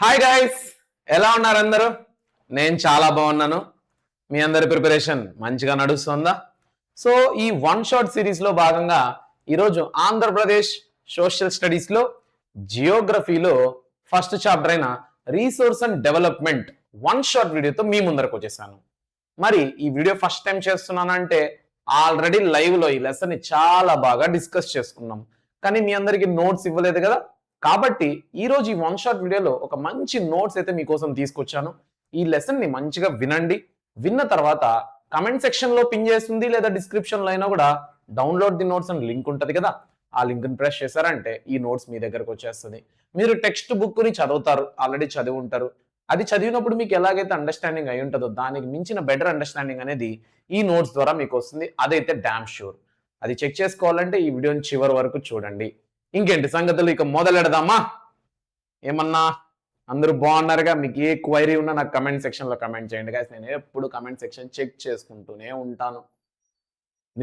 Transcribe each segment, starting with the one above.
Hi guys, ఎలా ఉన్నారు అందరూ? నేను చాలా బాగున్నాను. మీ అందరి ప్రిపరేషన్ మంచిగా నడుస్తుందా? సో ఈ వన్ షాట్ సిరీస్లో భాగంగా ఈరోజు ఆంధ్రప్రదేశ్ సోషల్ స్టడీస్లో జియోగ్రఫీలో ఫస్ట్ చాప్టర్ అయిన resource and development one shot వీడియోతో మీ ముందరకు వచ్చేసాను. మరి ఈ వీడియో ఫస్ట్ టైం చేస్తున్నానంటే ఆల్రెడీ లైవ్లో ఈ లెసన్ని చాలా బాగా డిస్కస్ చేసుకున్నాం, కానీ మీ అందరికీ నోట్స్ ఇవ్వలేదు కదా. కాబట్టి ఈరోజు ఈ వన్ షాట్ వీడియోలో ఒక మంచి నోట్స్ అయితే మీకోసం తీసుకొచ్చాను. ఈ లెసన్ని మంచిగా వినండి. విన్న తర్వాత కమెంట్ సెక్షన్లో పిన్ చేస్తుంది, లేదా డిస్క్రిప్షన్లో అయినా కూడా డౌన్లోడ్ ది నోట్స్ అని లింక్ ఉంటుంది కదా, ఆ లింక్ని ప్రెస్ చేశారంటే ఈ నోట్స్ మీ దగ్గరకు వచ్చేస్తుంది. మీరు టెక్స్ట్ బుక్ని చదువుతారు, ఆల్రెడీ చదివి ఉంటారు. అది చదివినప్పుడు మీకు ఎలాగైతే అండర్స్టాండింగ్ అయి ఉంటుందో దానికి మించిన బెటర్ అండర్స్టాండింగ్ అనేది ఈ నోట్స్ ద్వారా మీకు వస్తుంది. అదైతే డామ్ షూర్. అది చెక్ చేసుకోవాలంటే ఈ వీడియోని చివరి వరకు చూడండి. ఇంకేంటి సంగతులు, ఇక మొదలెడదామా? ఏమన్నా అందరూ బాగున్నారుగా? మీకు ఏ క్వైరీ ఉన్నా నాకు కమెంట్ సెక్షన్లో కమెంట్ చేయండి గాయస్. నేను ఎప్పుడు కమెంట్ సెక్షన్ చెక్ చేసుకుంటూనే ఉంటాను,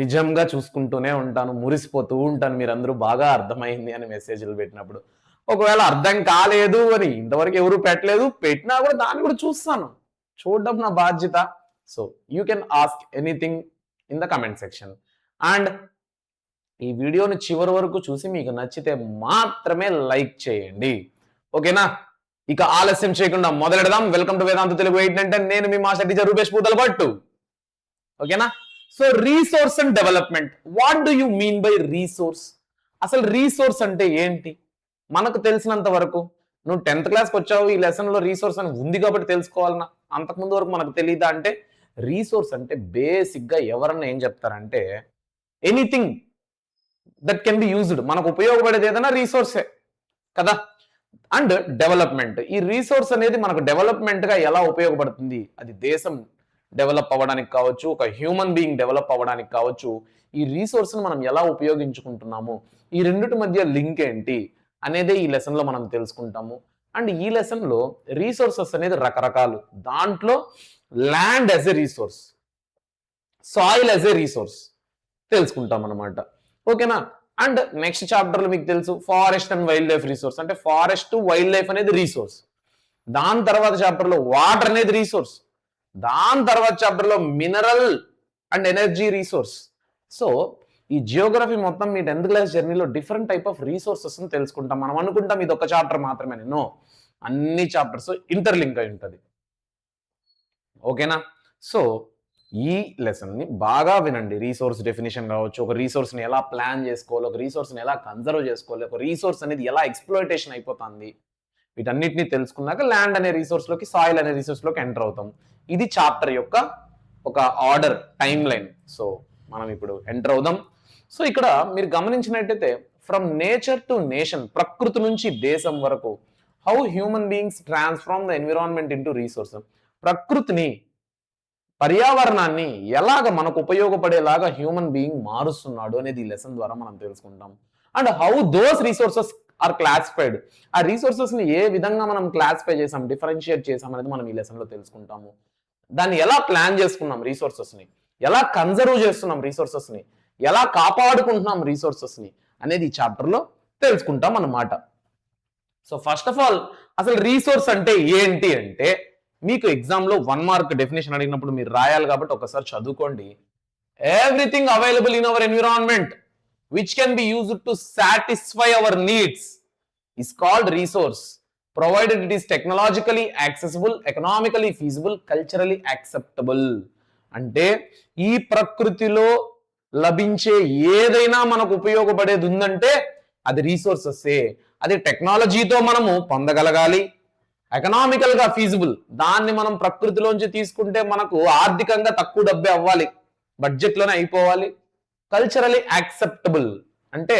నిజంగా చూసుకుంటూనే ఉంటాను, మురిసిపోతూ ఉంటాను. మీరు అందరూ బాగా అర్థమైంది అని మెసేజ్లు పెట్టినప్పుడు. ఒకవేళ అర్థం కాలేదు అని ఇంతవరకు ఎవరు పెట్టలేదు, పెట్టినా కూడా దాన్ని కూడా చూస్తాను, చూడడం నా బాధ్యత. So you can ask anything in the comment section. And ఈ వీడియోని చివరి వరకు చూసి మీకు నచ్చితే మాత్రమే లైక్ చేయండి, ఓకేనా? ఇక ఆలస్యం చేయకుండా మొదలెడదాం. వెల్కమ్ టు వేదాంత తెలుగు 8 నేను మీ మాస్టర్ టీచర్ రూపేష్ పూతలపట్టు, ఓకేనా? So resource and development, what do you mean by resource? అసలు రీసోర్స్ అంటే ఏంటి? మనకు తెలిసినంత వరకు, నువ్వు 10th క్లాస్కి వచ్చావు, ఈ లెసన్లో రీసోర్స్ అని ఉంది కాబట్టి తెలుసుకోవాలన్నా, అంతకుముందు వరకు మనకు తెలియదా? అంటే రీసోర్స్ అంటే బేసిక్గా ఎవరన్నా ఏం చెప్తారంటే anything that can be used, మనకు ఉపయోగపడేది ఏదైనా రీసోర్సే కదా. అండ్ డెవలప్మెంట్, ఈ రీసోర్స్ అనేది మనకు డెవలప్మెంట్గా ఎలా ఉపయోగపడుతుంది? అది దేశం డెవలప్ అవ్వడానికి కావచ్చు, ఒక హ్యూమన్ బీయింగ్ డెవలప్ అవ్వడానికి కావచ్చు. ఈ రీసోర్స్ని మనం ఎలా ఉపయోగించుకుంటున్నాము, ఈ రెండిటి మధ్య లింక్ ఏంటి అనేదే ఈ లెసన్లో మనం తెలుసుకుంటాము. అండ్ ఈ లెసన్లో రీసోర్సెస్ అనేది రకరకాలు. దాంట్లో land as a resource, soil as a resource తెలుసుకుంటాం అనమాట, ఓకేనా? అండ్ నెక్స్ట్ చాప్టర్లో మీకు తెలుసు forest and wild life resource, అంటే ఫారెస్ట్ వైల్డ్ లైఫ్ అనేది రీసోర్స్. దాని తర్వాత చాప్టర్లో వాటర్ అనేది రీసోర్స్. దాని తర్వాత చాప్టర్లో mineral and energy resource. So ఈ జియోగ్రఫీ మొత్తం మీ 10th క్లాస్ జర్నీలో డిఫరెంట్ టైప్ ఆఫ్ రీసోర్సెస్ తెలుసుకుంటాం. మనం అనుకుంటాం ఇది ఒక చాప్టర్ మాత్రమే, నో, అన్ని చాప్టర్స్ ఇంటర్లింక్ అయి ఉంటుంది, ఓకేనా? సో ఈ లెసన్ని బాగా వినండి. రీసోర్స్ డెఫినేషన్ కావచ్చు, ఒక రీసోర్స్ని ఎలా ప్లాన్ చేసుకోవాలి, ఒక రీసోర్స్ని ఎలా కన్జర్వ్ చేసుకోవాలి, ఒక రీసోర్స్ అనేది ఎలా ఎక్స్ప్లోయిటేషన్ అయిపోతుంది, వీటన్నిటిని తెలుసుకున్నాక ల్యాండ్ అనే రీసోర్స్లోకి, సాయిల్ అనే రీసోర్స్లోకి ఎంటర్ అవుతాం. ఇది చాప్టర్ యొక్క ఒక ఆర్డర్, టైం లైన్. సో మనం ఇప్పుడు ఎంటర్ అవుదాం. సో ఇక్కడ మీరు గమనించినట్టయితే ఫ్రమ్ నేచర్ టు నేషన్, ప్రకృతి నుంచి దేశం వరకు, how human beings transform the environment into resource, ప్రకృతిని, పర్యావరణాన్ని ఎలాగ మనకు ఉపయోగపడేలాగా హ్యూమన్ బీయింగ్ మారుస్తున్నాడు అనేది ఈ లెసన్ ద్వారా మనం తెలుసుకుంటాం. And how those resources are classified, ఆ రీసోర్సెస్ ని ఏ విధంగా మనం క్లాసిఫై చేసాం, డిఫరెన్షియేట్ చేసాం అనేది మనం ఈ లెసన్ లో తెలుసుకుంటాము. దాన్ని ఎలా ప్లాన్ చేసుకున్నాం, రీసోర్సెస్ ని ఎలా కన్జర్వ్ చేస్తున్నాం, రీసోర్సెస్ ని ఎలా కాపాడుకుంటున్నాం, రీసోర్సెస్ ని అనేది ఈ చాప్టర్ లో తెలుసుకుంటాం అన్నమాట. సో ఫస్ట్ ఆఫ్ ఆల్ అసలు రీసోర్స్ అంటే ఏంటి అంటే, మీకు ఎగ్జామ్లో 1 మార్క్ డెఫినేషన్ అడిగినప్పుడు మీరు రాయాలి కాబట్టి ఒకసారి చదువుకోండి. Everything available in our environment which can be used to satisfy our needs is called resource, provided it is technologically accessible, economically feasible, culturally acceptable. అంటే ఈ ప్రకృతిలో లభించే ఏదైనా మనకు ఉపయోగపడేది ఉందంటే అది రీసోర్సెసే. అది టెక్నాలజీతో మనము పొందగలగాలి, ఎకనామికల్ గా ఫీజిబుల్, దాన్ని మనం ప్రకృతిలోంచి తీసుకుంటే మనకు ఆర్థికంగా తక్కువ డబ్బే అవ్వాలి, బడ్జెట్ లోనే అయిపోవాలి, కల్చరలీ యాక్సెప్టబుల్, అంటే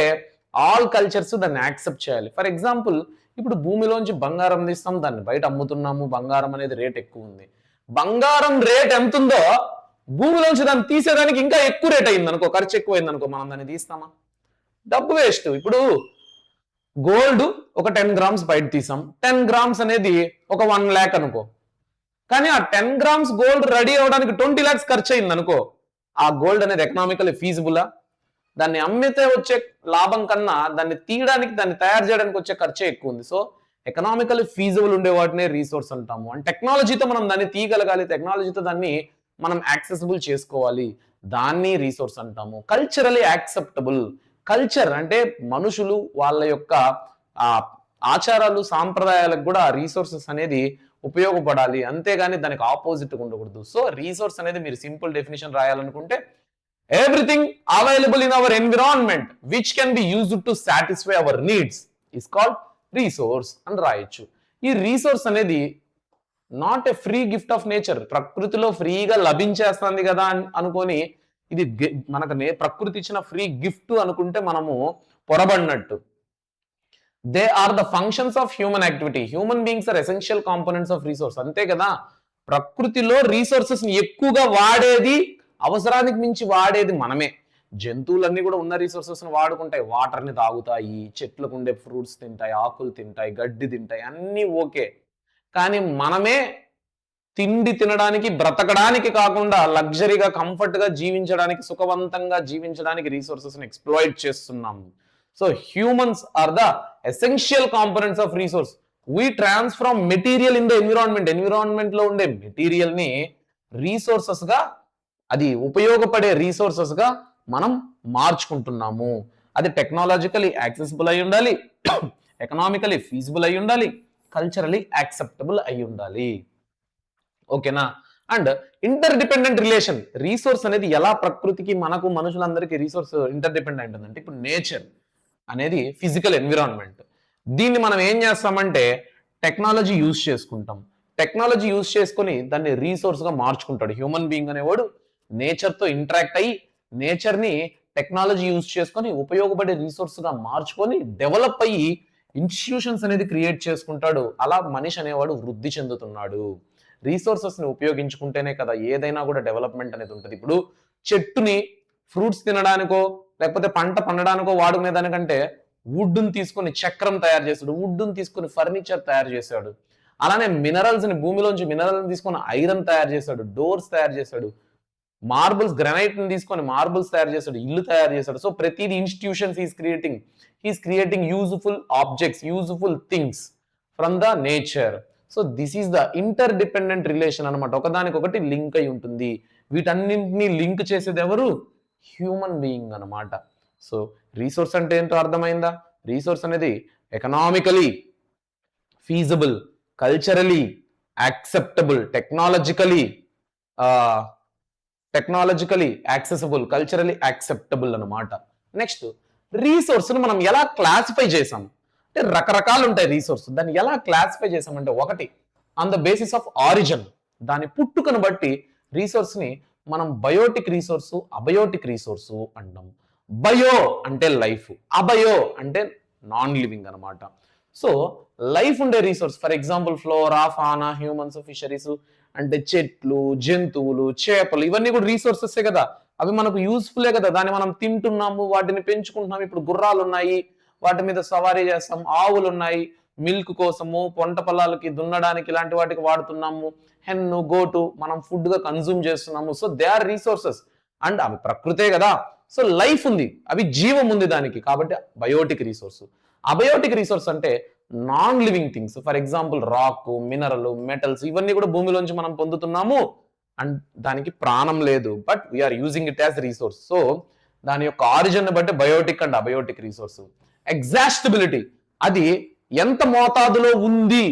ఆల్ కల్చర్స్ దాన్ని యాక్సెప్ట్ చేయాలి. ఫర్ ఎగ్జాంపుల్, ఇప్పుడు భూమిలోంచి బంగారం తీస్తాం, దాన్ని బయట అమ్ముతున్నాము, బంగారం అనేది రేట్ ఎక్కువ ఉంది. బంగారం రేట్ ఎంత ఉందో భూమిలోంచి దాన్ని తీసేదానికి ఇంకా ఎక్కువ రేట్ అయింది అనుకో, ఖర్చు ఎక్కువైంది అనుకో, మనం దాన్ని తీస్తామా? డబ్బు వేస్ట్. ఇప్పుడు గోల్డ్ ఒక 10 గ్రామ్స్ బయట తీసాం, 10 గ్రామ్స్ అనేది ఒక 1 lakh అనుకో, కానీ ఆ 10 గ్రామ్స్ గోల్డ్ రెడీ అవడానికి 20 lakhs ఖర్చు అయింది అనుకో, ఆ గోల్డ్ అనేది ఎకనామికల్ ఫీజిబులా? దాన్ని అమ్మితే వచ్చే లాభం కన్నా దాన్ని తీయడానికి, దాన్ని తయారు చేయడానికి వచ్చే ఖర్చే ఎక్కువ ఉంది. సో ఎకనామికల్ ఫీజిబుల్ ఉండే వాటినే రీసోర్స్ అంటాము. అండ్ టెక్నాలజీతో మనం దాన్ని తీయగలగాలి, టెక్నాలజీతో దాన్ని మనం యాక్సెసిబుల్ చేసుకోవాలి, దాన్ని రీసోర్స్ అంటాము. కల్చరలీ యాక్సెప్టబుల్, కల్చర్ అంటే మనుషులు వాళ్ళ యొక్క ఆచారాలు సాంప్రదాయాలకు కూడా రీసోర్సెస్ అనేది ఉపయోగపడాలి, అంతేగాని దానికి ఆపోజిట్ ఉండకూడదు. సో రీసోర్స్ అనేది మీరు సింపుల్ డెఫినేషన్ రాయాలనుకుంటే everything available in our environment which can be used to satisfy our needs is called resource అని రాయొచ్చు. ఈ రీసోర్స్ అనేది not a free gift of nature, ప్రకృతిలో ఫ్రీగా లభించేస్తుంది కదా అనుకొని ఇది మనకు ప్రకృతి ఇచ్చిన ఫ్రీ గిఫ్ట్ అనుకుంటే మనము పొరబడినట్టు. They are the functions of human activity, human beings are essential components of resource, అంతే కదా. ప్రకృతిలో రీసోర్సెస్ ని ఎక్కువగా వాడేది, అవసరానికి మించి వాడేది మనమే. జంతువులన్నీ కూడా ఉన్న రిసోర్సెస్ ని వాడుకుంటాయి, వాటర్ ని తాగుతాయి, చెట్లకు ఉండే ఫ్రూట్స్ తింటాయి, ఆకులు తింటాయి, గడ్డి తింటాయి, అన్నీ ఓకే. కానీ మనమే తిండి తినడానికి, బ్రతకడానికి కాకుండా లగ్జరీగా కంఫర్ట్ గా జీవించడానికి, సుఖవంతంగా జీవించడానికి రీసోర్సెస్ ని ఎక్స్ప్లాయిట్ చేస్తున్నాం. So humans are the essential components of resource. We transform material in the environment, environment లో ఉండే మెటీరియల్ ని రీసోర్సెస్ గా, అది ఉపయోగపడే రీసోర్సెస్ గా మనం మార్చుకుంటున్నాము. అది టెక్నాలజికలీ యాక్సెసిబుల్ అయి ఉండాలి, ఎకనామికలీ ఫీజిబుల్ అయి ఉండాలి, కల్చరలీ యాక్సెప్టబుల్ అయి ఉండాలి. ఓకేనా. And inter dependent relation, resource అనేది ఎలా ప్రకృతికి మనకు మనుషులందరికీ రీసోర్స్ ఇంటర్ డిపెండెంట్ ఉందంటే, ఇప్పుడు నేచర్ అనేది ఫిజికల్ ఎన్విరాన్మెంట్, దీన్ని మనం ఏం చేస్తామంటే టెక్నాలజీ యూజ్ చేసుకుంటాం. టెక్నాలజీ యూజ్ చేసుకొని దాన్ని రీసోర్స్ గా మార్చుకుంటాడు హ్యూమన్ బీయింగ్ అనేవాడు. నేచర్ తో ఇంటరాక్ట్ అయ్యి నేచర్ ని టెక్నాలజీ యూజ్ చేసుకొని ఉపయోగపడే రిసోర్స్ గా మార్చుకొని డెవలప్ అయ్యి ఇన్స్టిట్యూషన్స్ అనేది క్రియేట్ చేసుకుంటాడు. అలా మనిషి అనేవాడు వృద్ధి చెందుతున్నాడు. రీసోర్సెస్ ని ఉపయోగించుకుంటేనే కదా ఏదైనా కూడా డెవలప్మెంట్ అనేది ఉంటుంది. ఇప్పుడు చెట్టుని ఫ్రూట్స్ తినడానికో లేకపోతే పంట పండడానికో వాడుకునే దానికంటే వుడ్ని తీసుకొని చక్రం తయారు చేశాడు, వుడ్ని తీసుకొని ఫర్నిచర్ తయారు చేశాడు. అలానే మినరల్స్ ని, భూమిలోంచి మినరల్ని తీసుకొని ఐరన్ తయారు చేశాడు, డోర్స్ తయారు చేశాడు, మార్బుల్స్ గ్రానైట్ ని తీసుకొని మార్బుల్స్ తయారు చేశాడు, ఇల్లు తయారు చేశాడు. సో ప్రతిది institutions he's creating useful objects, useful things from the nature. So this is the inter dependent relation అనమాట, ఒకదానికొకటి లింక్ అయి ఉంటుంది. వీటన్నింటినీ లింక్ చేసేది ఎవరు? హ్యూమన్ బీయింగ్ అనమాట. సో రీసోర్స్ అంటే ఏంటో అర్థమైందా? రీసోర్స్ అనేది economically feasible, culturally acceptable, technologically accessible, culturally acceptable అనమాట. నెక్స్ట్ రీసోర్స్ ను మనం ఎలా క్లాసిఫై చేసాం అంటే, రకరకాలు ఉంటాయి రీసోర్స్. దాన్ని ఎలా క్లాసిఫై చేసామంటే, ఒకటి on the basis of origin, దాని పుట్టుకను బట్టి రీసోర్స్ ని మనం బయోటిక్ రీసోర్సు, అబయోటిక్ రీసోర్సు అంటాం. బయో అంటే లైఫ్, అబయో అంటే నాన్ లివింగ్ అనమాట. సో లైఫ్ ఉండే resource, for example flora, fauna, humans, fisheries అంటే చెట్లు, జంతువులు, చేపలు, ఇవన్నీ కూడా రీసోర్సెస్ కదా. అవి మనకు యూస్ఫుల్లే కదా, దాన్ని మనం తింటున్నాము, వాటిని పెంచుకుంటున్నాము. ఇప్పుడు గుర్రాలు ఉన్నాయి, వాటి మీద సవారీ చేస్తాం. ఆవులు ఉన్నాయి, మిల్క్ కోసము, పంట పొలాలకి దున్నడానికి ఇలాంటి వాటికి వాడుతున్నాము. హెన్ను, గోటు మనం ఫుడ్ గా కన్జ్యూమ్ చేస్తున్నాము. So they are resources and అవి ప్రకృతే కదా. సో లైఫ్ ఉంది, అవి జీవం ఉంది దానికి, కాబట్టి బయోటిక్ రిసోర్స్. అబయోటిక్ రిసోర్స్ అంటే non living things, for example rock, mineral, metals, ఇవన్నీ కూడా భూమిలోంచి మనం పొందుతున్నాము అండ్ దానికి ప్రాణం లేదు, but we are using it as resource. So దాని యొక్క ఆరిజిన్ బట్టి biotic and abiotic resource. Exhaustibility, అది ఎంత మోతాదులో ఉంది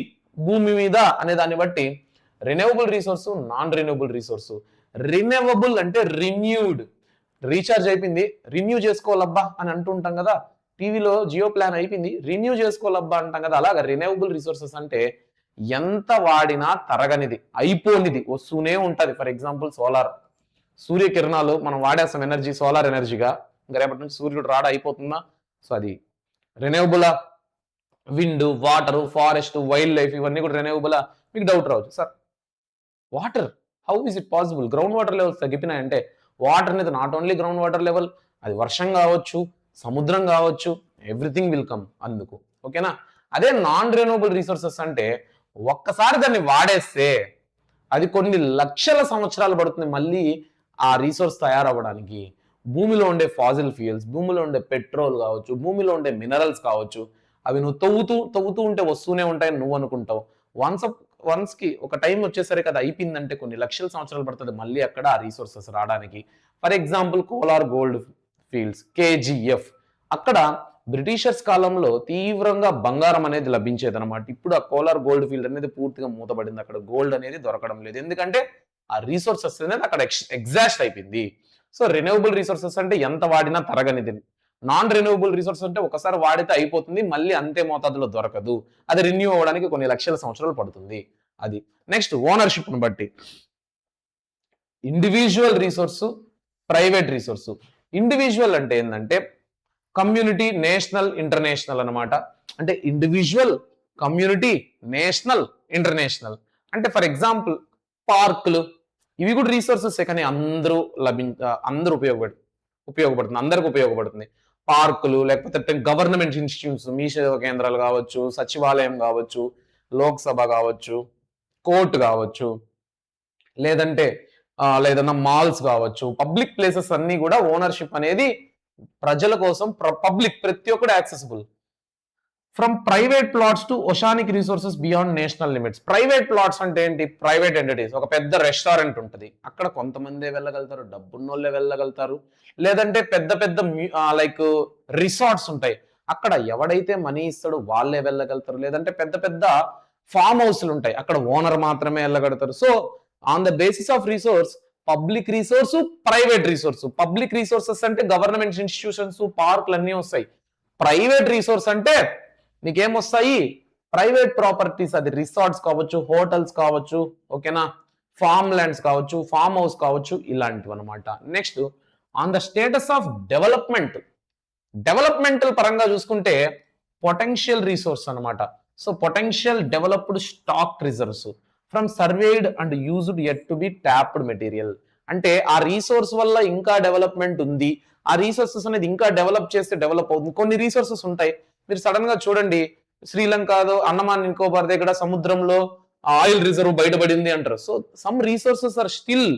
భూమి మీద అనే దాన్ని బట్టి renewable resource, non renewable resource. Renewable అంటే రిన్యూడ్, రీఛార్జ్ అయిపోయింది రిన్యూ చేసుకోవాలబ్బా అని అంటుంటాం కదా. టీవీలో జియో ప్లాన్ అయిపోయింది రిన్యూ చేసుకోవాలబ్బా అంటాం కదా. అలాగా రిన్యూవబుల్ రిసోర్సెస్ అంటే ఎంత వాడినా తరగనిది, అయిపోనిది, వస్తూనే ఉంటది. ఫర్ ఎగ్జాంపుల్ సోలార్, సూర్యకిరణాలు మనం వాడేస్తాం ఎనర్జీ, సోలార్ ఎనర్జీగా. ఇంకా రేపటి నుంచి సూర్యుడు రాడ అయిపోతుందా? సో అది renewable. Wind, water, forest, wildlife, ఇవన్నీ కూడా రెన్యూవబుల్. మీకు డౌట్ రావచ్చు, sir water how is it possible? Ground water levels తగ్గిపోయినాయంటే, వాటర్ అనేది not only ground water level, అది వర్షం కావచ్చు, సముద్రం కావచ్చు, ఎవ్రీథింగ్ విల్ కమ్ అందుకు. ఓకేనా. అదే నాన్ రెన్యూవబుల్ రిసోర్సెస్ అంటే ఒక్కసారి దాన్ని వాడేస్తే అది కొన్ని లక్షల సంవత్సరాలు పడుతుంది మళ్ళీ ఆ రిసోర్స్ తయారవ్వడానికి. భూమిలో ఉండే ఫాజిల్ ఫ్యూయల్స్, భూమిలో ఉండే పెట్రోల్ కావచ్చు, భూమిలో ఉండే మినరల్స్ కావచ్చు, అవి నువ్వు తవ్వుతూ ఉంటే వస్తూనే ఉంటాయని నువ్వు అనుకుంటావు. వన్స్ కి ఒక టైం వచ్చేసరికి అది అయిపోయిందంటే కొన్ని లక్షల సంవత్సరాలు పడుతుంది మళ్ళీ అక్కడ ఆ రీసోర్సెస్ రావడానికి. For example Kolar gold fields, KGF, అక్కడ బ్రిటిషర్స్ కాలంలో తీవ్రంగా బంగారం అనేది లభించేది అనమాట. ఇప్పుడు ఆ కోలార్ గోల్డ్ ఫీల్డ్ అనేది పూర్తిగా మూతపడింది. అక్కడ గోల్డ్ అనేది దొరకడం లేదు, ఎందుకంటే ఆ రీసోర్సెస్ అనేది అక్కడ ఎగ్జాస్ట్ అయిపోయింది. సో రెన్యూవబుల్ రిసోర్సెస్ అంటే ఎంత వాడినా తరగనిది. నాన్ రెన్యూవబుల్ రిసోర్సెస్ అంటే ఒకసారి వాడితే అయిపోతుంది, మళ్ళీ అంతే మోతాదులో దొరకదు. అది రెన్యూ అవ్వడానికి కొన్ని లక్షల సంవత్సరాలు పడుతుంది. అది నెక్స్ట్ ఓనర్షిప్ ను బట్టి individual resource, private resource. Individual అంటే ఏంటంటే కమ్యూనిటీ, నేషనల్, ఇంటర్నేషనల్ అనమాట. అంటే ఇండివిజువల్, కమ్యూనిటీ, నేషనల్, ఇంటర్నేషనల్. అంటే ఫర్ ఎగ్జాంపుల్ పార్కులు, ఇవి కూడా రిసోర్సెస్ కానీ అందరూ ఉపయోగపడుతుంది, అందరికి ఉపయోగపడుతుంది. పార్కులు, లేకపోతే గవర్నమెంట్ ఇన్స్టిట్యూట్స్, మీ సేవా కేంద్రాలు కావచ్చు, సచివాలయం కావచ్చు, లోక్సభ కావచ్చు, కోర్టు కావచ్చు, లేదంటే లేదన్నా మాల్స్ కావచ్చు, పబ్లిక్ ప్లేసెస్ అన్ని కూడా ఓనర్షిప్ అనేది ప్రజల కోసం, పబ్లిక్ ప్రతి ఒక్కటి accessible. From private plots to oceanic resources beyond national limits. Private plots అంటే ఏంటి? Private entities. ఒక పెద్ద రెస్టారెంట్ ఉంటుంది, అక్కడ కొంతమందే వెళ్ళగలుగుతారు, డబ్బున్నోళ్ళే వెళ్ళగలుగుతారు. లేదంటే పెద్ద లైక్ రిసార్ట్స్ ఉంటాయి, అక్కడ ఎవడైతే మనీ ఇస్తాడో వాళ్ళే వెళ్ళగలుగుతారు. లేదంటే పెద్ద ఫామ్ హౌస్లు ఉంటాయి, అక్కడ ఓనర్ మాత్రమే వెళ్ళగలుగుతారు. So on the basis of resource, public resource, private resource. Public resources అంటే గవర్నమెంట్ ఇన్స్టిట్యూషన్స్, పార్కులు అన్నీ వస్తాయి. ప్రైవేట్ రిసోర్స్ అంటే నీకేమొస్తాయి? ప్రైవేట్ ప్రాపర్టీస్, అది రిసార్ట్స్ కావచ్చు, హోటల్స్ కావచ్చు, ఓకేనా, ఫార్మ్ ల్యాండ్స్ కావచ్చు, ఫార్మ్ హౌస్ కావచ్చు, ఇలాంటివి అనమాట. Next on the status of developmental పరంగా చూసుకుంటే పొటెన్షియల్ రిసోర్స్ అనమాట. So potential developed stock reserves from surveyed and used yet to be tapped material. అంటే ఆ రీసోర్స్ వల్ల ఇంకా డెవలప్మెంట్ ఉంది, ఆ రీసోర్సెస్ అనేది ఇంకా డెవలప్ చేస్తే డెవలప్ అవుతుంది. కొన్ని రీసోర్సెస్ ఉంటాయి, మీరు సడన్ గా చూడండి, శ్రీలంకలో అండమాన్ నికోబార్ దగ్గర సముద్రంలో ఆయిల్ రిజర్వ్ బయటపడింది అంటారు. So some resources are still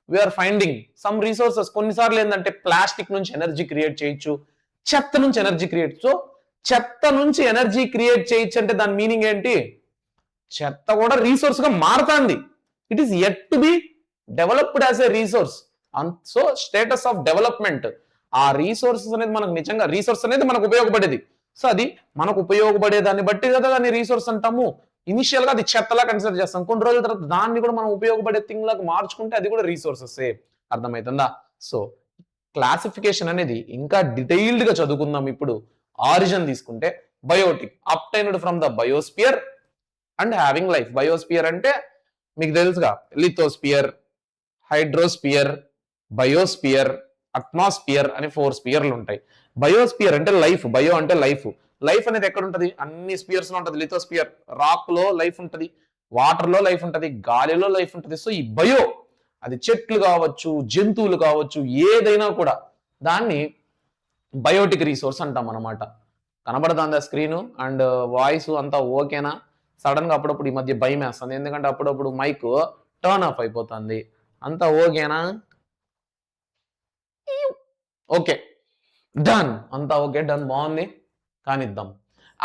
we are finding. Some resources కొన్నిసార్లు ఏంటంటే ప్లాస్టిక్ నుంచి ఎనర్జీ క్రియేట్ చేయొచ్చు, చెత్త నుంచి ఎనర్జీ క్రియేట్. సో చెత్త నుంచి ఎనర్జీ క్రియేట్ చేయొచ్చు అంటే దాని మీనింగ్ ఏంటి? చెత్త కూడా రీసోర్స్ గా మారుతుంది. It is at to be developed as a resource. So status of development, ఆ రీసోర్సెస్ అనేది మనకు నిజంగా రీసోర్స్ అనేది మనకు ఉపయోగపడేది. సో అది మనకు ఉపయోగపడే దాన్ని బట్టి కదా దాన్ని రీసోర్స్ అంటాము. ఇనిషియల్ గా అది చెత్తలా కన్సిడర్ చేస్తాం, కొన్ని రోజుల తర్వాత దాన్ని కూడా మనం ఉపయోగపడే థింగ్ లాగా మార్చుకుంటే అది కూడా రీసోర్సెస్. అర్థమవుతుందా? సో క్లాసిఫికేషన్ అనేది ఇంకా డీటెయిల్డ్ గా చదువుకుందాం. ఇప్పుడు ఆరిజిన్ తీసుకుంటే biotic, obtained from the biosphere and having life. Biosphere అంటే మీకు తెలుసుగా, లిథోస్పియర్, హైడ్రోస్పియర్, బయోస్పియర్, అట్మాస్పియర్ అని 4 స్పియర్లు ఉంటాయి. బయోస్పియర్ అంటే లైఫ్, బయో అంటే లైఫ్. లైఫ్ అనేది ఎక్కడ ఉంటుంది? అన్ని స్పియర్స్ లో ఉంటుంది. లిథోస్పియర్, రాక్ లో లైఫ్ ఉంటుంది, వాటర్ లో లైఫ్ ఉంటుంది, గాలిలో లైఫ్ ఉంటుంది. సో ఈ బయో, అది చెట్లు కావచ్చు, జంతువులు కావచ్చు, ఏదైనా కూడా దాన్ని బయోటిక్ రిసోర్స్ అంటాం అనమాట. కనబడుతుందా స్క్రీన్ అండ్ వాయిస్ అంతా ఓకేనా? సడన్ గా అప్పుడప్పుడు ఈ మధ్య భయం వేస్తుంది, ఎందుకంటే అప్పుడప్పుడు మైక్ టర్న్ ఆఫ్ అయిపోతుంది. అంతా ఓకేనా? ఓకే, డన్, అంతా ఓకే, డన్, బాగుంది, కానిద్దాం.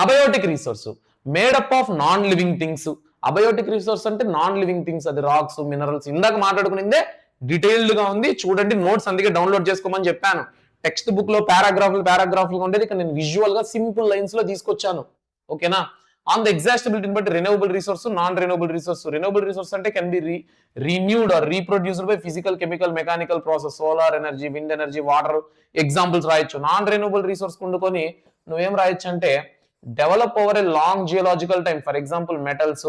Abiotic resource made up of non living things. Abiotic resource అంటే నాన్ లివింగ్ థింగ్స్, అది రాక్స్, మినరల్స్. ఇందాక మాట్లాడుకునిందే డీటెయిల్డ్ గా ఉంది చూడండి, నోట్స్ అందుకే డౌన్లోడ్ చేసుకోమని చెప్పాను. టెక్స్ట్ బుక్ లో పారాగ్రాఫ్లు ఉండేది, ఇక్కడ నేను విజువల్ గా సింపుల్ లైన్స్ లో తీసుకొచ్చాను. ఓకేనా? ఆన్ ద ఎగ్జాస్టబిలిటీని బట్టి renewable resource, non renewable resource. Renewable resource అంటే can be renewed or reproduced by physical, chemical, mechanical process. Solar energy, wind energy, water examples రాయొచ్చు. నాన్ రెన్యూవబుల్ రిసోర్స్ కుండుకొని నువ్వేం రాయొచ్చు అంటే develop over a long geological time. For example metals,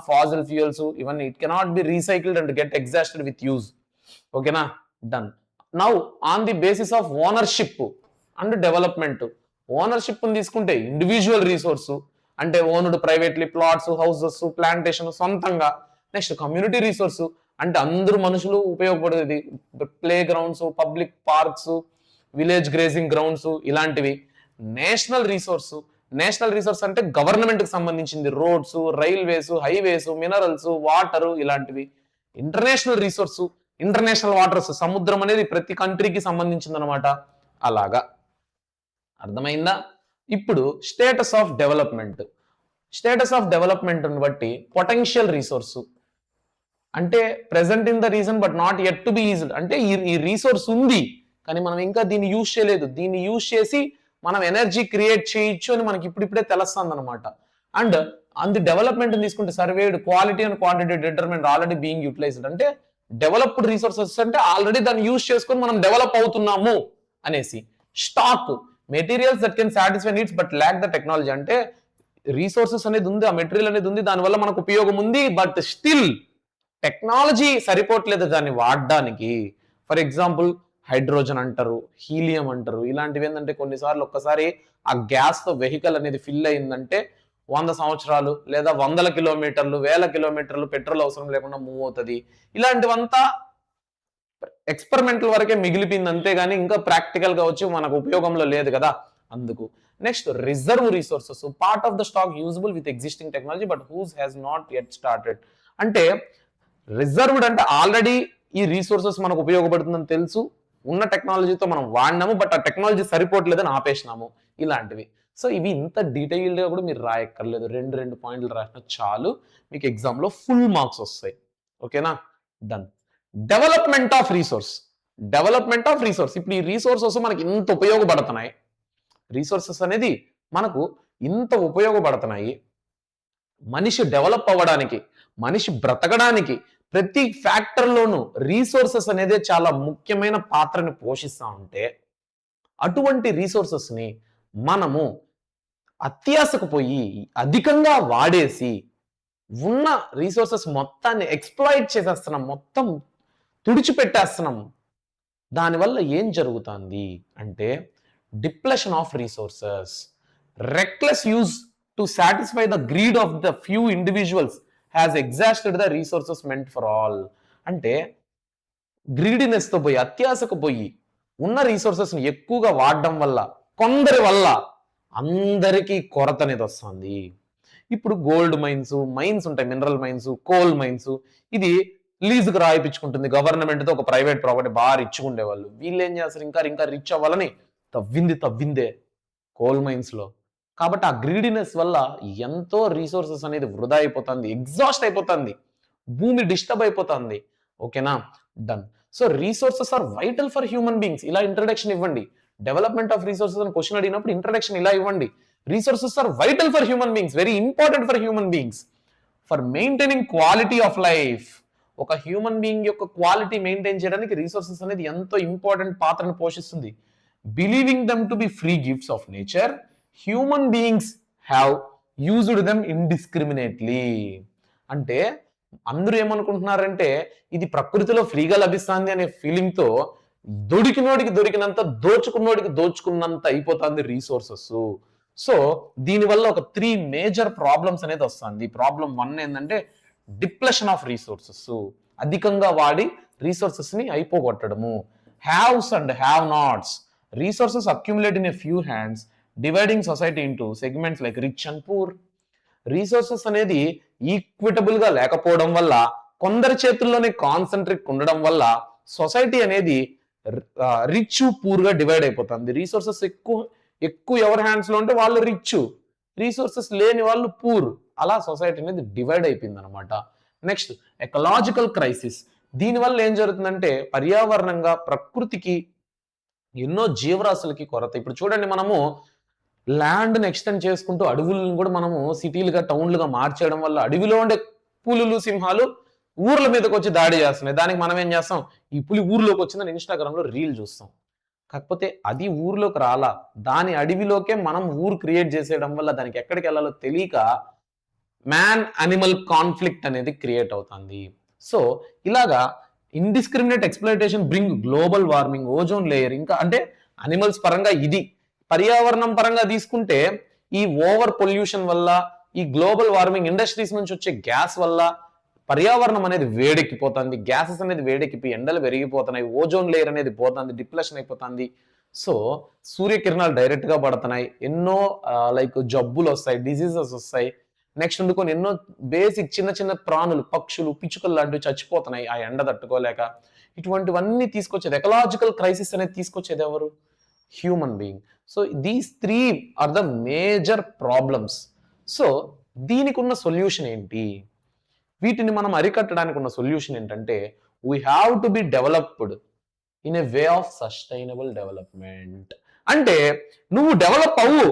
fossil fuels, ఇవన్నీ it cannot be recycled and get exhausted with use. ఓకేనా? Done. Now on the basis of ownership and development. Ownership తీసుకుంటే individual resource అంటే owned privately, plots, houses, plantation సొంతంగా. Next community resource అంటే అందరూ మనుషులు ఉపయోగపడేది, play grounds, public parks, village grazing grounds, ఇలాంటివి. National resource అంటే గవర్నమెంట్ కి సంబంధించింది, roads, railways, highways, minerals, water, ఇలాంటివి. ఇంటర్నేషనల్ వాటర్స్, సముద్రం అనేది ప్రతి కంట్రీకి సంబంధించింది అనమాట. అలాగా అర్థమైందా? ఇప్పుడు status of development. Status of development బట్టి పొటెన్షియల్ రిసోర్స్ అంటే present in the reason but not at to be used. అంటే ఈ రీసోర్స్ ఉంది కానీ మనం ఇంకా దీన్ని యూజ్ చేయలేదు. దీన్ని యూజ్ చేసి మనం ఎనర్జీ క్రియేట్ చేయొచ్చు అని మనకి ఇప్పుడిప్పుడే తెలుస్తుంది అనమాట. అండ్ అందు డెవలప్మెంట్ తీసుకుంటే surveyed quality and quantity determinant already being utilized. అంటే డెవలప్డ్ రిసోర్సెస్ అంటే ఆల్రెడీ దాన్ని యూజ్ చేసుకొని మనం డెవలప్ అవుతున్నాము అనేసి. Stock materials that can satisfy needs but lack the technology. అంటే రిసోర్సెస్ అనేది ఉంది, ఆ మెటీరియల్ అనేది ఉంది, దానివల్ల మనకు ఉపయోగం ఉంది, బట్ స్టిల్ టెక్నాలజీ సరిపోవట్లేదు దాన్ని వాడడానికి. ఫర్ ఎగ్జాంపుల్ హైడ్రోజన్ అంటారు, హీలియం అంటారు. ఇలాంటివి ఏంటంటే కొన్నిసార్లు ఒక్కసారి ఆ గ్యాస్ తో వెహికల్ అనేది ఫిల్ అయిందంటే 100 సంవత్సరాలు లేదా 100 కిలోమీటర్లు 1000 కిలోమీటర్లు పెట్రోల్ అవసరం లేకుండా మూవ్ అవుతుంది. ఇలాంటివంతా ఎక్స్పెరిమెంటల్ వరకే మిగిలిపోయింది అంతేగాని ఇంకా ప్రాక్టికల్ గా వచ్చి మనకు ఉపయోగంలో లేదు కదా. అందుకు next reserve resources part of the stock usable with existing technology but whose has not yet started. అంటే రిజర్వ్డ్ అంటే ఆల్రెడీ ఈ రిసోర్సెస్ మనకు ఉపయోగపడుతుందని తెలుసు, ఉన్న టెక్నాలజీతో మనం వాడినాము, బట్ ఆ టెక్నాలజీ సరిపోవట్లేదని ఆపేసినాము, ఇలాంటివి. సో ఇవి ఇంత డీటెయిల్డ్ గా కూడా మీరు రాయక్కర్లేదు, రెండు పాయింట్లు రాసిన చాలు, మీకు ఎగ్జామ్ లో ఫుల్ మార్క్స్ వస్తాయి. ఓకేనా, done. Development of resource. Development of resource. ఇప్పుడు ఈ రిసోర్సెస్ మనకి ఇంత ఉపయోగపడుతున్నాయి, రిసోర్సెస్ అనేది మనకు ఇంత ఉపయోగపడుతున్నాయి, మనిషి డెవలప్ అవ్వడానికి, మనిషి బ్రతకడానికి ప్రతి ఫ్యాక్టర్లోనూ రీసోర్సెస్ అనేది చాలా ముఖ్యమైన పాత్రని పోషిస్తూ ఉంటే అటువంటి రిసోర్సెస్ ని మనము అత్యాశకు పోయి అధికంగా వాడేసి ఉన్న రిసోర్సెస్ మొత్తాన్ని ఎక్స్ప్లాయిట్ చేసేస్తున్నాం, మొత్తం తుడిచిపెట్టేస్తున్నాం. దానివల్ల ఏం జరుగుతుంది అంటే depletion of resources, reckless use to satisfy the greed of the few individuals has exhausted the resources meant for all. అంటే గ్రీడినెస్ తో పోయి అత్యాశకు పోయి ఉన్న రిసోర్సెస్ ని ఎక్కువగా వాడడం వల్ల కొందరి వల్ల అందరికీ కొరత అనేది వస్తుంది. ఇప్పుడు గోల్డ్ మైన్స్ ఉంటాయి, మినరల్ మైన్స్, కోల్ మైన్స్, ఇది లీజుకు రాయిపించుకుంటుంది గవర్నమెంట్ తో, ఒక ప్రైవేట్ ప్రాపర్టీ బాగా రిచ్ ఉండేవాళ్ళు. వీళ్ళు ఏం చేస్తారు, ఇంకా రిచ్ అవ్వాలని తవ్విందే కోల్ మైన్స్ లో. కాబట్టి ఆ గ్రీడినెస్ వల్ల ఎంతో రిసోర్సెస్ అనేది వృధా అయిపోతుంది, ఎగ్జాస్ట్ అయిపోతుంది, భూమి డిస్టర్బ్ అయిపోతుంది. ఓకేనా, done. So resources are vital for human beings. ఇలా ఇంట్రడక్షన్ ఇవ్వండి. డెవలప్మెంట్ ఆఫ్ రిసోర్సెస్ అని క్వశ్చన్ అడిగినప్పుడు ఇంట్రడక్షన్ ఇలా ఇవ్వండి. Resources are vital for human beings, very important for human beings, for maintaining quality of life. ఒక human being యొక్క quality maintain చేయడానికి resources అనేది ఎంతో ఇంపార్టెంట్ పాత్రను పోషిస్తుంది. Believing them to be free gifts of nature, human beings have used them indiscriminately. అంటే అందరూ ఏమనుకుంటున్నారంటే ఇది ప్రకృతిలో ఫ్రీగా లభిస్తుంది అనే ఫీలింగ్ తో దొరికినోడికి దొరికినంత, దోచుకున్నోడికి దోచుకున్నంత అయిపోతుంది రిసోర్సెస్. సో దీనివల్ల ఒక 3 మేజర్ ప్రాబ్లమ్స్ అనేది వస్తుంది. ప్రాబ్లం 1 ఏంటంటే డిప్లెషన్ ఆఫ్ రిసోర్సెస్, అధికంగా వాడి రిసోర్సెస్ ని అయిపోగొట్టడము. Haves and have nots, resources accumulate in a few hands dividing society into segments like rich and poor. Resources అనేది ఈక్విటబుల్ గా లేకపోవడం వల్ల, కొందరి చేతుల్లోనే కాన్సన్ట్రేట్ ఉండడం వల్ల సొసైటీ అనేది రిచ్ పూర్ గా డివైడ్ అయిపోతుంది. రిసోర్సెస్ ఎక్కువ ఎవరి హ్యాండ్స్ లో ఉంటే వాళ్ళు రిచ్, రిసోర్సెస్ లేని వాళ్ళు పూర్. అలా సొసైటీ అనేది డివైడ్ అయిపోయింది అనమాట. Next ecological crisis. దీనివల్ల ఏం జరుగుతుందంటే పర్యావరణంగా ప్రకృతికి, ఎన్నో జీవరాశులకి కొరత. ఇప్పుడు చూడండి, మనము ల్యాండ్ని ఎక్స్టెండ్ చేసుకుంటూ అడవులను కూడా మనము సిటీలుగా, టౌన్లుగా మార్చేయడం వల్ల అడవిలో ఉండే పులులు, సింహాలు ఊర్ల మీదకి వచ్చి దాడి చేస్తున్నాయి. దానికి మనం ఏం చేస్తాం, ఈ పులి ఊర్లోకి వచ్చిందని ఇన్స్టాగ్రామ్ లో రీల్ చూస్తాం. కాకపోతే అది ఊర్లోకి రాలా, దాని అడవిలోకే మనం ఊరు క్రియేట్ చేసేయడం వల్ల దానికి ఎక్కడికి వెళ్ళాలో తెలియక మ్యాన్ అనిమల్ కాన్ఫ్లిక్ట్ అనేది క్రియేట్ అవుతుంది. సో ఇలాగా indiscriminate exploitation bring global warming, ozone layer. ఇంకా అంటే అనిమల్స్ పరంగా ఇది, పర్యావరణం పరంగా తీసుకుంటే ఈ ఓవర్ పొల్యూషన్ వల్ల, ఈ గ్లోబల్ వార్మింగ్, ఇండస్ట్రీస్ నుంచి వచ్చే గ్యాస్ వల్ల పర్యావరణం అనేది వేడెక్కిపోతుంది, గ్యాసెస్ అనేది వేడెక్కిపోయి ఎండలు పెరిగిపోతున్నాయి, ఓజోన్ లేయర్ అనేది పోతుంది, డిప్రెషన్ అయిపోతుంది. సో సూర్యకిరణాలు డైరెక్ట్ గా పడుతున్నాయి, ఎన్నో లైక్ జబ్బులు వస్తాయి, డిసీజెస్ వస్తాయి. నెక్స్ట్ ఉండుకొని ఎన్నో బేసిక్ చిన్న ప్రాణులు, పక్షులు, పిచ్చుకలు లాంటివి చచ్చిపోతున్నాయి ఆ ఎండ తట్టుకోలేక. ఇటువంటివన్నీ తీసుకొచ్చేది, ఎకలాజికల్ క్రైసిస్ అనేది తీసుకొచ్చేది ఎవరు? Human being. So these three are the major problems. So దీనికి ఉన్న సొల్యూషన్ ఏంటి? వీటిని మనం అరికట్టడానికి ఉన్న సొల్యూషన్ ఏంటంటే we have to be developed in a way of sustainable development. అంటే నువ్వు డెవలప్ అవ్వు,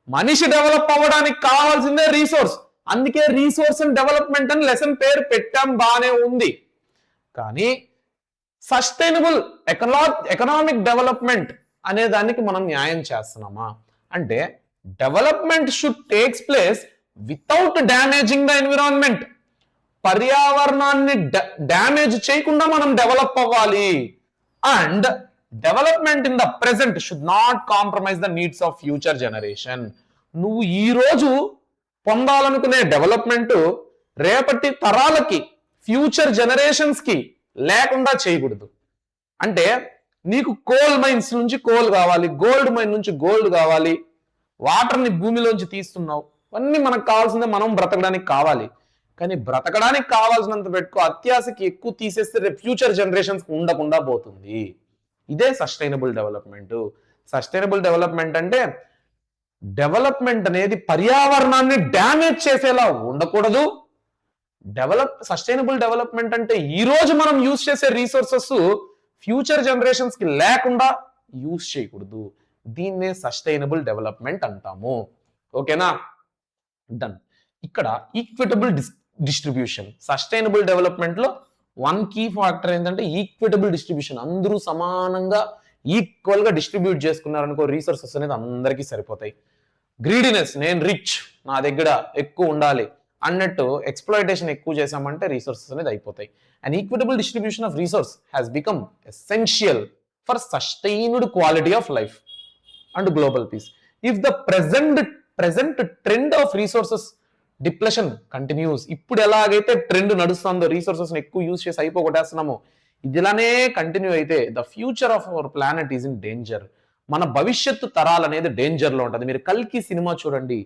మనిషి డెవలప్ అవ్వడానికి కావాల్సిందే రీసోర్స్. అందుకే రీసోర్స్ అండ్ డెవలప్మెంట్ అని లెసన్ పేరు పెట్టాం, బానే ఉంది. కానీ సస్టైనబుల్ ఎకనామిక్ డెవలప్మెంట్ అనే దానికి మనం న్యాయం చేస్తున్నామా? అంటే development should takes place without damaging the environment. పర్యావరణాన్ని డ్యామేజ్ చేయకుండా మనం డెవలప్ అవ్వాలి. And development in the present should not compromise the needs of future generation. నువ్వు ఈ రోజు పొందాలనుకునే డెవలప్మెంట్ రేపటి తరాలకి, ఫ్యూచర్ జనరేషన్స్ కి లేకుండా చేయకూడదు. అంటే నీకు కోల్ మైన్స్ నుంచి కోల్ కావాలి, గోల్డ్ మైన్ నుంచి గోల్డ్ కావాలి, వాటర్ని భూమిలోంచి తీస్తున్నావు, అన్నీ మనకు కావాల్సిందే, మనం బ్రతకడానికి కావాలి. కానీ బ్రతకడానికి కావాల్సినంత పెట్టుకో, అత్యాశకి ఎక్కువ తీసేస్తే రేపు ఫ్యూచర్ జనరేషన్స్ ఉండకుండా పోతుంది. ఇదే సస్టైనబుల్ డెవలప్మెంట్. సస్టైనబుల్ డెవలప్మెంట్ అంటే డెవలప్మెంట్ అనేది పర్యావరణాన్ని డ్యామేజ్ చేసేలా ఉండకూడదు. సస్టైనబుల్ డెవలప్మెంట్ అంటే ఈ రోజు మనం యూజ్ చేసే రీసోర్సెస్ ఫ్యూచర్ జనరేషన్స్ కి లేకుండా యూజ్ చేయకూడదు. దీన్నే సస్టైనబుల్ డెవలప్మెంట్ అంటాము. ఓకేనా? డన్. ఇక్కడ ఈక్విటబుల్ డిస్ట్రిబ్యూషన్. సస్టైనబుల్ డెవలప్మెంట్ లో వన్ కీ ఫ్యాక్టర్ ఏంటంటే ఈక్విటబుల్ డిస్ట్రిబ్యూషన్. అందరూ సమానంగా ఈక్వల్ గా డిస్ట్రిబ్యూట్ చేసుకున్నారనుకో, రీసోర్సెస్ అనేది అందరికీ సరిపోతాయి. గ్రీడినెస్, నేను రిచ్, నా దగ్గర ఎక్కువ ఉండాలి అన్నట్టు ఎక్స్ప్లాయిటేషన్ ఎక్కువ చేసామంటే రీసోర్సెస్ అనేది అయిపోతాయి. And equitable distribution of resource has become essential for sustained quality of life and global peace. If the present trend of resources depletion continues, ఇప్పుడు ఎలాగైతే ట్రెండ్ నడుస్తుందో రీసోర్సెస్ ఎక్కువ యూజ్ చేసి అయిపోగొట్టేస్తున్నామో, ఇది ఇలానే కంటిన్యూ అయితే the future of our planet is in danger. మన భవిష్యత్తు తరాలు అనేది డేంజర్ లో ఉంటుంది. మీరు కల్కి సినిమా చూడండి,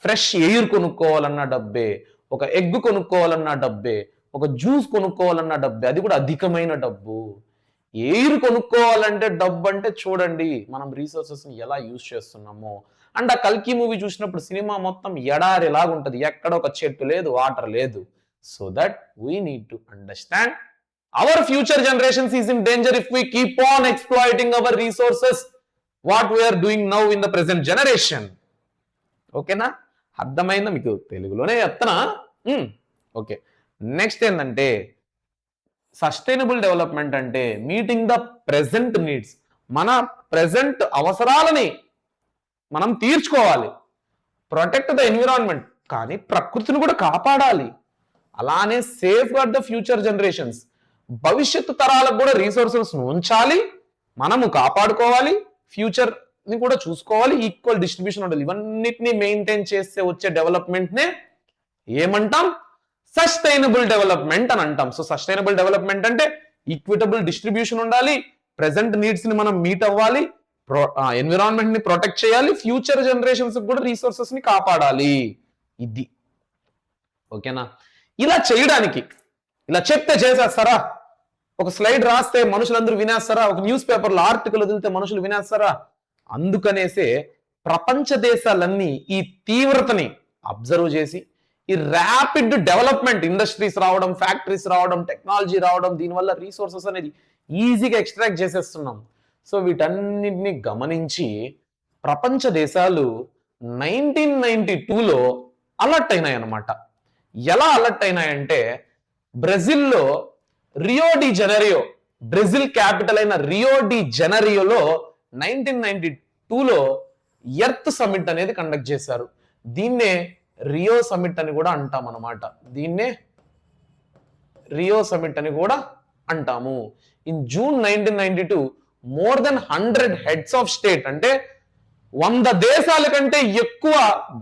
ఫ్రెష్ ఎయిర్ కొనుక్కోవాలన్నా డబ్బే, ఒక ఎగ్ కొనుక్కోవాలన్నా డబ్బే, ఒక జ్యూస్ కొనుక్కోవాలన్నా డబ్బే, అది కూడా అధికమైన డబ్బు. ఎయిర్ కొనుక్కోవాలంటే డబ్బు. అంటే చూడండి మనం రీసోర్సెస్ ని ఎలా యూజ్ చేస్తున్నామో. అండ్ ఆ కల్కి మూవీ చూసినప్పుడు సినిమా మొత్తం ఎడారిలాగా ఉంటుంది, ఎక్కడ ఒక చెట్టు లేదు, వాటర్ లేదు. So that we need to understand our future generations is in danger if we keep on exploiting our resources what we are doing now in the present generation. ఓకేనా? అర్థమైందా మీకు? తెలుగులోనే చెప్తానా? ఓకే. నెక్స్ట్ ఏంటంటే sustainable development అంటే meeting the present needs. మన present అవసరాలని మనం తీర్చుకోవాలి. ప్రొటెక్ట్ ద ఎన్విరాన్మెంట్, కానీ ప్రకృతిని కూడా కాపాడాలి. అలానే safeguard the future generations. భవిష్యత్తు తరాలకు కూడా రీసోర్సెస్ ఉంచాలి, మనము కాపాడుకోవాలి, ఫ్యూచర్ ని కూడా చూసుకోవాలి, ఈక్వల్ డిస్ట్రిబ్యూషన్ ఉండాలి. ఇవన్నిటిని మెయింటైన్ చేస్తే వచ్చే డెవలప్మెంట్ నే ఏమంటాం? సస్టైనబుల్ డెవలప్మెంట్ అని అంటాం. సో సస్టైనబుల్ డెవలప్మెంట్ అంటే ఈక్విటబుల్ డిస్ట్రిబ్యూషన్ ఉండాలి, ప్రెసెంట్ నీడ్స్ ని మనం మీట్ అవ్వాలి, ఎన్విరాన్మెంట్ ని ప్రొటెక్ట్ చేయాలి, ఫ్యూచర్ జనరేషన్స్ కూడా రీసోర్సెస్ ని కాపాడాలి. ఇది ఓకేనా? ఇలా చేయడానికి, ఇలా చెప్తే చేసేస్తారా? ఒక స్లైడ్ రాస్తే మనుషులందరూ వినేస్తారా? ఒక న్యూస్ పేపర్లో ఆర్టికల్ వదిలితే మనుషులు వినేస్తారా? అందుకనేసే ప్రపంచ దేశాలన్నీ ఈ తీవ్రతని అబ్జర్వ్ చేసి ఈ ర్యాపిడ్ డెవలప్మెంట్, ఇండస్ట్రీస్ రావడం, ఫ్యాక్టరీస్ రావడం, టెక్నాలజీ రావడం, దీనివల్ల రీసోర్సెస్ అనేది ఈజీగా ఎక్స్ట్రాక్ట్ చేసేస్తున్నాం. సో వీటన్నిటిని గమనించి ప్రపంచ దేశాలు 1992లో అలర్ట్ అయినాయి అన్నమాట. ఎలా అలర్ట్ అయినాయంటే బ్రెజిల్లో Rio de Janeiro, Brazil capital అయిన రియో డి జెనరియోలో 1992లో ఎర్త్ సమిట్ అనేది కండక్ట్ చేశారు. దీన్నే రియో సమిట్ అని కూడా అంటాం అన్నమాట. దీన్నే రియో సమిట్ అని కూడా అంటాము. In June 1992 more than 100 heads of state, అంటే 100 దేశాల కంటే ఎక్కువ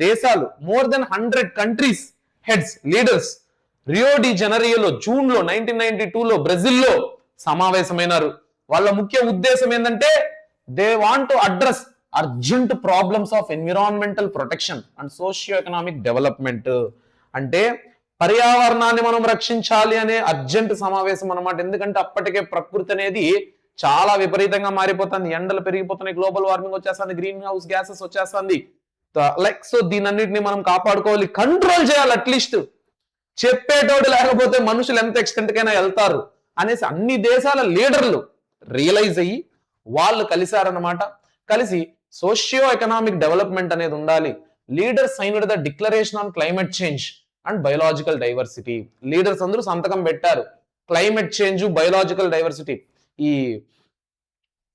దేశాలు, more than 100 countries heads, leaders Rio de జెనరియోలో జూన్లో 1992లో బ్రెజిల్లో సమావేశమైనారు. వాళ్ళ ముఖ్య ఉద్దేశం ఏంటంటే they want to address urgent problems of environmental protection and socio economic development. అంటే పర్యావరణాన్ని మనం రక్షించాలి అనే అర్జెంట్ సమావేశం అన్నమాట. ఎందుకంటే అప్పటికే ప్రకృతి అనేది చాలా విపరీతంగా మారిపోతుంది, ఎండలు పెరిగిపోతున్నాయి, గ్లోబల్ వార్మింగ్ వచ్చేస్తుంది, గ్రీన్ హౌస్ గ్యాసెస్ వచ్చేస్తుంది. లైక్ సో దీనన్నిటిని మనం కాపాడుకోవాలి, కంట్రోల్ చేయాలి. అట్లీస్ట్ చెప్పేటోడు లేకపోతే మనుషులు ఎంత ఎక్స్టెంట్ కైనా వెళ్తారు అనేసి అన్ని దేశాల లీడర్లు రియలైజ్ అయ్యి వాళ్ళు కలిశారన్నమాట. కలిసి సోషియో ఎకనామిక్ డెవలప్మెంట్ అనేది ఉండాలి. Leaders signed the declaration on climate change and biological diversity. Leaders అందరూ సంతకం పెట్టారు. క్లైమేట్ చేంజ్, బయోలాజికల్ డైవర్సిటీ, ఈ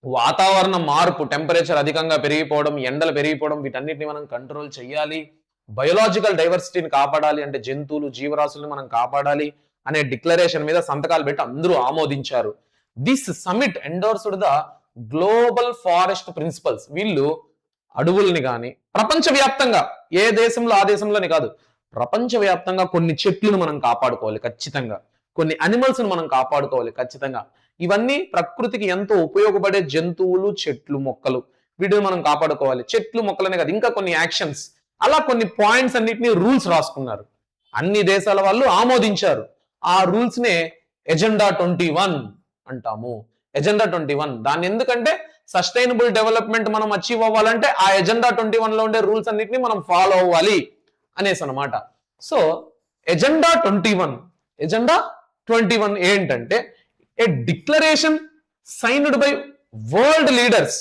వాతావరణ మార్పు, టెంపరేచర్ అధికంగా పెరిగిపోవడం, ఎండలు పెరిగిపోవడం, వీటన్నిటిని మనం కంట్రోల్ చేయాలి. బయోలాజికల్ డైవర్సిటీని కాపాడాలి అంటే జంతువులు, జీవరాశులను మనం కాపాడాలి అనే డిక్లరేషన్ మీద సంతకాలు పెట్టి అందరూ ఆమోదించారు. This summit endorsed the global forest principles. వీళ్ళు అడవుల్ని కానీ ప్రపంచవ్యాప్తంగా ఏ దేశంలో ఆ దేశంలోనే కాదు, ప్రపంచవ్యాప్తంగా కొన్ని చెట్లను మనం కాపాడుకోవాలి ఖచ్చితంగా, కొన్ని అనిమల్స్ ను మనం కాపాడుకోవాలి ఖచ్చితంగా. ఇవన్నీ ప్రకృతికి ఎంతో ఉపయోగపడే జంతువులు, చెట్లు, మొక్కలు, వీటిని మనం కాపాడుకోవాలి. చెట్లు మొక్కలనే కాదు, ఇంకా కొన్ని యాక్షన్స్, అలా కొన్ని పాయింట్స్ అన్నిటిని రూల్స్ రాసుకున్నారు. అన్ని దేశాల వాళ్ళు ఆమోదించారు. ఆ రూల్స్ నే ఎజెండా 21 అంటాము. ఎజెండా 21 దాన్ని ఎందుకంటే సస్టైనబుల్ డెవలప్మెంట్ మనం అచీవ్ అవ్వాలంటే ఆ ఎజెండా 21 లో ఉండే రూల్స్ అన్నిటిని మనం ఫాలో అవ్వాలి అనేసి అనమాట. సో ఎజెండా 21 ఏంటంటే a declaration signed by world leaders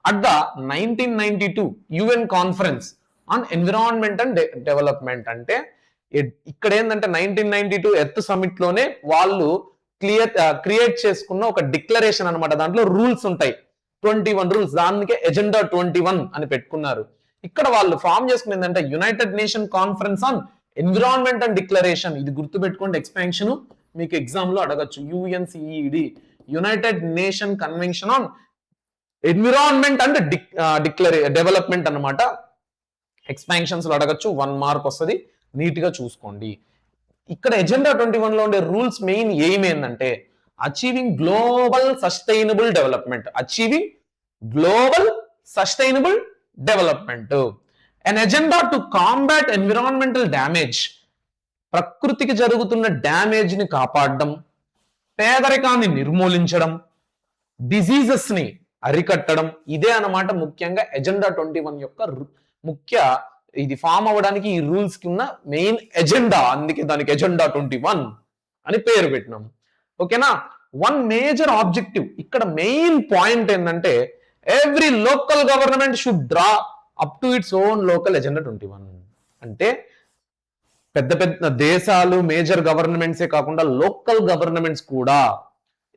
at the 1992 UN conference on environment and development. అంటే ఇక్కడ ఏంటంటే 1992 ఎర్త్ సమిట్ లోనే వాళ్ళు క్రియేట్ చేసుకున్న ఒక డిక్లరేషన్ అనమాట. దాంట్లో రూల్స్ ఉంటాయి, 21 రూల్స్, దానికే ఎజెండా 21 అని పెట్టుకున్నారు. ఇక్కడ వాళ్ళు ఫామ్ చేసుకునేది ఏంటంటే United nation conference on environment and declaration. ఇది గుర్తుపెట్టుకోండి, ఎక్స్పాన్షన్ మీకు ఎగ్జామ్ లో అడగచ్చు. UNCED, United nation convention on environment and development అన్నమాట. ఎక్స్పాన్షన్స్ లో అడగచ్చు, 1 మార్క్ వస్తుంది, నీట్ గా చూసుకోండి. ఇక్కడ ఎజెండా 21 లో ఉండే రూల్స్ మెయిన్ ఎయిమ్ ఏంటంటే achieving global sustainable development. Achieving global sustainable development. an agenda to combat environmental damage. ప్రకృతికి జరుగుతున్న డ్యామేజ్ ని కాపాడడం, పేదరికాన్ని నిర్మూలించడం, డిసీజెస్ ని అరికట్టడం, ఇదే అన్నమాట ముఖ్యంగా ఎజెండా 21 యొక్క ముఖ్య, ఇది ఫామ్ అవ్వడానికి ఈ రూల్స్ కి ఉన్న మెయిన్ ఎజెండా. అందుకే దానికి ఎజెండా 21 అని పేరు పెట్టినాం. ఓకేనా. వన్ మేజర్ ఆబ్జెక్టివ్, ఇక్కడ మెయిన్ పాయింట్ ఏంటంటే every local government should draw up to its own local agenda 21. అంటే పెద్ద పెద్ద దేశాలు, మేజర్ గవర్నమెంట్సే కాకుండా లోకల్ గవర్నమెంట్స్ కూడా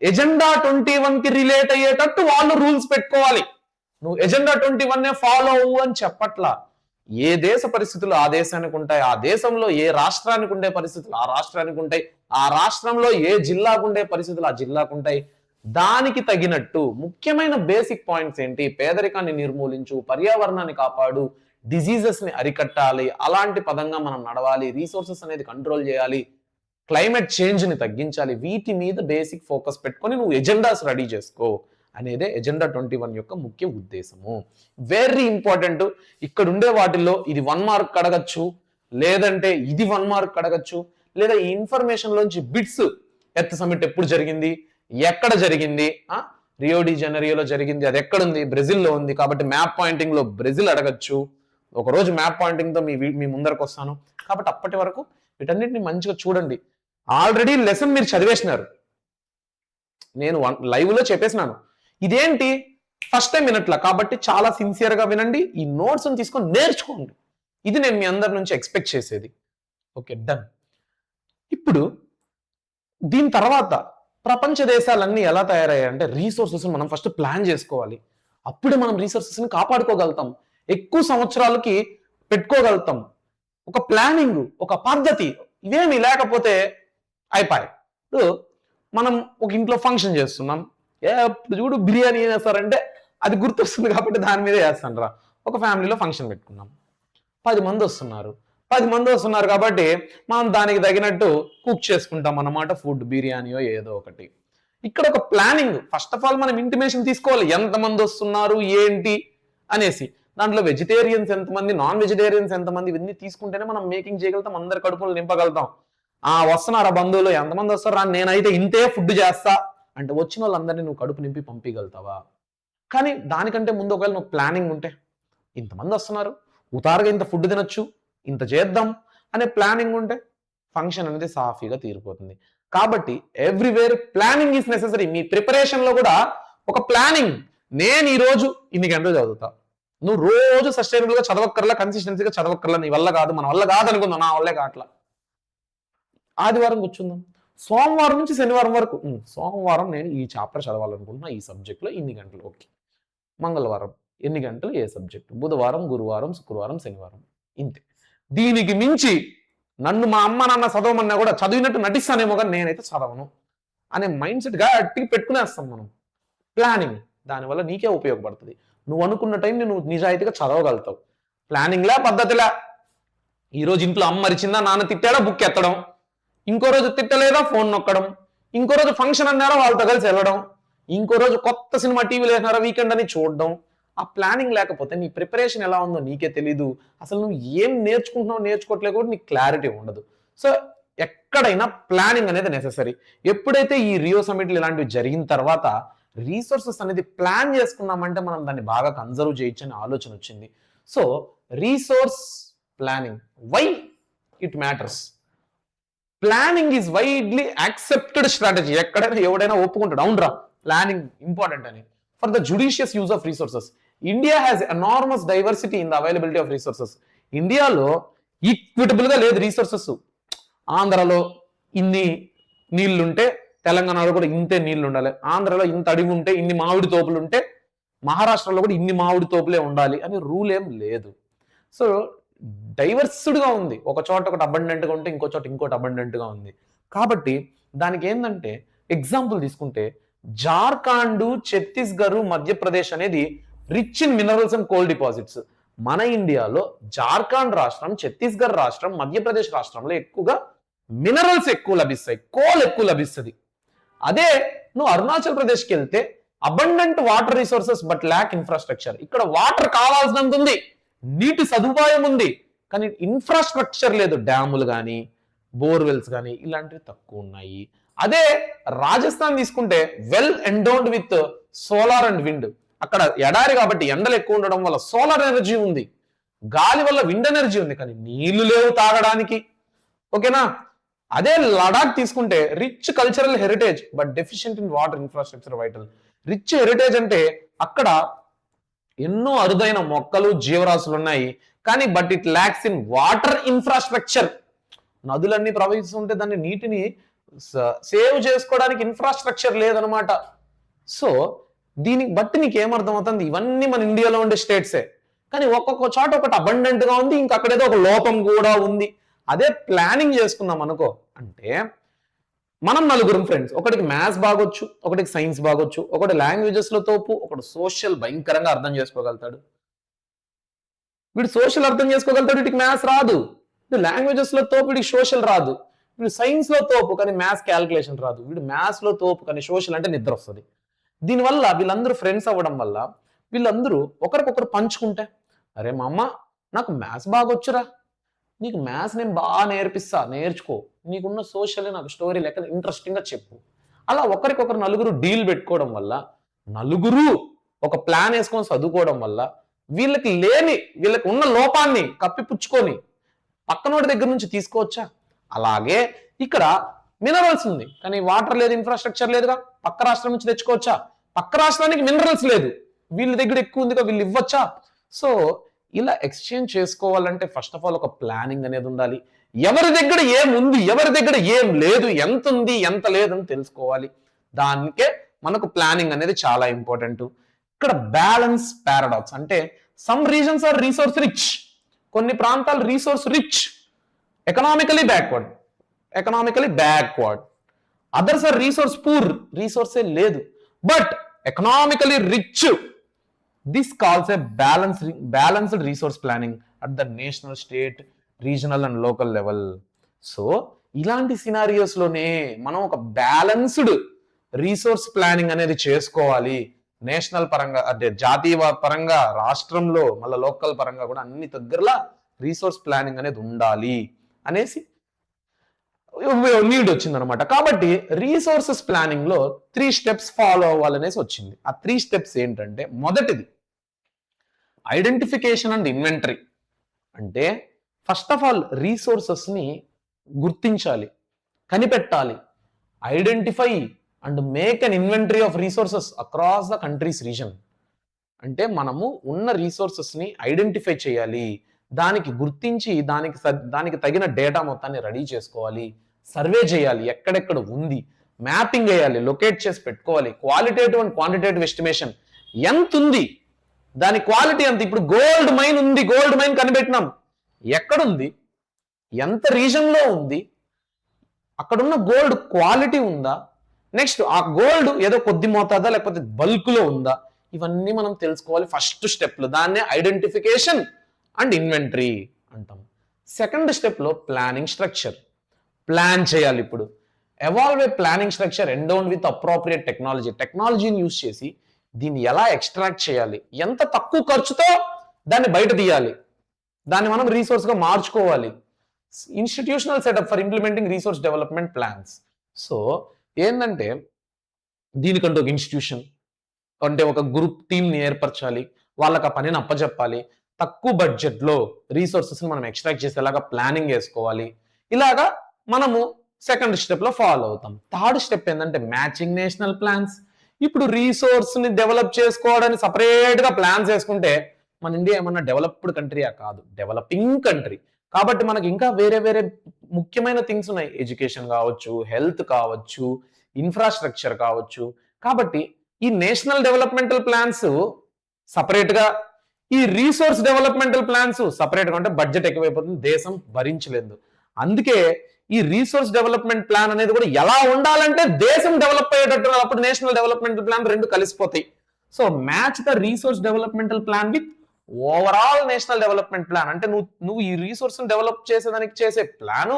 ఎజెండా 21 కి రిలేట్ అయ్యేటట్టు వాళ్ళు రూల్స్ పెట్టుకోవాలి. నువ్వు ఎజెండా 21 ఫాలో అవ్వు అని చెప్పట్లా. ఏ దేశ పరిస్థితులు ఆ దేశానికి ఉంటాయి, ఆ దేశంలో ఏ రాష్ట్రానికి ఉండే పరిస్థితులు ఆ రాష్ట్రానికి ఉంటాయి, ఆ రాష్ట్రంలో ఏ జిల్లాకు ఉండే పరిస్థితులు ఆ జిల్లాకు ఉంటాయి. దానికి తగినట్టు ముఖ్యమైన బేసిక్ పాయింట్స్ ఏంటి? పేదరికాన్ని నిర్మూలించు, పర్యావరణాన్ని కాపాడు, డిజీజెస్ ని అరికట్టాలి, అలాంటి పదంగా మనం నడవాలి, రీసోర్సెస్ అనేది కంట్రోల్ చేయాలి, క్లైమేట్ చేంజ్ ని తగ్గించాలి. వీటి మీద బేసిక్ ఫోకస్ పెట్టుకొని నువ్వు ఎజెండాస్ రెడీ చేసుకో అనేదే ఎజెండా 21 యొక్క ముఖ్య ఉద్దేశము. Very important. ఇక్కడ ఉండే వాటిల్లో ఇది 1 మార్క్ అడగచ్చు, లేదంటే ఇది 1 మార్క్ అడగచ్చు, లేదా ఈ ఇన్ఫర్మేషన్ లోంచి బిట్స్, ఎర్త్ సమిట్ ఎప్పుడు జరిగింది, ఎక్కడ జరిగింది, రియో డి జనరియోలో జరిగింది, అది ఎక్కడుంది, బ్రెజిల్లో ఉంది, కాబట్టి మ్యాప్ పాయింటింగ్ లో బ్రెజిల్ అడగచ్చు. ఒకరోజు మ్యాప్ పాయింటింగ్ తో మీ ముందరకు వస్తాను. కాబట్టి అప్పటి వరకు వీటన్నిటిని మంచిగా చూడండి. ఆల్రెడీ లెసన్ మీరు చదివేసినారు, నేను లైవ్ లో చెప్పేసినాను. ఇదేంటి ఫస్ట్ టైం వినట్లా, కాబట్టి చాలా సిన్సియర్ గా వినండి, ఈ నోట్స్ తీసుకొని నేర్చుకోండి. ఇది నేను మీ అందరి నుంచి ఎక్స్పెక్ట్ చేసేది. Okay, done. ఇప్పుడు దీని తర్వాత ప్రపంచ దేశాలన్నీ ఎలా తయారయ్యాయంటే రీసోర్సెస్ మనం ఫస్ట్ ప్లాన్ చేసుకోవాలి. అప్పుడే మనం రీసోర్సెస్ ని కాపాడుకోగలుగుతాం, ఎక్కువ సంవత్సరాలకి పెట్టుకోగలుగుతాం. ఒక ప్లానింగ్, ఒక పద్ధతి, ఇవేమి లేకపోతే అయిపోయి. ఇప్పుడు మనం ఒక ఇంట్లో ఫంక్షన్ చేస్తున్నాం, ఎప్పుడు చూడు బిర్యానీ ఏం చేస్తారంటే అది గుర్తొస్తుంది కాబట్టి దాని మీదే చేస్తాను రా. ఒక ఫ్యామిలీలో ఫంక్షన్ పెట్టుకున్నాం, 10 మంది వస్తున్నారు కాబట్టి మనం దానికి తగినట్టు కుక్ చేసుకుంటాం అన్నమాట, ఫుడ్, బిర్యానీయో ఏదో ఒకటి. ఇక్కడ ఒక ప్లానింగ్, ఫస్ట్ ఆఫ్ ఆల్ మనం ఇంటిమేషన్ తీసుకోవాలి, ఎంతమంది వస్తున్నారు ఏంటి అనేసి. దాంట్లో వెజిటేరియన్స్ ఎంతమంది, నాన్ వెజిటేరియన్స్ ఎంతమంది, ఇవన్నీ తీసుకుంటేనే మనం మేకింగ్ చేయగలుగుతాం, అందరి కడుపులు నింపగలుగుతాం. వస్తున్నారా బంధువులు, ఎంతమంది వస్తారా, నేనైతే ఇంతే ఫుడ్ చేస్తా అంటే వచ్చిన వాళ్ళందరినీ నువ్వు కడుపు నింపి పంపించగలుగుతావా? కానీ దానికంటే ముందు ఒకవేళ నువ్వు ప్లానింగ్ ఉంటే, ఇంతమంది వస్తున్నారు, ఉతారుగా ఇంత ఫుడ్ తినొచ్చు, ఇంత చేద్దాం అనే ప్లానింగ్ ఉంటే ఫంక్షన్ అనేది సాఫీగా తీరిపోతుంది. కాబట్టి ఎవ్రీవేర్ ప్లానింగ్ ఈస్ నెసెసరీ. మీ ప్రిపరేషన్లో కూడా ఒక ప్లానింగ్. నేను ఈరోజు ఇన్ని గంటలు చదువుతా. నువ్వు రోజు సస్టైనబుల్గా చదవక్కర్లా, కన్సిస్టెన్సీగా చదవక్కర్లా. నీ వల్ల కాదు, మన వల్ల కాదు అనుకుందాం, నా వల్లే కావట్లా. ఆదివారం కూర్చుందాం, సోమవారం నుంచి శనివారం వరకు సోమవారం నేను ఈ చాప్టర్ చదవాలనుకుంటున్నా, ఈ సబ్జెక్ట్లో ఇన్ని గంటలు, ఓకే. మంగళవారం ఎన్ని గంటలు ఏ సబ్జెక్టు, బుధవారం, గురువారం, శుక్రవారం, శనివారం, ఇంతే. దీనికి మించి నన్ను మా అమ్మ నాన్న చదవమన్నా కూడా చదివినట్టు నటిస్తానేమో కానీ నేనైతే చదవను అనే మైండ్ సెట్ గట్టిగా పెట్టుకునేస్తాం మనం. ప్లానింగ్ దానివల్ల నీకే ఉపయోగపడుతుంది. నువ్వు అనుకున్న టైంని నువ్వు నిజాయితీగా చదవగలుగుతావు. ప్లానింగ్లా పద్ధతిలా. ఈరోజు ఇంట్లో అమ్మ అరిచిందా, నాన్న తిట్టాడా, బుక్ ఎత్తడం. ఇంకో రోజు తిట్టలేదా, ఫోన్ నొక్కడం. ఇంకో రోజు ఫంక్షన్ అన్నారా, వాళ్ళతో కలిసి వెళ్ళడం. ఇంకో రోజు కొత్త సినిమా టీవీలో వేసినారా, వీకెండ్ అని చూడడం. ఆ ప్లానింగ్ లేకపోతే నీ ప్రిపరేషన్ ఎలా ఉందో నీకే తెలీదు. అసలు నువ్వు ఏం నేర్చుకుంటున్నావు, నేర్చుకోవట్లేదు కూడా నీకు క్లారిటీ ఉండదు. సో ఎక్కడైనా ప్లానింగ్ అనేది నెసెసరీ. ఎప్పుడైతే ఈ రియో సమిట్లు ఇలాంటివి జరిగిన తర్వాత రీసోర్సెస్ అనేది ప్లాన్ చేసుకున్నామంటే మనం దాన్ని బాగా కన్జర్వ్ చేయొచ్చు అనే ఆలోచన వచ్చింది. So resource planning, why it matters. Planning is widely accepted strategy. ఎక్కడైనా ఎవడైనా ఒప్పుకుంటాడు, అవునరా ప్లానింగ్ ఇంపార్టెంట్ అని. For the judicious use of resources. India has enormous diversity in the availability of resources. ఇండియాలో ఈక్విటబుల్ గా లేదు రీసోర్సెస్. ఆంధ్రలో ఇన్ని నీళ్లుంటే తెలంగాణలో కూడా ఇంతే నీళ్లు ఉండాలి. ఆంధ్రలో ఇంత అడివి ఉంటే ఇన్ని మామిడి తోపులు ఉంటే మహారాష్ట్రలో కూడా ఇన్ని మామిడి తోపులే ఉండాలి అని రూల్ ఏం లేదు. సో డైవర్స్డ్గా ఉంది. ఒక చోట ఒకటి అబండెంట్గా ఉంటే ఇంకో చోట ఇంకోటి అబండెంట్గా ఉంది. కాబట్టి దానికి ఏంటంటే ఎగ్జాంపుల్ తీసుకుంటే జార్ఖండ్, ఛత్తీస్గఢ్, మధ్యప్రదేశ్ అనేది rich in minerals and coal deposits. మన ఇండియాలో జార్ఖండ్ రాష్ట్రం, ఛత్తీస్గఢ్ రాష్ట్రం, మధ్యప్రదేశ్ రాష్ట్రంలో ఎక్కువగా మినరల్స్ ఎక్కువ లభిస్తాయి, కోల్ ఎక్కువ లభిస్తుంది. అదే నువ్వు అరుణాచల్ ప్రదేశ్కి వెళ్తే abundant water resources but lakh infrastructure. ఇక్కడ వాటర్ కావాల్సినంత ఉంది, నీటి సదుపాయం ఉంది, కానీ ఇన్ఫ్రాస్ట్రక్చర్ లేదు. డ్యాములు కానీ బోర్వెల్స్ కానీ ఇలాంటివి తక్కువ ఉన్నాయి. అదే రాజస్థాన్ తీసుకుంటే well endowed with solar and wind. అక్కడ ఎడారి కాబట్టి ఎండలు ఎక్కువ ఉండడం వల్ల సోలార్ ఎనర్జీ ఉంది, గాలి వల్ల విండ్ ఎనర్జీ ఉంది, కానీ నీళ్లు లేవు తాగడానికి. ఓకేనా? అదే లడాక్ తీసుకుంటే rich cultural heritage but deficient in water infrastructure vital. Rich heritage అంటే అక్కడ ఎన్నో అరుదైన మొక్కలు, జీవరాశులు ఉన్నాయి, కానీ but it lacks in water infrastructure. నదులన్నీ ప్రవహిస్తుంటే దాన్ని నీటిని సేవ్ చేసుకోవడానికి ఇన్ఫ్రాస్ట్రక్చర్ లేదనమాట. సో దీనికి బట్టి నీకు ఏమర్థమవుతుంది, ఇవన్నీ మన ఇండియాలో ఉండే స్టేట్సే, కానీ ఒక్కొక్క చోట ఒకటి అబండెంట్ గా ఉంది, ఇంకక్కడేదో ఒక లోపం కూడా ఉంది. అదే ప్లానింగ్ చేసుకుందాం అనుకో అంటే, మనం నలుగురం ఫ్రెండ్స్, ఒకటికి మ్యాథ్స్ బాగొచ్చు, ఒకటికి సైన్స్ బాగొచ్చు, ఒకటి లాంగ్వేజెస్ లో తోపు, ఒకటి సోషల్ భయంకరంగా అర్థం చేసుకోగలుగుతాడు. వీడు సోషల్ అర్థం చేసుకోగలుగుతాడు, వీటికి మ్యాథ్స్ రాదు. వీడు లాంగ్వేజెస్ లో తోపు, వీడికి సోషల్ రాదు. వీడు సైన్స్ లో తోపు కానీ మ్యాథ్స్ క్యాల్కులేషన్ రాదు. వీడు మ్యాథ్స్ లో తోపు కానీ సోషల్ అంటే నిద్ర వస్తుంది. దీనివల్ల వీళ్ళందరూ ఫ్రెండ్స్ అవ్వడం వల్ల వీళ్ళందరూ ఒకరికొకరు పంచుకుంటే, అరే మా అమ్మ నాకు మ్యాథ్స్ బాగా వచ్చురా, నీకు మ్యాథ్స్ నేను బాగా నేర్పిస్తా, నేర్చుకో, నీకున్న సోషల్ నాకు స్టోరీ లెక్క ఇంట్రెస్టింగ్గా చెప్పు. అలా ఒకరికొకరు నలుగురు డీల్ పెట్టుకోవడం వల్ల, నలుగురు ఒక ప్లాన్ వేసుకొని చదువుకోవడం వల్ల వీళ్ళకి ఉన్న లోపాన్ని కప్పిపుచ్చుకొని పక్కనోడి దగ్గర నుంచి తీసుకోవచ్చా. అలాగే ఇక్కడ మినరల్స్ ఉంది కానీ వాటర్ లేదు, ఇన్ఫ్రాస్ట్రక్చర్ లేదుగా, పక్క రాష్ట్రం నుంచి తెచ్చుకోవచ్చా. పక్క రాష్ట్రానికి మినరల్స్ లేదు, వీళ్ళ దగ్గర ఎక్కువ ఉందిగా, వీళ్ళు ఇవ్వచ్చా. సో ఇలా ఎక్స్చేంజ్ చేసుకోవాలంటే ఫస్ట్ ఆఫ్ ఆల్ ఒక ప్లానింగ్ అనేది ఉండాలి. ఎవరి దగ్గర ఏముంది, ఎవరి దగ్గర ఏం లేదు, ఎంత ఉంది ఎంత లేదని తెలుసుకోవాలి. దానికే మనకు ప్లానింగ్ అనేది చాలా ఇంపార్టెంట్. ఇక్కడ బ్యాలెన్స్ పారాడాక్స్ అంటే some regions are resource rich, కొన్ని ప్రాంతాలు resource rich, economically backward. Others are resource poor, రీసోర్సే లేదు but economically rich. This calls a balanced resource planning at the national, state, regional and local level. So ఇలాంటి scenarios లోనే మనం ఒక balanced resource planning అనేది చేసుకోవాలి. నేషనల్ పరంగా అంటే జాతీయ పరంగా, రాష్ట్రంలో, మళ్ళీ లోకల్ పరంగా కూడా అన్ని దగ్గరలా రీసోర్స్ ప్లానింగ్ అనేది ఉండాలి అనేసి నీడ్ వచ్చింది అనమాట. కాబట్టి రీసోర్సెస్ ప్లానింగ్ లో 3 స్టెప్స్ ఫాలో అవ్వాలనేసి వచ్చింది. ఆ 3 స్టెప్స్ ఏంటంటే, మొదటిది ఐడెంటిఫికేషన్ అండ్ ఇన్వెంటరీ. అంటే ఫస్ట్ ఆఫ్ ఆల్ రీసోర్సెస్ ని గుర్తించాలి, కనిపెట్టాలి. Identify and make an inventory of resources across the countries reason. అంటే మనము ఉన్న రీసోర్సెస్ ని ఐడెంటిఫై చేయాలి, దానికి గుర్తించి దానికి తగిన డేటా మొత్తాన్ని రెడీ చేసుకోవాలి, సర్వే చేయాలి, ఎక్కడెక్కడ ఉంది, మ్యాపింగ్ వేయాలి, లొకేట్ చేసి పెట్టుకోవాలి. క్వాలిటేటివ్ అండ్ క్వాంటిటేటివ్ ఎస్టిమేషన్, ఎంత ఉంది, దాని క్వాలిటీ ఎంత. ఇప్పుడు గోల్డ్ మైన్ ఉంది, గోల్డ్ మైన్ కనిపెట్టినాం, ఎక్కడుంది, ఎంత రీజన్ లో ఉంది, అక్కడున్న గోల్డ్ క్వాలిటీ ఉందా, నెక్స్ట్ ఆ గోల్డ్ ఏదో కొద్ది మోతాదా లేకపోతే బల్క్ లో ఉందా, ఇవన్నీ మనం తెలుసుకోవాలి ఫస్ట్ స్టెప్ లో. దాన్నే ఐడెంటిఫికేషన్ అండ్ ఇన్వెంటరీ అంటాం. సెకండ్ స్టెప్ లో ప్లానింగ్ స్ట్రక్చర్. ప్లాన్ చేయాలి. ఇప్పుడు evolve a planning structure endowed with appropriate టెక్నాలజీని యూస్ చేసి దీన్ని ఎలా ఎక్స్ట్రాక్ట్ చేయాలి, ఎంత తక్కువ ఖర్చుతో దాన్ని బయట తీయాలి, దాన్ని మనం రీసోర్స్ గా మార్చుకోవాలి. Institutional setup for implementing resource development plans. So ఏంటంటే, దీనికంటూ ఒక ఇన్స్టిట్యూషన్ అంటే ఒక గ్రూప్ టీంని ఏర్పరచాలి, వాళ్ళకి ఆ పనిని అప్పచెప్పాలి, తక్కువ బడ్జెట్ లో రీసోర్సెస్ మనం ఎక్స్ట్రాక్ట్ చేసేలాగా ప్లానింగ్ వేసుకోవాలి. ఇలాగా మనము సెకండ్ స్టెప్ లో ఫాలో అవుతాం. థర్డ్ స్టెప్ ఏంటంటే మ్యాచింగ్ నేషనల్ ప్లాన్స్. ఇప్పుడు రీసోర్స్ ని డెవలప్ చేసుకోవడానికి సపరేట్ గా ప్లాన్స్ వేసుకుంటే మన ఇండియా ఏమన్నా డెవలప్డ్ కంట్రీయా? కాదు, డెవలపింగ్ కంట్రీ. కాబట్టి మనకి ఇంకా వేరే వేరే ముఖ్యమైన థింగ్స్ ఉన్నాయి. ఎడ్యుకేషన్ కావచ్చు, హెల్త్ కావచ్చు, ఇన్ఫ్రాస్ట్రక్చర్ కావచ్చు. కాబట్టి ఈ నేషనల్ డెవలప్మెంటల్ ప్లాన్స్ సపరేట్ గా, ఈ రీసోర్స్ డెవలప్మెంటల్ ప్లాన్స్ సపరేట్ గా ఉంటే బడ్జెట్ ఎక్కువైపోతుంది, దేశం భరించలేదు. అందుకే ఈ రీసోర్స్ డెవలప్మెంట్ ప్లాన్ అనేది కూడా ఎలా ఉండాలంటే దేశం డెవలప్ అయ్యేటట్టు, అప్పుడు నేషనల్ డెవలప్మెంటల్ ప్లాన్ రెండు కలిసిపోతాయి. So match the resource developmental plan with overall national development plan. అంటే నువ్వు ఈ రీసోర్స్ డెవలప్ చేసేదానికి చేసే ప్లాను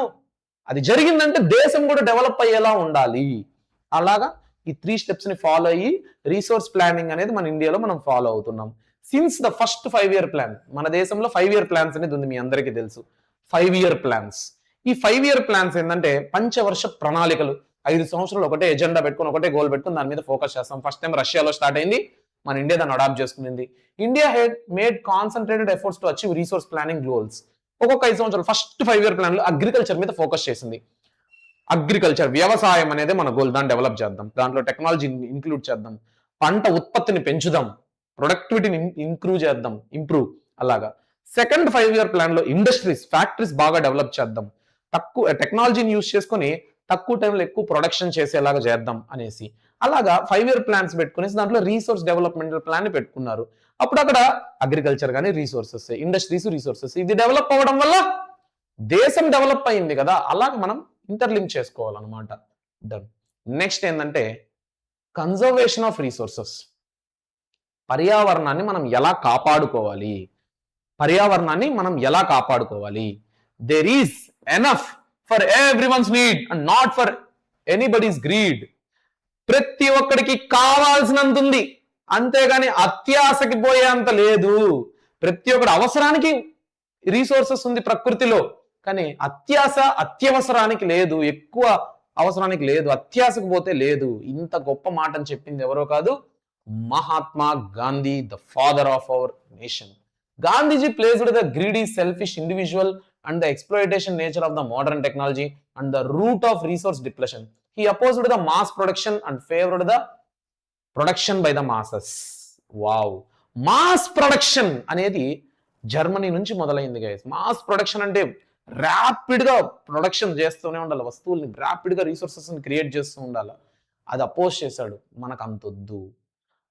అది జరిగిందంటే దేశం కూడా డెవలప్ అయ్యేలా ఉండాలి. అలాగా ఈ 3 స్టెప్స్ ని ఫాలో అయ్యి రీసోర్స్ ప్లానింగ్ అనేది మన ఇండియాలో మనం ఫాలో అవుతున్నాం. Since the first 5-year plan, మన దేశంలో 5-year ప్లాన్స్ అనేది ఉంది, మీ అందరికీ తెలుసు. 5-year plans. ఈ 5-year ప్లాన్స్ ఏంటంటే పంచవర్ష ప్రణాళికలు. 5 సంవత్సరాలు ఒకటే ఎజెండా పెట్టుకుని, ఒకటే గోల్ పెట్టుకుని దాని మీద ఫోకస్ చేస్తాం. ఫస్ట్ టైం రష్యాలో స్టార్ట్ అయింది, మన ఇండియా దాన్ని అడాప్ట్ చేసుకునింది. India had made concentrated efforts to achieve resource planning goals. ఒక్కొక్క 5 సంవత్సరాలు ఫస్ట్ 5-year ప్లాన్ లో అగ్రికల్చర్ మీద ఫోకస్ చేసింది. అగ్రికల్చర్, వ్యవసాయం అనేది మన గోల్, దాన్ని డెవలప్ చేద్దాం, దాంట్లో టెక్నాలజీ ఇంక్లూడ్ చేద్దాం, పంట ఉత్పత్తిని పెంచుదాం, ప్రొడక్టివిటీని ఇంప్రూవ్. అలాగా సెకండ్ 5-year ప్లాన్ లో ఇండస్ట్రీస్, ఫ్యాక్టరీస్ బాగా డెవలప్ చేద్దాం, తక్కువ టెక్నాలజీని యూస్ చేసుకొని తక్కువ టైంలో ఎక్కువ ప్రొడక్షన్ చేసేలాగా చేద్దాం అనేసి. అలాగా 5-year ప్లాన్స్ పెట్టుకునేసి దాంట్లో రీసోర్స్ డెవలప్మెంటల్ ప్లాన్ ని పెట్టుకున్నారు. అప్పుడు అక్కడ అగ్రికల్చర్ కానీ రీసోర్సెస్, ఇండస్ట్రీస్, రీసోర్సెస్, ఇది డెవలప్ అవ్వడం వల్ల దేశం డెవలప్ అయింది కదా. అలాగ మనం ఇంటర్లింక్ చేసుకోవాలన్నమాట. డన్. నెక్స్ట్ ఏంటంటే కన్జర్వేషన్ ఆఫ్ రీసోర్సెస్. పర్యావరణాన్ని మనం ఎలా కాపాడుకోవాలి, there is enough for everyone's need and not for anybody's greed. ప్రతి ఒక్కడికి కావాల్సినంత ఉంది, అంతేగాని అత్యాశకి పోయేంత లేదు. ప్రతి ఒక్కటి అవసరానికి రీసోర్సెస్ ఉంది ప్రకృతిలో, కానీ అత్యవసరానికి లేదు, ఎక్కువ అవసరానికి లేదు, అత్యాశకు పోతే లేదు. ఇంత గొప్ప మాటని చెప్పింది ఎవరో కాదు, Mahatma Gandhi, the father of our nation. Gandhiji placed the greedy, selfish individual and the exploitation nature of the modern technology and the root of resource depletion. He opposed the mass production and favored the production by the masses. Wow. Mass production అనేది Germany నుంచి మొదలైంది guys. Mass production అంటే rapid గా production చేస్తూనే ఉండాలి, వస్తువుల్ని rapid గా resources create చేస్తూ ఉండాలి. అది అపోజ్ చేశాడు. మనకు అంత వద్దు,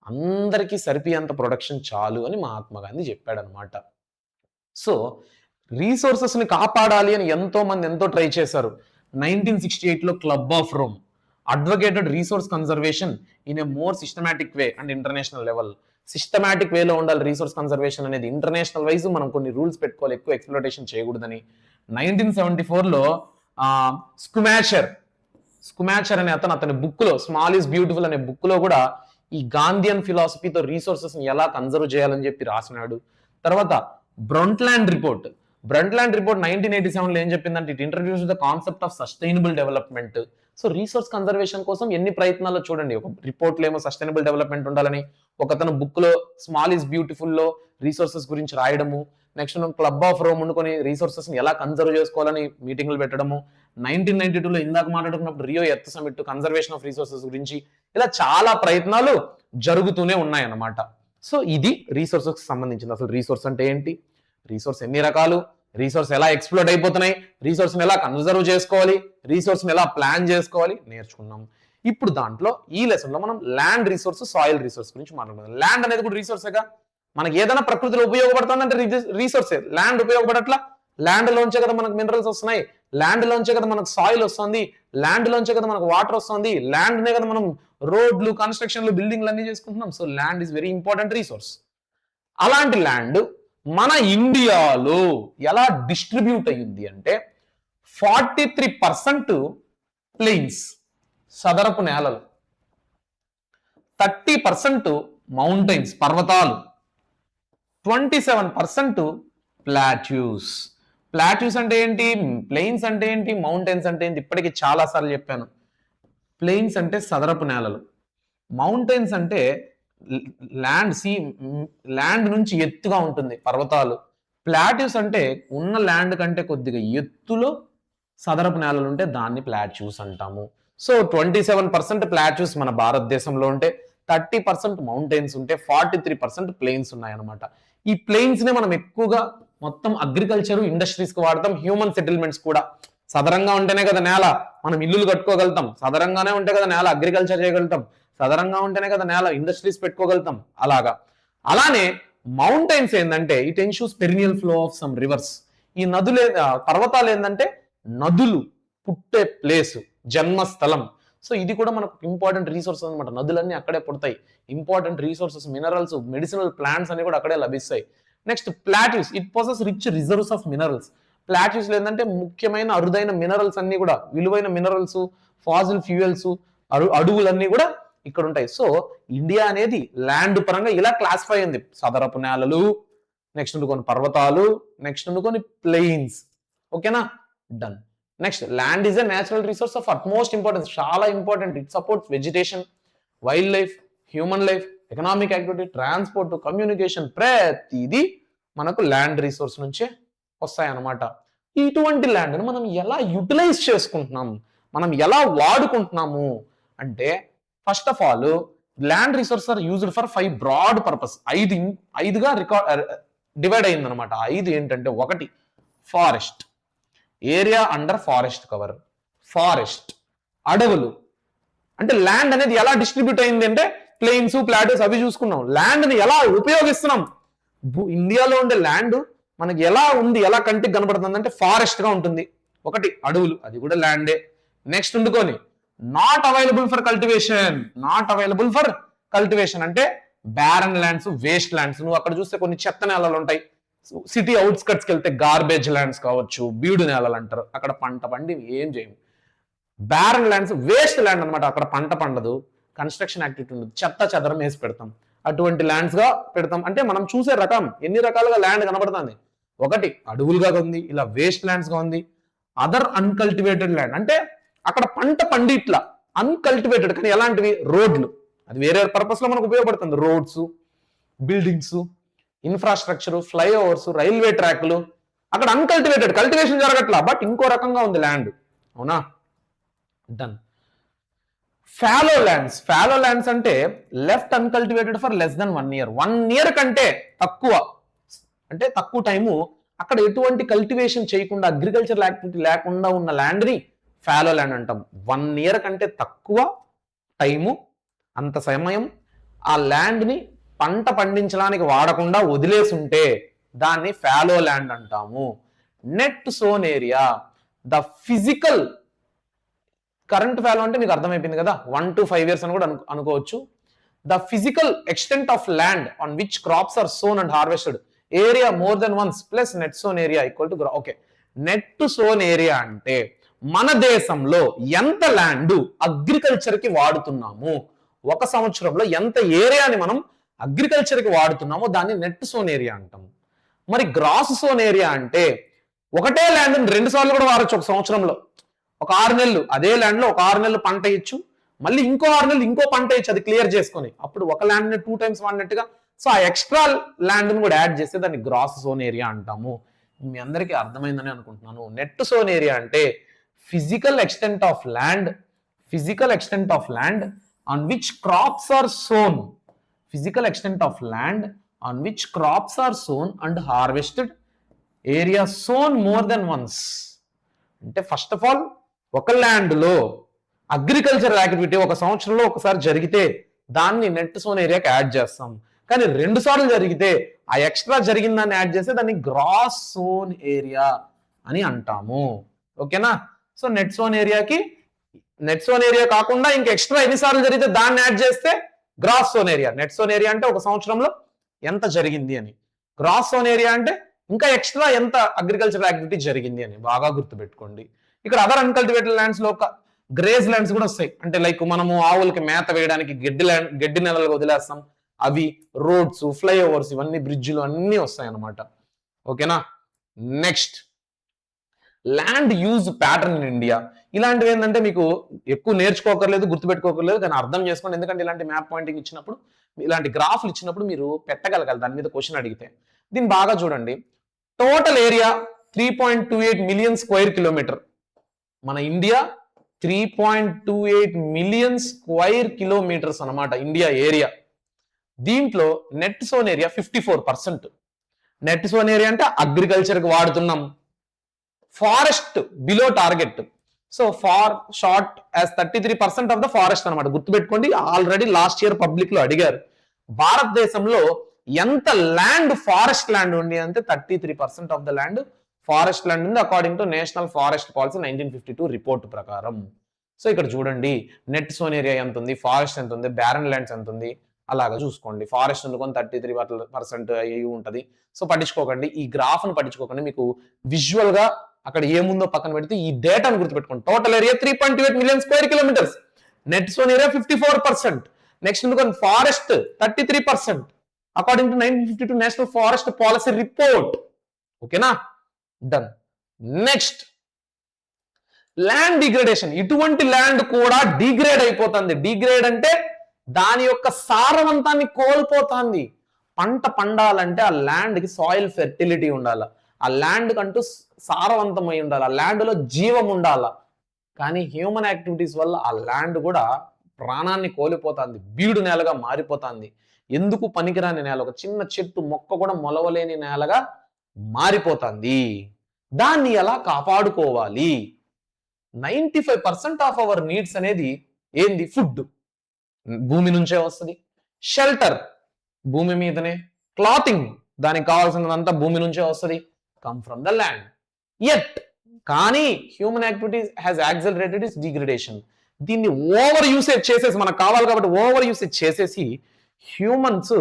అందరికీ సరిపోయేంత ప్రొడక్షన్ చాలు అని మహాత్మా గాంధీ చెప్పాడు అనమాట. సో రీసోర్సెస్ ని కాపాడాలి అని ఎంతో ట్రై చేశారు. 1968 లో club of Rome advocated resource conservation in a more systematic way and international level. Systematic వేలో ఉండాలి రీసోర్స్ కన్జర్వేషన్ అనేది. ఇంటర్నేషనల్ వైజ్ మనం కొన్ని రూల్స్ పెట్టుకోవాలి, ఎక్కువ ఎక్స్ప్లోటేషన్ చేయకూడదని. 1974 లో స్కుమాచర్ అనే అతని బుక్ లో, స్మాల్ ఈజ్ బ్యూటిఫుల్ అనే బుక్ లో కూడా ఈ గాంధీయన్ ఫిలాసఫీతో రీసోర్సెస్ ని ఎలా కన్జర్వ్ చేయాలని చెప్పి రాసినాడు. తర్వాత బ్రొంట్లాండ్ రిపోర్ట్, బ్రంట్లాండ్ రిపోర్ట్ 1987 లో ఏం చెప్పిందంటే it introduce the concept of sustainable development. So resource conservation కోసం ఎన్ని ప్రయత్నాలు చూడండి. ఒక రిపోర్ట్లో ఏమో సస్టైనబుల్ డెవలప్మెంట్ ఉండాలని, ఒకతను బుక్ లో స్మాల్ ఈజ్ బ్యూటిఫుల్ లో రీసోర్సెస్ గురించి రాయడము, నెక్స్ట్ క్లబ్ ఆఫ్ రోమ్ ఉండుకొని రీసోర్సెస్ ని ఎలా కన్జర్వ్ చేసుకోవాలని మీటింగ్లు పెట్టడము, 1992లో ఇందాక మాట్లాడుకున్నప్పుడు Rio earth summit conservation of resources గురించి, ఇలా చాలా ప్రయత్నాలు జరుగుతూనే ఉన్నాయన్నమాట. సో ఇది రీసోర్సెస్ సంబంధించింది. అసలు రీసోర్స్ అంటే ఏంటి, రీసోర్స్ ఎన్ని రకాలు, రీసోర్స్ ఎలా ఎక్స్ప్లోర్ అయిపోతున్నాయి, రీసోర్స్ ఎలా కన్జర్వ్ చేసుకోవాలి, రీసోర్స్ ఎలా ప్లాన్ చేసుకోవాలి నేర్చుకున్నాం. ఇప్పుడు దాంట్లో ఈ లెసన్ లో మనం ల్యాండ్ రిసోర్స్, సాయిల్ రిసోర్స్ గురించి మాట్లాడుకుందాం. ల్యాండ్ అనేది కూడా రిసోర్సేగా, మనకి ఏదైనా ప్రకృతిలో ఉపయోగపడుతుందంటే రీసోర్సే. ల్యాండ్ ఉపయోగపడట్లా, ల్యాండ్ లోంచే కదా మనకు మినరల్స్ వస్తున్నాయి, ల్యాండ్ లోంచే కదా మనకు సాయిల్ వస్తుంది, ల్యాండ్ లోంచే కదా మనకు వాటర్ వస్తుంది, ల్యాండ్ నే కదా మనం రోడ్లు, కన్స్ట్రక్షన్లు, బిల్డింగ్లు అన్ని చేసుకుంటున్నాం. So land is very important resource. అలాంటి ల్యాండ్ మన ఇండియాలో ఎలా డిస్ట్రిబ్యూట్ అయ్యింది అంటే 43% ప్లెయిన్స్, సదరపు నేలలు, 30% మౌంటైన్స్, పర్వతాలు, 27% ప్లాట్యూస్. ప్లాట్యూస్ అంటే ఏంటి, ప్లెయిన్స్ అంటే ఏంటి, మౌంటైన్స్ అంటే ఏంటి, ఇప్పటికీ చాలా సార్లు చెప్పాను. ప్లెయిన్స్ అంటే సదరపు నేలలు, మౌంటైన్స్ అంటే ల్యాండ్ నుంచి ఎత్తుగా ఉంటుంది పర్వతాలు, ప్లాట్యూస్ అంటే ఉన్న ల్యాండ్ కంటే కొద్దిగా ఎత్తులో సదరపు నేలలు ఉంటే దాన్ని ప్లాట్యూస్ అంటాము. సో 27% ప్లాట్యూస్ మన భారతదేశంలో ఉంటే 30% మౌంటైన్స్ ఉంటే 43% ప్లెయిన్స్ ఉన్నాయన్నమాట. ఈ ప్లెయిన్స్ నే మనం ఎక్కువగా మొత్తం అగ్రికల్చర్, ఇండస్ట్రీస్ కి వాడతాం, హ్యూమన్ సెటిల్మెంట్స్ కూడా. సదరంగా ఉంటేనే కదా నేల మనం ఇల్లులు కట్టుకోగలుగుతాం, సదరంగానే ఉంటే కదా నేల అగ్రికల్చర్ చేయగలుగుతాం, సదరంగా ఉంటేనే కదా నేల ఇండస్ట్రీస్ పెట్టుకోగలుగుతాం. అలానే మౌంటైన్స్ ఏంటంటే it ensures perennial flow of some rivers. ఈ నదులు, పర్వతాలు ఏంటంటే నదులు పుట్టే ప్లేస్, జన్మస్థలం. సో ఇది కూడా మనకు ఇంపార్టెంట్ రీసోర్సెస్ అనమాట. నదులన్నీ అక్కడే పుడతాయి, important resources, minerals, medicinal plants అన్ని కూడా అక్కడే లభిస్తాయి. Next plateaus, it possess rich reserves of minerals. Plateaus ఏంటంటే ముఖ్యమైన అరుదైన మినరల్స్ అన్ని కూడా, విలువైన మినరల్స్, ఫాజిల్ ఫ్యూయల్స్, అడవులన్నీ కూడా ఇక్కడ ఉంటాయి. సో ఇండియా అనేది ల్యాండ్ పరంగా ఇలా క్లాసిఫై అయింది. సదరపు నేలలు, నెక్స్ట్ కొన్ని పర్వతాలు, నెక్స్ట్ కొన్ని ప్లెయిన్స్. ఓకేనా, done. Next land is a natural resource of utmost importance, చాలా important. It supports vegetation, wild life, human life, economic activity, transport, communication, ప్రతిదీ మనకు ల్యాండ్ రిసోర్స్ నుంచే వస్తాయన్నమాట. ఇటువంటి ల్యాండ్ను మనం ఎలా యూటిలైజ్ చేసుకుంటున్నాం, మనం ఎలా వాడుకుంటున్నాము అంటే, first of all land resource are used for 5 broad purpose. ఐదుగా డివైడ్ అయింది అనమాట. 5 ఏంటంటే, 1 forest, area under forest cover, forest అడవులు. అంటే ల్యాండ్ అనేది ఎలా డిస్ట్రిబ్యూట్ అయింది అంటే, ప్లెయిన్స్, ప్లాటోస్ అవి చూసుకున్నాం. ల్యాండ్ ని ఎలా ఉపయోగిస్తున్నాం, ఇండియాలో ఉండే ల్యాండ్ మనకి ఎలా ఉంది, ఎలా కంటికి కనబడుతుంది అంటే ఫారెస్ట్ గా ఉంటుంది. 1 అడవులు, అది కూడా ల్యాండే. నెక్స్ట్ ఉండుకొని not available for cultivation, not available for cultivation అంటే బ్యారన్ ల్యాండ్స్, వేస్ట్ ల్యాండ్స్. నువ్వు అక్కడ చూస్తే కొన్ని చెత్త నేలలు ఉంటాయి. సిటీ అవుట్స్కట్స్కి వెళ్తే గార్బేజ్ ల్యాండ్స్ కావచ్చు, బీడు నేలలు అంటారు, అక్కడ పంట పండి ఏం చేయము. బ్యారన్ ల్యాండ్స్, వేస్ట్ ల్యాండ్ అనమాట, అక్కడ పంట పండదు, కన్స్ట్రక్షన్ యాక్టివిటీ ఉండదు, చెత్త చెదరం వేసి పెడతాం. అటువంటి ల్యాండ్స్ గా పెడతాం. అంటే మనం చూసే రకం ఎన్ని రకాలుగా ల్యాండ్ కనబడుతుంది. 1 అడవులుగా ఉంది, ఇలా వేస్ట్ ల్యాండ్స్ గా ఉంది. అదర్ అన్కల్టివేటెడ్ ల్యాండ్ అంటే అక్కడ పంట పండి ఇట్లా అన్కల్టివేటెడ్, కానీ ఎలాంటివి, రోడ్లు, అది వేరే పర్పస్ లో మనకు ఉపయోగపడుతుంది. Roads, buildings, infrastructure, flyovers, railway ట్రాక్లు, అక్కడ అన్కల్టివేటెడ్, కల్టివేషన్ జరగట్లా, బట్ ఇంకో రకంగా ఉంది ల్యాండ్. అవునా, done. Fallow lands, fallow lands అంటే left uncultivated for less than 1 year. 1 year కంటే తక్కువ, అంటే తక్కువ టైము అక్కడ ఎటువంటి కల్టివేషన్ చేయకుండా, అగ్రికల్చర్ యాక్టివిటీ లేకుండా ఉన్న ల్యాండ్ ని ఫాలో ల్యాండ్ అంటాం. 1 year కంటే తక్కువ టైము, అంత సమయం ఆ ల్యాండ్ ని పంట పండించడానికి వాడకుండా వదిలేసి ఉంటే దాన్ని ఫాలో ల్యాండ్ అంటాము. Net sown area, the physical, current follow అంటే మీకు అర్థమైపోయింది కదా, 1 to 5 years అని కూడా అనుకోవచ్చు. The physical extent of land on which crops are sown and harvested, area more than once plus net sown area equal to. Okay, net sown area అంటే మన దేశంలో ఎంత ల్యాండ్ అగ్రికల్చర్ కి వాడుతున్నాము, ఒక సంవత్సరంలో ఎంత ఏరియాని మనం అగ్రికల్చర్ కి వాడుతున్నామో దాన్ని నెట్ సోన్ ఏరియా అంటాం. మరి గ్రాస్ సోన్ ఏరియా అంటే ఒకటే ల్యాండ్ 2 సార్లు కూడా వాడచ్చు ఒక సంవత్సరంలో. ఒక 6 నెలలు అదే ల్యాండ్ లో ఒక 6 నెలలు పంట ఇచ్చు, మళ్ళీ ఇంకో 6 నెలలు ఇంకో పంట ఇచ్చు, అది క్లియర్ చేసుకొని అప్పుడు ఒక ల్యాండ్ ని 2 టైమ్స్ వాడినట్టుగా. సో ఆ ఎక్స్ట్రా ల్యాండ్ ని కూడా యాడ్ చేస్తే దాన్ని గ్రాస్ జోన్ ఏరియా అంటాము. మీ అందరికీ అర్థమైందని అనుకుంటున్నాను. నెట్ జోన్ ఏరియా అంటే physical extent of land on which crops are sown, physical extent of land on which crops are sown and harvested, area sown more than once. అంటే first of all ఒక land లో agriculture activity ఒక సంవత్సరంలో ఒకసారి జరిగితే దాన్ని net సోన్ ఏరియాకి add చేస్తాం. కానీ 2 సార్లు జరిగితే ఆ ఎక్స్ట్రా జరిగిన దాన్ని యాడ్ చేస్తే దాన్ని గ్రాస్ సోన్ ఏరియా అని అంటాము. ఓకేనా? సో నెట్ సోన్ ఏరియా కాకుండా ఇంకా ఎక్స్ట్రా ఎన్నిసార్లు జరిగితే దాన్ని యాడ్ చేస్తే gross sown area. Net sown area అంటే ఒక సంవత్సరంలో ఎంత జరిగింది అని, గ్రాస్ సోన్ ఏరియా అంటే ఇంకా ఎక్స్ట్రా ఎంత అగ్రికల్చర్ యాక్టివిటీ జరిగింది అని. బాగా గుర్తుపెట్టుకోండి. ఇక్కడ అదర్ అన్కల్టివేటెడ్ ల్యాండ్స్ లో గ్రేజ్ ల్యాండ్స్ కూడా వస్తాయి. అంటే లైక్ మనము ఆవులకి మేత వేయడానికి గడ్డి నెలలుగా వదిలేస్తాం, అవి రోడ్స్, ఫ్లైఓవర్స్, ఇవన్నీ బ్రిడ్జ్లు అన్నీ వస్తాయి అన్నమాట. ఓకేనా? Next land use pattern in India. ఇలాంటివి ఏంటంటే మీకు ఎక్కువ నేర్చుకోకర్లేదు, గుర్తుపెట్టుకోకర్లేదు, కానీ అర్థం చేసుకోండి. ఎందుకంటే ఇలాంటి మ్యాప్ పాయింటింగ్ ఇచ్చినప్పుడు, ఇలాంటి గ్రాఫ్లు ఇచ్చినప్పుడు మీరు పెట్టగలగాలి దాని మీద క్వశ్చన్ అడిగితే. దీన్ని బాగా చూడండి. Total area 3.28 million square kilometer. మన ఇండియా 3.28 మిలియన్ స్క్వేర్ కిలోమీటర్స్ అన్నమాట ఇండియా ఏరియా. దీంట్లో net sown area 54%. Net sown area అంటే అగ్రికల్చర్కి వాడుతున్నాం. Forest below target. So far short as 33% of the forest అనమాట. గుర్తుపెట్టుకోండి, ఆల్రెడీ లాస్ట్ ఇయర్ పబ్లిక్ లో అడిగారు భారతదేశంలో ఎంత ల్యాండ్ ఫారెస్ట్ ల్యాండ్ ఉంది అంటే 33% of the land forest land ఉంది according to national forest policy 1952 report ప్రకారం. సో ఇక్కడ చూడండి నెట్ సోన్ ఏరియా ఎంత ఉంది, ఫారెస్ట్ ఎంత ఉంది, బ్యారన్ ల్యాండ్స్ ఎంత ఉంది, అలాగా చూసుకోండి. ఫారెస్ట్ అందుకొని 33% అయ్యి ఉంటది. సో పట్టించుకోకండి, ఈ గ్రాఫ్ ను పట్టించుకోకండి. మీకు విజువల్ గా అక్కడ ఏముందో పక్కన పెడితే ఈ డేటాను గుర్తుపెట్టుకోండి. Total area 3.28 million square kilometres. Net sown area 54%. Next ఎందుకని forest 33% according to 1952 national forest policy report. ఓకేనా? డన్. Next land degradation. ఇటువంటి ల్యాండ్ కూడా డిగ్రేడ్ అయిపోతుంది. డిగ్రేడ్ అంటే దాని యొక్క సారవంతాన్ని కోల్పోతుంది. పంట పండాలంటే ఆ ల్యాండ్ కి సాయిల్ ఫెర్టిలిటీ ఉండాలి, ఆ ల్యాండ్ కంటూ సారవంతమై ఉండాలి, ఆ ల్యాండ్ లో జీవం ఉండాల. కానీ హ్యూమన్ యాక్టివిటీస్ వల్ల ఆ ల్యాండ్ కూడా ప్రాణాన్ని కోల్పోతుంది, బీడు నేలగా మారిపోతుంది. ఎందుకు పనికిరాని నేల, ఒక చిన్న చెట్టు మొక్క కూడా మొలవలేని నేలగా మారిపోతుంది. దాన్ని ఎలా కాపాడుకోవాలి? 95% ఆఫ్ అవర్ నీడ్స్ అనేది ఏంది? ఫుడ్ భూమి నుంచే వస్తుంది, షెల్టర్ భూమి మీదనే, క్లాతింగ్ దానికి కావాల్సినదంతా భూమి నుంచే వస్తుంది, come from the land. Yet కానీ human activities has accelerated its degradation. దీన్ని ఓవర్ యూసేజ్ చేసేసి, మనకు కావాలి కాబట్టి ఓవర్ యూసేజ్ చేసేసి హ్యూమన్స్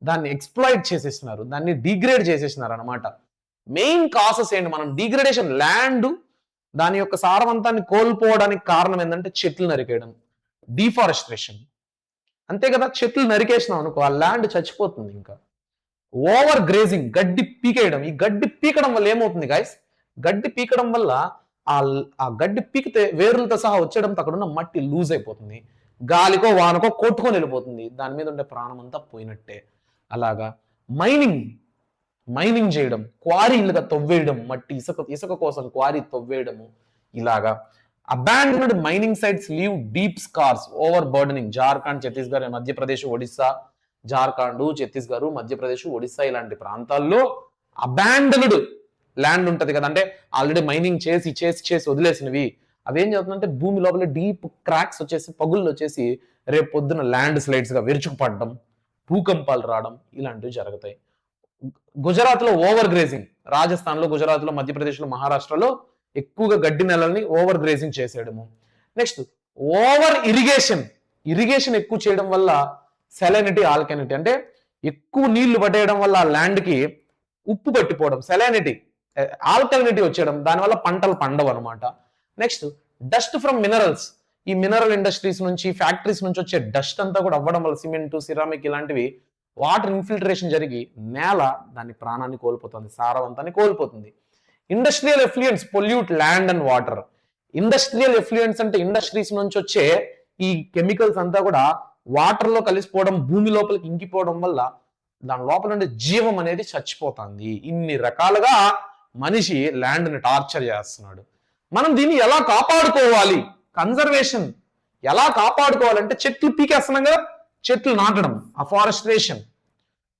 దాన్ని ఎక్స్ప్లాయిట్ చేసేస్తున్నారు, దాన్ని డిగ్రేడ్ చేసేస్తున్నారు అనమాట. మెయిన్ కాసెస్ ఏంటి? మనం డిగ్రేడేషన్, ల్యాండ్ దాని యొక్క సారవంతాన్ని కోల్పోవడానికి కారణం ఏంటంటే చెట్లు నరికేయడం, డిఫారెస్ట్రేషన్. అంతే కదా, చెట్లు నరికేసినాం అనుకో ఆ ల్యాండ్ చచ్చిపోతుంది. ఇంకా ఓవర్ గ్రేజింగ్, గడ్డి పీకేయడం. ఈ గడ్డి పీకడం వల్ల ఏమవుతుంది గైస్? గడ్డి పీకడం వల్ల ఆ గడ్డి పీకితే వేరులతో సహా వచ్చేయడంతో అక్కడ ఉన్న మట్టి లూజ్ అయిపోతుంది, గాలికో వానకో కొట్టుకొని వెళ్ళిపోతుంది, దాని మీద ఉండే ప్రాణం అంతా పోయినట్టే. అలాగా మైనింగ్ చేయడం, క్వారీలుగా తవ్వేయడం, మట్టి ఇసుక కోసం క్వారీ తవ్వేయడము. ఇలాగా abandoned mining sites leave deep scars, over burdening. Jharkhand, Chhattisgarh, Madhya Pradesh, Odisha, Jharkhand, Chhattisgarh, Madhya Pradesh, Odisha ఇలాంటి ప్రాంతాల్లో అబాండన్డ్ ల్యాండ్ ఉంటది కదా, అంటే ఆల్రెడీ మైనింగ్ చేసి చేసి చేసి వదిలేసినవి, అవేం చేస్తుందంటే భూమి లోపల డీప్ క్రాక్స్ వచ్చేసి, పగుళ్ళు వచ్చేసి రేపు పొద్దున ల్యాండ్ స్లైడ్స్ గా విరుచుకుపడడం, భూకంపాలు రావడం ఇలాంటివి జరుగుతాయి. గుజరాత్ లో ఓవర్ గ్రేజింగ్, రాజస్థాన్ లో, గుజరాత్ లో, మధ్యప్రదేశ్ లో, మహారాష్ట్రలో ఎక్కువగా గడ్డి నెలల్ని ఓవర్ గ్రేజింగ్ చేసేయడము. నెక్స్ట్ ఓవర్ ఇరిగేషన్ ఎక్కువ చేయడం వల్ల సెలైనిటీ, ఆల్కలినిటీ, అంటే ఎక్కువ నీళ్లు పట్టేయడం వల్ల ఆ ల్యాండ్ కి ఉప్పు పట్టిపోవడం, సెలైనిటీ, ఆల్కలినిటీ వచ్చేయడం, దానివల్ల పంటలు పండవు అనమాట. Next dust from minerals. ఈ మినరల్ ఇండస్ట్రీస్ నుంచి, ఫ్యాక్టరీస్ నుంచి వచ్చే డస్ట్ అంతా కూడా అవ్వడం వల్ల సిమెంట్, సిరామిక్ ఇలాంటివి వాటర్ ఇన్ఫిల్ట్రేషన్ జరిగి నేల దాని ప్రాణాన్ని కోల్పోతుంది, సారవంతాన్ని కోల్పోతుంది. Industrial effluents pollute land and water. Industrial effluents అంటే ఇండస్ట్రీస్ నుంచి వచ్చే ఈ కెమికల్స్ అంతా కూడా వాటర్ లో కలిసిపోవడం, భూమి లోపలికి ఇంకిపోవడం వల్ల దాని లోపల ఉండే జీవం అనేది చచ్చిపోతుంది. ఇన్ని రకాలుగా మనిషి ల్యాండ్ ని టార్చర్ చేస్తున్నాడు. మనం దీన్ని ఎలా కాపాడుకోవాలి, కన్జర్వేషన్ ఎలా కాపాడుకోవాలంటే చెట్లు పీకేస్తున్నాం కదా, చెట్లు నాటడం, afforestation,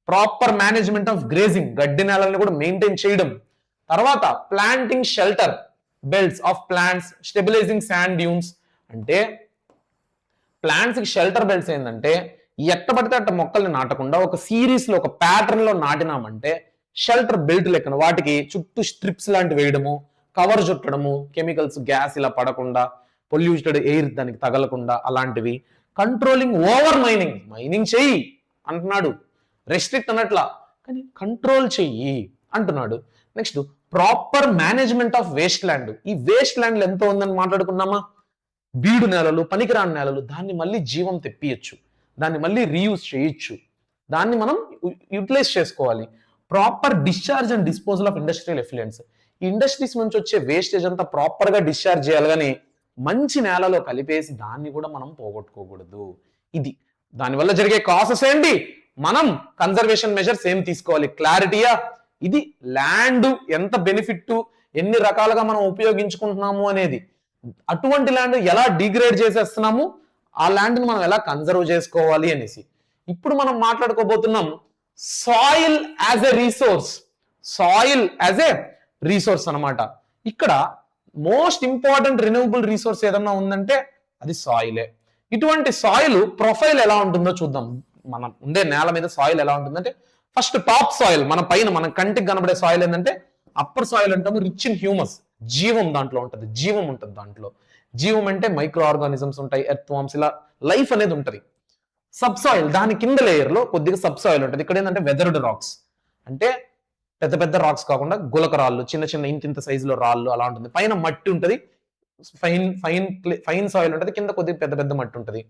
proper management of grazing, గడ్డి నేలని కూడా మెయింటైన్ చేయడం, తర్వాత planting shelter belts of plants, stabilising sand dunes. అంటే ప్లాంట్స్ కి షెల్టర్ బెల్ట్స్ ఏంటంటే ఎట్ట పడితే అట్ట మొక్కల్ని నాటకుండా ఒక సిరీస్ లో ఒక ప్యాటర్న్ లో నాటినామంటే షెల్టర్ బెల్ట్ లెక్కన వాటికి చుట్టూ స్ట్రిప్స్ లాంటివి వేయడము, కవర్ చుట్టడము, కెమికల్స్ గ్యాస్ ఇలా పడకుండా, పొల్యూటెడ్ ఎయిర్ దానికి తగలకుండా అలాంటివి. కంట్రోలింగ్ ఓవర్ మైనింగ్, మైనింగ్ చెయ్యి అంటున్నాడు, రెస్ట్రిక్ట్ అన్నట్లా, కానీ కంట్రోల్ చెయ్యి అంటున్నాడు. Next proper management of waste land. ఈ వేస్ట్ ల్యాండ్ ఎంత ఉందని మాట్లాడుకున్నామా, బీడు నేలలు, పనికిరాని నేలలు, దాన్ని మళ్ళీ జీవం తెప్పియచ్చు, దాన్ని మళ్ళీ రీయూజ్ చేయొచ్చు, దాన్ని మనం యూటిలైజ్ చేసుకోవాలి. Proper discharge and disposal of industrial effluents. ఈ ఇండస్ట్రీస్ నుంచి వచ్చే వేస్టేజ్ అంతా ప్రాపర్ గా డిశ్చార్జ్ చేయాలి, కానీ మంచి నేలలో కలిపేసి దాన్ని కూడా మనం పోగొట్టుకోకూడదు. ఇది దానివల్ల జరిగే కాసెస్ ఏంటి, మనం కన్జర్వేషన్ మెజర్స్ ఏం తీసుకోవాలి, క్లారిటీయా. ఇది ల్యాండ్ ఎంత బెనిఫిట్, ఎన్ని రకాలుగా మనం ఉపయోగించుకుంటున్నాము అనేది, అటువంటి ల్యాండ్ ఎలా డిగ్రేడ్ చేసేస్తున్నాము, ఆ ల్యాండ్ ని మనం ఎలా కన్జర్వ్ చేసుకోవాలి అనేసి. ఇప్పుడు మనం మాట్లాడుకోబోతున్నాం soil as a resource. Soil as a resource అనమాట. ఇక్కడ మోస్ట్ ఇంపార్టెంట్ రిన్యూవబుల్ రిసోర్స్ ఏదన్నా ఉందంటే అది సాయిలే. ఇటువంటి సాయిల్ ప్రొఫైల్ ఎలా ఉంటుందో చూద్దాం. మనం ఉండే నేల మీద సాయిల్ ఎలా ఉంటుందంటే, ఫస్ట్ టాప్ సాయిల్, మన పైన మన కంటికి కనబడే సాయిల్ ఏంటంటే అప్పర్ సాయిల్ అంటాము, రిచ్ ఇన్ హ్యూమస్, జీవం దాంట్లో ఉంటుంది, జీవం ఉంటుంది దాంట్లో. జీవం అంటే మైక్రో ఆర్గానిజమ్స్ ఉంటాయి, ఎర్త్ వామ్స్, ఇలా లైఫ్ అనేది ఉంటుంది. సబ్ సాయిల్, దాని కింద లేయర్ లో కొద్దిగా సబ్ సాయిల్ ఉంటుంది. ఇక్కడ ఏంటంటే వెదర్డ్ రాక్స్, అంటే పెద్ద పెద్ద రాక్స్ కాకుండా గులక రాళ్ళు, చిన్న చిన్న ఇంత సైజులో రాళ్ళు అలా ఉంటుంది. పైన మట్టి ఉంటుంది, ఫైన్ సాయిల్ ఉంటుంది, కింద కొద్దిగా పెద్ద పెద్ద మట్టి ఉంటుంది.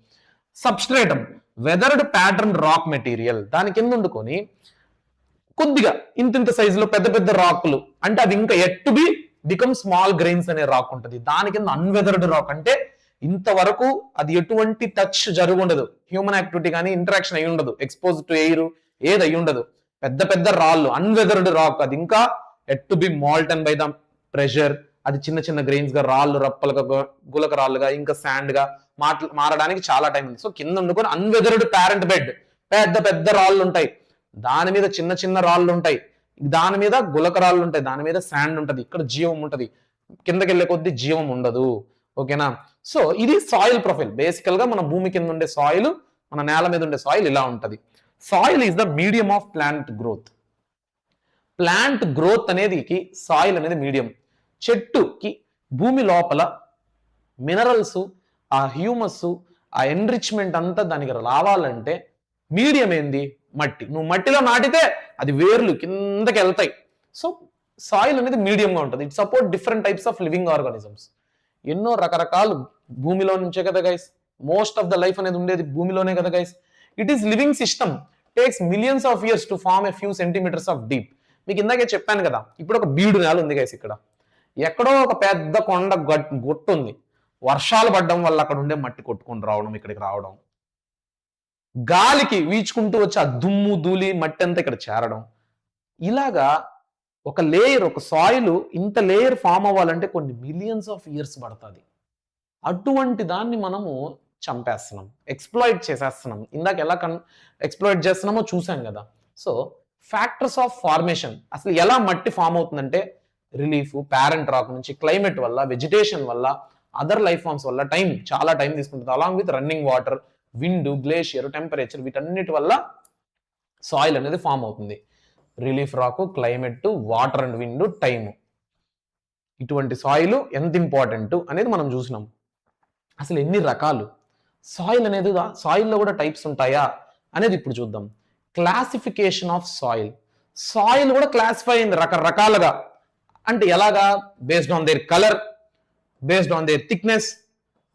Substratum, weathered pattern rock material, దాని కింద వండుకొని కొద్దిగా ఇంత సైజులో పెద్ద పెద్ద రాకులు, అంటే అది ఇంకా at to be become small grains అనే రాక్ ఉంటుంది. దాని కింద అన్వెదర్డ్ రాక్, అంటే ఇంతవరకు అది ఎటువంటి టచ్ జరుగుండదు, హ్యూమన్ యాక్టివిటీ కానీ ఇంటరాక్షన్ అయి ఉండదు, ఎక్స్పోజ్ టు ఎయిర్ ఏది అయి ఉండదు. పెద్ద పెద్ద రాళ్ళు, అన్వెదర్డ్ రాక్, అది ఇంకా at to be molten by the pressure, అది చిన్న చిన్న గ్రెయిన్స్ గా, రాళ్ళు రప్పలుగా, గులక రాళ్ళుగా, ఇంకా శాండ్ గా మారడానికి చాలా టైం ఉంది. సో కింద వండుకొని అన్వెదర్డ్ ప్యారెంట్ బెడ్, పెద్ద పెద్ద రాళ్ళు ఉంటాయి, దాని మీద చిన్న చిన్న రాళ్ళు ఉంటాయి, దాని మీద గులక రాళ్ళు ఉంటాయి, దాని మీద శాండ్ ఉంటుంది. ఇక్కడ జీవం ఉంటుంది, కిందకి వెళ్ళే కొద్ది జీవం ఉండదు. ఓకేనా. సో ఇది సాయిల్ ప్రొఫైల్. బేసికల్ గా మన భూమి కింద ఉండే సాయిల్, మన నేల మీద ఉండే సాయిల్ ఇలా ఉంటది. Soil is the medium of plant growth. Plant growth అనేది సాయిల్ అనేది మీడియం. చెట్టుకి భూమి లోపల మినరల్స్, ఆ హ్యూమస్, ఆ ఎన్రిచ్మెంట్ అంతా దానికి రావాలంటే మీడియం ఏంది, మట్టి. నువ్వు మట్టిలో నాటితే అది వేర్లు కిందకి వెళ్తాయి. సో సాయిల్ అనేది మీడియంగా ఉంటుంది. It support different types of living organisms. ఎన్నో రకరకాలు భూమిలో నుంచే కదా guys, most of the life అనేది ఉండేది భూమిలోనే కదా guys. It is living system, takes millions of years to form a few centimeters of deep. మీకు ఇందాకే చెప్పాను కదా, ఇప్పుడు ఒక బీడు నేల ఉంది గైస్, ఇక్కడ ఎక్కడో ఒక పెద్ద కొండ గుట్టు ఉంది, వర్షాలు పడడం వల్ల అక్కడ ఉండే మట్టి కొట్టుకొని రావడం, ఇక్కడికి రావడం, గాలికి వీచుకుంటూ వచ్చి ఆ దుమ్ము ధూళి మట్టి అంతా ఇక్కడ చేరడం, ఇలాగా ఒక లేయర్, ఒక సాయిల్ ఇంత లేయర్ ఫామ్ అవ్వాలంటే కొన్ని మిలియన్స్ ఆఫ్ ఇయర్స్ పడుతుంది. అటువంటి దాన్ని మనము చంపేస్తున్నాం, ఎక్స్ప్లాయిట్ చేసేస్తున్నాం. ఇందాక ఎలా ఎక్స్ప్లాయిట్ చేస్తున్నామో చూసాం కదా. సో ఫ్యాక్టర్స్ ఆఫ్ ఫార్మేషన్, అసలు ఎలా మట్టి ఫామ్ అవుతుందంటే రిలీఫ్, ప్యారెంట్ రాక్ నుంచి, క్లైమేట్ వల్ల, వెజిటేషన్ వల్ల, అదర్ లైఫ్ ఫార్మ్స్ వల్ల చాలా టైం తీసుకుంటుంది. Along with running water, wind, glacier, temperature, వీటన్నిటి వల్ల సాయిల్ అనేది ఫామ్ అవుతుంది. Relief rock, climate, water and wind, time, ఇటువంటి సాయిల్ ఎంత ఇంపార్టెంట్ అనేది మనం చూసినాం. అసలు ఎన్ని రకాలు సాయిల్ అనేది, సాయిల్లో కూడా టైప్స్ ఉంటాయా అనేది ఇప్పుడు చూద్దాం. Classification of soil. సాయిల్ కూడా క్లాసిఫై అయింది రకరకాలుగా. అంటే ఎలాగా, based on there colour, based on there thickness,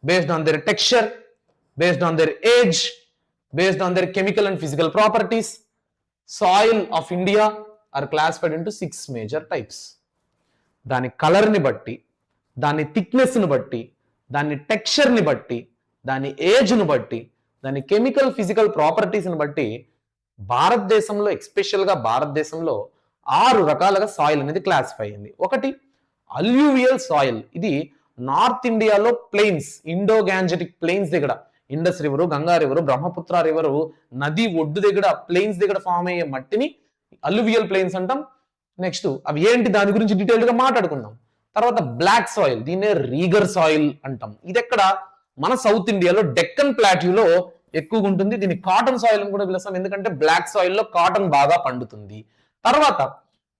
based on there texture, based on their age, based on there chemical and physical properties. Soil of India are classified into 6 major types. దాని కలర్ని బట్టి, దాని థిక్నెస్ని బట్టి, దాని టెక్స్చర్ని బట్టి, దాని ఏజ్ను బట్టి, దాని కెమికల్ ఫిజికల్ ప్రాపర్టీస్ని బట్టి భారతదేశంలో ఎస్పెషల్గా భారతదేశంలో 6 రకాలుగా సాయిల్ అనేది క్లాసిఫై అయింది. ఒకటి అల్యూవియల్ సాయిల్. ఇది నార్త్ ఇండియాలో ప్లెయిన్స్, ఇండో గ్యాంజెటిక్ ప్లెయిన్స్ దగ్గర, Indus river, Ganga river, Brahmaputra river నది ఒడ్డు దగ్గర ప్లెయిన్స్ దగ్గర ఫామ్ అయ్యే మట్టిని అల్యూవియల్ ప్లెయిన్స్ అంటాం. నెక్స్ట్ అవి ఏంటి దాని గురించి డీటెయిల్ గా మాట్లాడుకుందాం. తర్వాత బ్లాక్ సాయిల్, దీన్నే రీగర్ సాయిల్ అంటాం. ఇది ఎక్కడ మన సౌత్ ఇండియాలో డెక్కన్ ప్లాట్యూలో ఎక్కువగా ఉంటుంది. దీన్ని కాటన్ సాయిల్ అని కూడా పిలుస్తాం, ఎందుకంటే బ్లాక్ సాయిల్ లో కాటన్ బాగా పండుతుంది. తర్వాత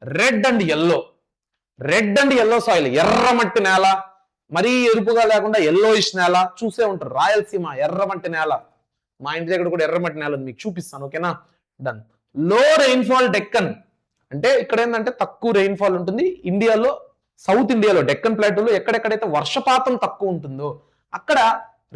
red and yellow, red and yellow soil, ఎర్రమట్టి నేల, మరీ ఎరుపుగా లేకుండా ఎల్లోయిష్ నేల చూసే ఉంటారు. రాయలసీమ ఎర్రమట్టి నేల, మా ఇంటి దగ్గర కూడా ఎర్రమట్టి నేల ఉంది, మీకు చూపిస్తాను. ఓకేనా, డన్. లో రెయిన్ఫాల్ డెక్కన్, అంటే ఇక్కడ ఏంటంటే తక్కువ రెయిన్ఫాల్ ఉంటుంది ఇండియాలో, సౌత్ ఇండియాలో డెక్కన్ ప్లాటూలో ఎక్కడెక్కడైతే వర్షపాతం తక్కువ ఉంటుందో అక్కడ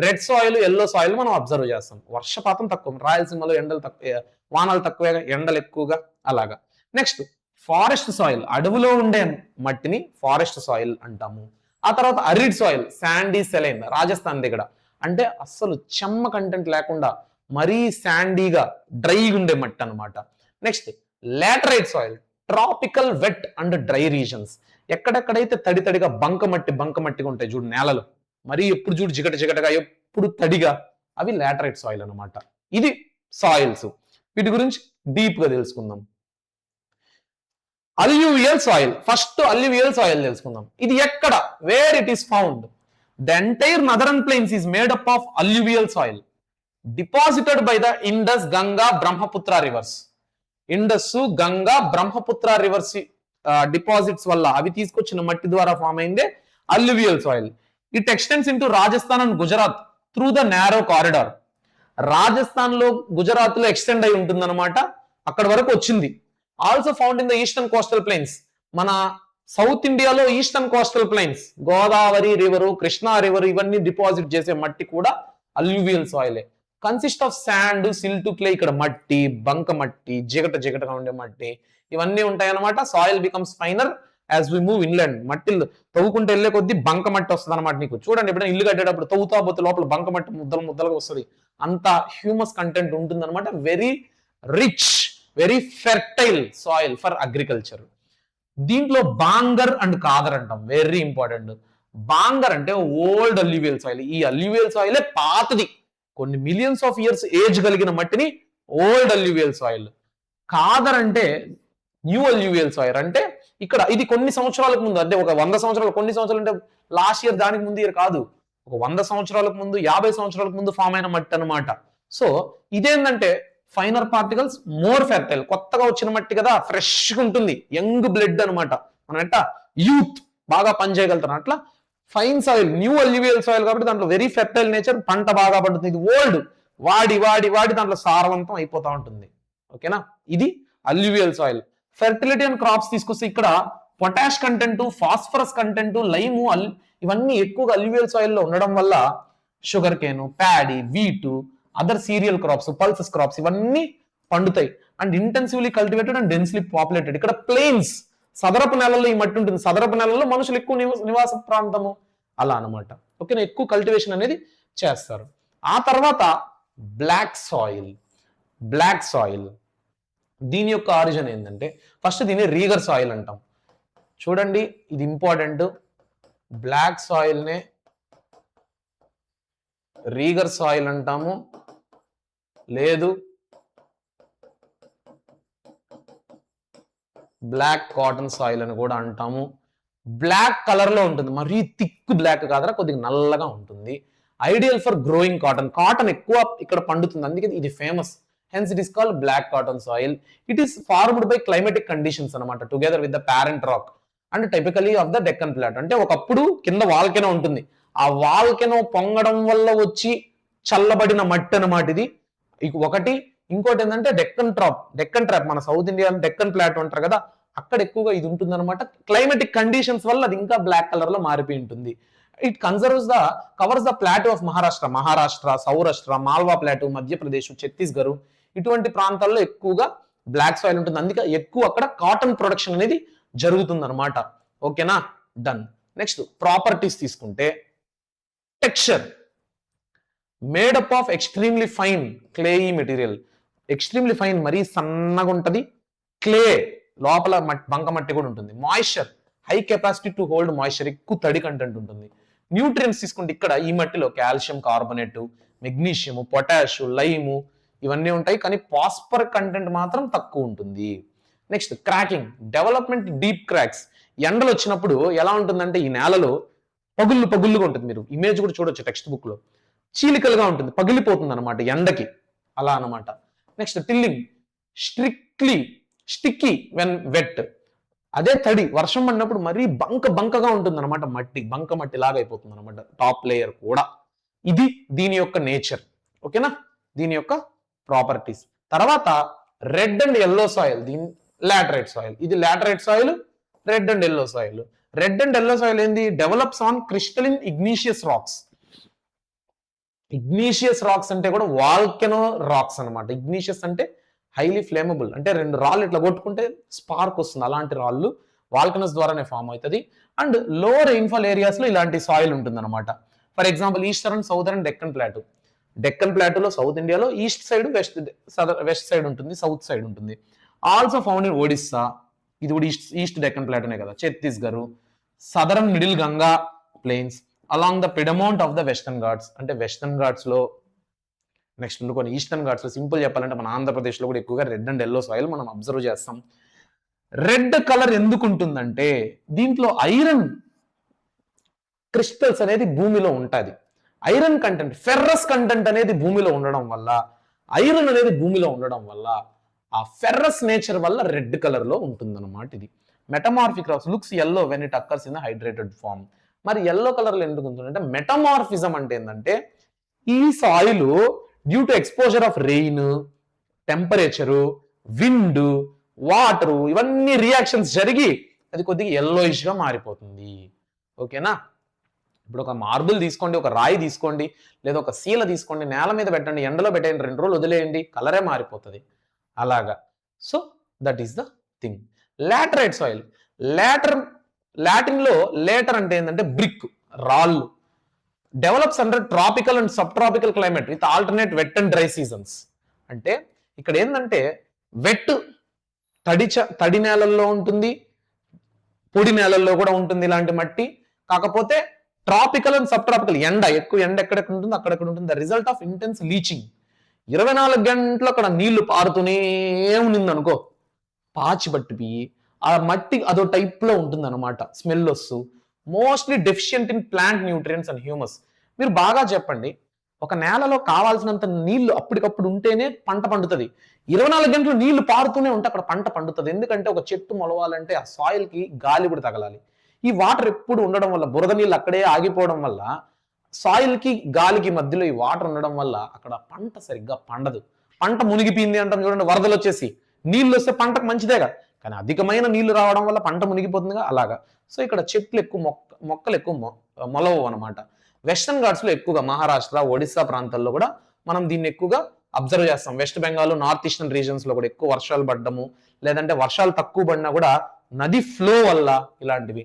రెడ్ సాయిల్, ఎల్లో సాయిల్ మనం అబ్జర్వ్ చేస్తాం. వర్షపాతం తక్కువ, రాయలసీమలో ఎండలు తక్కువ, వానలు తక్కువగా, ఎండలు ఎక్కువగా, అలాగా. నెక్స్ట్ ఫారెస్ట్ సాయిల్, అడవిలో ఉండే మట్టిని ఫారెస్ట్ సాయిల్ అంటాము. ఆ తర్వాత arid soil, Sandy saline, Rajasthan దగ్గర, అంటే అస్సలు చెమ్మ కంటెంట్ లేకుండా మరీ శాండీగా డ్రైగా ఉండే మట్టి అనమాట. Next laterite soil, tropical wet and dry regions, ఎక్కడెక్కడైతే తడి తడిగా బంకమట్టిగా ఉంటాయి చూడు నేలలు, మరి ఎప్పుడు చూడు జిగటగా ఎప్పుడు తడిగా, అవి లాటరైట్ సాయిల్ అనమాట. ఇది సాయిల్స్. వీటి గురించి డీప్ గా తెలుసుకుందాం. Alluvial soil, first alluvial soil తెలుసుకుందాం. ఇది ఎక్కడ, where it is found? The entire northern plains is made up of alluvial soil deposited by the Indus, Ganga, Brahmaputra rivers. Indus, Ganga, Brahmaputra rivers deposits వల్ల అవి తీసుకొచ్చిన మట్టి ద్వారా ఫామ్ అయిందే alluvial soil. It extends into Rajasthan and Gujarat through the narrow corridor. Rajasthan లో, గుజరాత్ లో extend అయి ఉంటుంది అనమాట, అక్కడ వరకు వచ్చింది. Also found in the eastern coastal plains, మన సౌత్ ఇండియాలో eastern coastal plains, Godavari river, Krishna river, ఇవన్నీ డిపాజిట్ చేసే మట్టి కూడా అల్యూవియల్ సాయిలే. Consist of sand, silt, clay, ఇక్కడ మట్టి, బంక మట్టి, జిగటగా ఉండే మట్టి, ఇవన్నీ ఉంటాయి అనమాట. Soil becomes finer as we move inland. మట్టి తవ్వుకుంటే వెళ్ళే కొద్దీ బంక మట్టి వస్తుంది అనమాట. నీకు చూడండి, ఎప్పుడైనా ఇల్లు కట్టేటప్పుడు తవ్వుతా పోతే లోపల బంక మట్టి ముద్దలుగా వస్తుంది, అంత హ్యూమస్ కంటెంట్ ఉంటుంది అనమాట. Very rich, very fertile soil for agriculture. దీంట్లో బాంగర్ అండ్ కాదర్ అంటాం, వెరీ ఇంపార్టెంట్. బాంగర్ అంటే ఓల్డ్ అల్యూవియల్ సాయిల్. ఈ అల్యూవియల్ సాయిలే పాతది, కొన్ని మిలియన్స్ ఆఫ్ ఇయర్స్ ఏజ్ కలిగిన మట్టిని ఓల్డ్ అల్యూవియల్ సాయిల్. కాదర్ అంటే న్యూ అల్యూవియల్ సాయిల్, అంటే ఇక్కడ ఇది కొన్ని సంవత్సరాలకు ముందు, అంటే ఒక 100 సంవత్సరాలు, కొన్ని సంవత్సరాలు అంటే లాస్ట్ ఇయర్, దానికి ముందు ఇయర్ కాదు, ఒక 100 సంవత్సరాలకు ముందు, 50 సంవత్సరాలకు ముందు ఫామ్ అయిన మట్టి అనమాట. సో ఇదేంటంటే ఫైనర్ పార్టికల్స్, మోర్ ఫెర్టైల్, కొత్తగా వచ్చిన మట్టి కదా, ఫ్రెష్ గా ఉంటుంది, యంగ్ బ్లడ్ అనమాట. మనం ఎట్టా యూత్ బాగా పనిచేయగలుగుతాం, అట్లా fine soil, new alluvial soil కాబట్టి దాంట్లో వెరీ ఫెర్టైల్ నేచర్, పంట బాగా పడుతుంది. ఇది ఓల్డ్, వాడి దాంట్లో సారవంతం అయిపోతా ఉంటుంది. ఓకేనా, ఇది alluvial soil. Fertility and crops తీసుకొస్తే ఇక్కడ potash content, phosphorus content, lime, ఇవన్నీ ఎక్కువగా అల్యూవియల్ సాయిల్ లో ఉండడం వల్ల sugar cane, paddy, wheat, other cereal crops, pulses crops ఇవన్నీ పండుతాయి. And intensively cultivated and densely populated. ఇక్కడ ప్లెయిన్స్, సదరపు నెలల్లో ఈ మట్టి ఉంటుంది, సదరపు నెలల్లో మనుషులు ఎక్కువ నివాస ప్రాంతము, అలా అనమాట. ఓకేనా, ఎక్కువ కల్టివేషన్ అనేది చేస్తారు. ఆ తర్వాత బ్లాక్ సాయిల్. బ్లాక్ సాయిల్ దీని యొక్క ఆరిజిన్ ఏంటంటే, ఫస్ట్ దీన్ని రీగర్ సాయిల్ అంటాం. చూడండి, ఇది ఇంపార్టెంట్. బ్లాక్ సాయిల్ నే రీగర్ సాయిల్ అంటాము, లేదు బ్లాక్ కాటన్ సాయిల్ అని కూడా అంటాము. బ్లాక్ కలర్ లో ఉంటుంది, మరీ థిక్ బ్లాక్ కాదరా, కొద్దిగా నల్లగా ఉంటుంది. Ideal for growing cotton, cotton ఎక్కువ ఇక్కడ పండుతుంది, అందుకే ఇది famous. Hence it is called black cotton soil. It is formed by climatic conditions అనమాట, together with the parent rock and typically of the Deccan plateau. అంటే ఒకప్పుడు కింద వాల్కెనో ఉంటుంది, ఆ వాల్కెనో పొంగడం వల్ల వచ్చి చల్లబడిన మట్టి అనమాట ఇది ఒకటి. ఇంకోటి ఏంటంటే డెక్కన్ ట్రాప్, మన సౌత్ ఇండియా డెక్కన్ ప్లాట్ అంటారు కదా, అక్కడ ఎక్కువగా ఇది ఉంటుంది అనమాట. క్లైమాటిక్ కండిషన్స్ వల్ల అది ఇంకా బ్లాక్ కలర్ లో మారిపోయి ఉంటుంది. It covers the plateau of Maharashtra, Saurashtra, Malwa plateau, Madhya Pradesh, Chhattisgarh, ఇటువంటి ప్రాంతాల్లో ఎక్కువగా బ్లాక్ సాయిల్ ఉంటుంది. అందుకే ఎక్కువ అక్కడ కాటన్ ప్రొడక్షన్ అనేది జరుగుతుంది అనమాట. ఓకేనా, డన్. నెక్స్ట్ ప్రాపర్టీస్ తీసుకుంటే texture made up of extremely fine clayey material. Extremely fine మరీ సన్నగా ఉంటుంది, క్లే లోపల బంక మట్టి కూడా ఉంటుంది. Moisture high capacity to hold moisture, ఎక్కువ తడి కంటెంట్ ఉంటుంది. న్యూట్రియన్స్ తీసుకుంటే ఇక్కడ ఈ మట్టిలో calcium carbonate, magnesium, potash, lime ఇవన్నీ ఉంటాయి, కానీ ఫాస్ఫరస్ కంటెంట్ మాత్రం తక్కువ ఉంటుంది. Next cracking development deep cracks. ఎండలు వచ్చినప్పుడు ఎలా ఉంటుందంటే ఈ నేలలో పగుళ్ళుగా ఉంటుంది, మీరు ఇమేజ్ కూడా చూడొచ్చు టెక్స్ట్ బుక్ లో, చీలికలుగా ఉంటుంది, పగిలిపోతుంది అనమాట ఎండకి, అలా అనమాట. Next tilling sticky when wet. అదే తడి వర్షం పడినప్పుడు మరీ బంకగా ఉంటుంది అనమాట, బంక మట్టి లాగా అయిపోతుంది అనమాట టాప్ లేయర్ కూడా. ఇది దీని యొక్క నేచర్. ఓకేనా, దీని యొక్క ప్రాపర్టీస్. తర్వాత రెడ్ అండ్ ఎల్లో సాయిల్, దీని లాటరైట్ సాయిల్. ఇది laterite soil, red and yellow soil. Red and yellow soil ఏంది, develops on crystalline igneous rocks. Igneous rocks అంటే కూడా వాల్కెనో రాక్స్ అనమాట. ఇగ్నీషియస్ అంటే హైలీ ఫ్లేమబుల్, అంటే రెండు రాళ్ళు ఇట్లా కొట్టుకుంటే స్పార్క్ వస్తుంది, అలాంటి రాళ్ళు వాల్కనస్ ద్వారానే ఫామ్ అవుతుంది. అండ్ లో రెయిన్ఫాల్ ఏరియాస్ లో ఇలాంటి సాయిల్ ఉంటుంది అనమాట. For example eastern, southern Deccan plateau. Deccan ప్లాటూలో సౌత్ ఇండియాలో ఈస్ట్ సైడ్, వెస్ట్ సైడ్ ఉంటుంది, సౌత్ సైడ్ ఉంటుంది. ఆల్సో ఫౌండ్ ఇన్ ఒడిస్సా, ఇది కూడా ఈస్ట్ డెక్కన్ ప్లాటూనే కదా. Chhattisgarh, southern middle Ganga plains along the piedmont of the western Ghats. అంటే వెస్టర్న్ ఘాట్స్ లో, నెక్స్ట్ కొన్ని ఈస్టర్న్ ఘాట్స్ లో, సింపుల్ చెప్పాలంటే మన ఆంధ్రప్రదేశ్ లో కూడా ఎక్కువగా రెడ్ అండ్ ఎల్లో సాయిల్ మనం అబ్జర్వ్ చేస్తాం. రెడ్ కలర్ ఎందుకు ఉంటుందంటే దీంట్లో ఐరన్ క్రిస్టల్స్ అనేది భూమిలో ఉంటుంది. ఐరన్ కంటెంట్, ఫెర్రస్ కంటెంట్ అనేది భూమిలో ఉండడం వల్ల, ఐరన్ అనేది భూమిలో ఉండడం వల్ల, ఆ ఫెర్రస్ నేచర్ వల్ల రెడ్ కలర్ లో ఉంటుంది అనమాట. ఇది metamorphic rocks looks yellow when it occurs in the hydrated form. మరి ఎల్లో కలర్ లో ఎందుకు ఉంటుందంటే మెటమార్ఫిజం అంటే ఏంటంటే ఈ soil due to exposure of rain, temperature, wind, water, ఇవన్నీ రియాక్షన్స్ జరిగి అది కొద్దిగా yellowish గా మారిపోతుంది. ఓకేనా, ఇప్పుడు ఒక మార్బుల్ తీసుకోండి, ఒక రాయి తీసుకోండి, లేదా ఒక శీల తీసుకోండి, నేల మీద పెట్టండి, ఎండలో పెట్టండి, 2 రోజులు వదిలేయండి, కలరే మారిపోతుంది అలాగా. So that is the thing. Laterite soil, Latin లో లేటర్ అంటే ఏంటంటే బ్రిక్, రాళ్ళు. Develops under tropical and subtropical climate with alternate wet and dry seasons. అంటే ఇక్కడ ఏంటంటే వెట్ తడి నేలల్లో ఉంటుంది, పొడి నేలల్లో కూడా ఉంటుంది ఇలాంటి మట్టి. కాకపోతే ట్రాపికల్ అండ్ సబ్ ట్రాపికల్, ఎక్కువ ఎండ ఎక్కడెక్కడ ఉంటుందో అక్కడెక్కడ ఉంటుంది. The result of intense leaching. 24 గంటలు అక్కడ నీళ్లు పారుతూనే ఉంది అనుకో, పాచి పట్టిపోయి ఆ మట్టి అదో టైప్ లో ఉంటుంది అనమాట, స్మెల్ వస్తూ. Mostly deficient in plant nutrients and humus. మీరు బాగా చెప్పండి, ఒక నేలలో కావాల్సినంత నీళ్లు అప్పటికప్పుడు ఉంటేనే పంట పండుతుంది. 24 గంటలు నీళ్లు పారుతూనే ఉంటే అక్కడ పంట పండుతుంది. ఎందుకంటే ఒక చెట్టు మొలవాలంటే ఆ సాయిల్ కి గాలి కూడా తగలాలి. ఈ వాటర్ ఎప్పుడు ఉండడం వల్ల, బురద నీళ్ళు అక్కడే ఆగిపోవడం వల్ల, సాయిల్ కి గాలికి మధ్యలో ఈ వాటర్ ఉండడం వల్ల అక్కడ పంట సరిగ్గా పండదు. పంట మునిగిపోయింది అంటాం చూడండి, వరదలు వచ్చేసి. నీళ్ళు వస్తే పంటకు మంచిదేగా, కానీ అధికమైన నీళ్లు రావడం వల్ల పంట మునిగిపోతుందిగా, అలాగా. సో ఇక్కడ చెట్లు ఎక్కువ, మొక్కలు ఎక్కువ మొలవు అనమాట. వెస్టర్న్ ఘాట్స్ లో ఎక్కువగా మహారాష్ట్ర, ఒడిస్సా ప్రాంతాల్లో కూడా మనం దీన్ని ఎక్కువగా అబ్జర్వ్ చేస్తాం. West Bengal, north eastern reasons లో కూడా ఎక్కువ వర్షాలు పడ్డము, లేదంటే వర్షాలు తక్కువ పడినా కూడా నది ఫ్లో వల్ల ఇలాంటివి.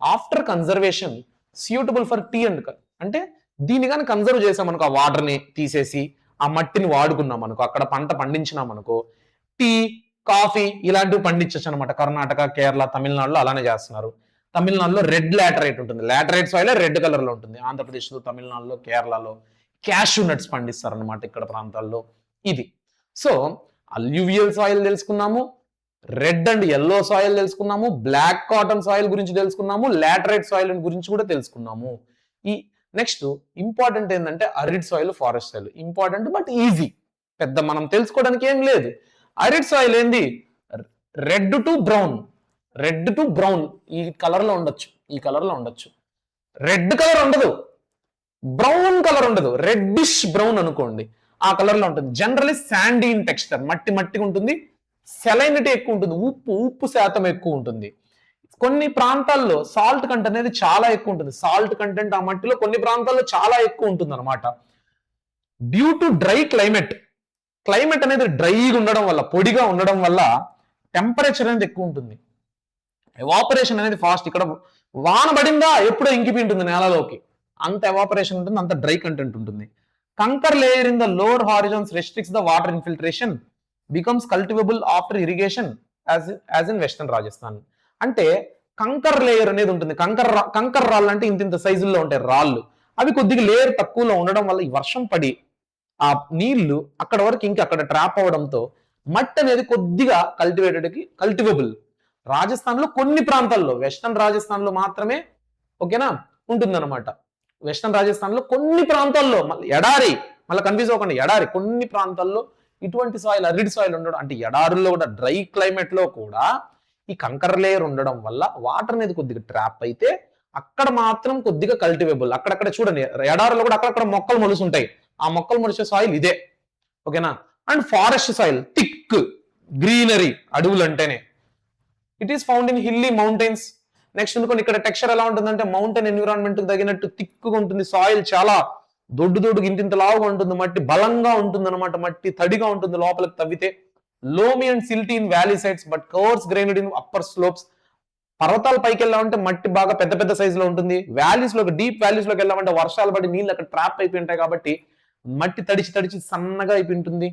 After conservation suitable for tea and, అంటే దీన్ని కానీ కన్జర్వ్ చేసామనుకో, ఆ వాటర్ ని తీసేసి ఆ మట్టిని వాడుకున్నాం అనుకో, అక్కడ పంట పండించినాం అనుకో, టీ, కాఫీ ఇలాంటివి పండించచ్చు అనమాట. కర్ణాటక, కేరళ, తమిళనాడులో అలానే చేస్తున్నారు. తమిళనాడులో రెడ్ లాటరైట్ ఉంటుంది, లాటరైట్ సాయిల్ రెడ్ కలర్ లో ఉంటుంది. ఆంధ్రప్రదేశ్లో, తమిళనాడులో, కేరళలో క్యాష్యూ నట్స్ పండిస్తారు అనమాట ఇక్కడ ప్రాంతాల్లో. ఇది. సో అల్యూవియల్ సాయిల్ తెలుసుకున్నాము, రెడ్ అండ్ ఎల్లో సాయిల్ తెలుసుకున్నాము, బ్లాక్ కాటన్ సాయిల్ గురించి తెలుసుకున్నాము, లాటరైట్ సాయిల్ గురించి కూడా తెలుసుకున్నాము. ఈ నెక్స్ట్ ఇంపార్టెంట్ ఏంటంటే arid soil, forest soil. Important but easy, పెద్ద మనం తెలుసుకోవడానికి ఏం లేదు. అరిడ్ సాయిల్ ఏంది, రెడ్ టు బ్రౌన్ ఈ కలర్ లో ఉండొచ్చు, ఈ కలర్ లో ఉండొచ్చు. రెడ్ కలర్ ఉండదు, బ్రౌన్ కలర్ ఉండదు, రెడ్డిష్ బ్రౌన్ అనుకోండి, ఆ కలర్ లో ఉంటుంది. జనరలీ శాండీ ఇన్ టెక్స్చర్, మట్టిగా ఉంటుంది, సెలైనిటీ ఎక్కువ ఉంటుంది, ఉప్పు శాతం ఎక్కువ ఉంటుంది. కొన్ని ప్రాంతాల్లో సాల్ట్ కంటెంట్ అనేది చాలా ఎక్కువ ఉంటుంది. సాల్ట్ కంటెంట్ ఆ మట్టిలో కొన్ని ప్రాంతాల్లో చాలా ఎక్కువ ఉంటుంది అనమాట. డ్యూ టు డ్రై క్లైమేట్ అనేది డ్రైగా ఉండడం వల్ల, పొడిగా ఉండడం వల్ల టెంపరేచర్ అనేది ఎక్కువ ఉంటుంది. ఎవాపరేషన్ అనేది ఫాస్ట్. ఇక్కడ వాన పడిందా ఎప్పుడో ఇంకిపోయి ఉంటుంది నేలలోకి, అంత ఎవాపరేషన్ ఉంటుంది, అంత డ్రై కంటెంట్ ఉంటుంది. Kankar layer in the lower horizons restricts the water infiltration, becomes cultivable after irrigation as in western Rajasthan. అంటే కంకర్ లేయర్ అనేది ఉంటుంది. కంకర్ రాళ్ళు అంటే ఇంత సైజుల్లో ఉంటాయి రాళ్ళు. అవి కొద్దిగా లేయర్ తక్కువలో ఉండడం వల్ల ఈ వర్షం పడి ఆ నీళ్లు అక్కడ వరకు ఇంకా అక్కడ ట్రాప్ అవడంతో మట్టి అనేది కొద్దిగా కల్టివేబుల్. రాజస్థాన్ లో కొన్ని ప్రాంతాల్లో, వెస్టర్న్ రాజస్థాన్ లో మాత్రమే ఓకేనా ఉంటుందన్నమాట. వెస్టర్న్ రాజస్థాన్ లో కొన్ని ప్రాంతాల్లో, ఎడారి, మళ్ళీ కన్ఫ్యూజ్ అవ్వకండి, ఎడారి కొన్ని ప్రాంతాల్లో ఇటువంటి సాయిల్, అరిడ్ సాయిల్ ఉండడం, అంటే ఎడారుల్లో కూడా డ్రై క్లైమేట్ లో కూడా ఈ కంకర్ లేయర్ ఉండడం వల్ల వాటర్ అనేది కొద్దిగా ట్రాప్ అయితే అక్కడ మాత్రం కొద్దిగా కల్టివేబుల్. అక్కడక్కడ చూడండి ఎడారులో కూడా అక్కడక్కడ మొక్కలు మొలుసుంటాయి, ఆ మొక్కలు మొలిచే సాయిల్ ఇదే ఓకేనా. And forest soil, thick greenery, అడవులు అంటేనే. It is found in hilly mountains. Next అనుకోండి ఇక్కడ టెక్స్చర్ ఎలా ఉంటుందంటే మౌంటైన్ ఎన్విరాన్మెంట్ కి తగినట్టు థిక్గా ఉంటుంది సాయిల్, చాలా దొడ్డు ఇంత లావుగా ఉంటుంది, మట్టి బలంగా ఉంటుంది అనమాట, మట్టి తడిగా ఉంటుంది లోపలికి తవ్వితే. Loamy and silty in valley sides but coarse grained in upper slopes. పర్వతాల పైకి వెళ్ళామంటే మట్టి బాగా పెద్ద సైజులో ఉంటుంది, వ్యాలీస్ లో డీప్ వ్యాలీస్ లోకి వెళ్ళామంటే వర్షాలు పడి నీళ్ళు అక్కడ ట్రాప్ అయిపోయి ఉంటాయి కాబట్టి మట్టి తడిచి సన్నగా అయిపోయి ఉంటుంది.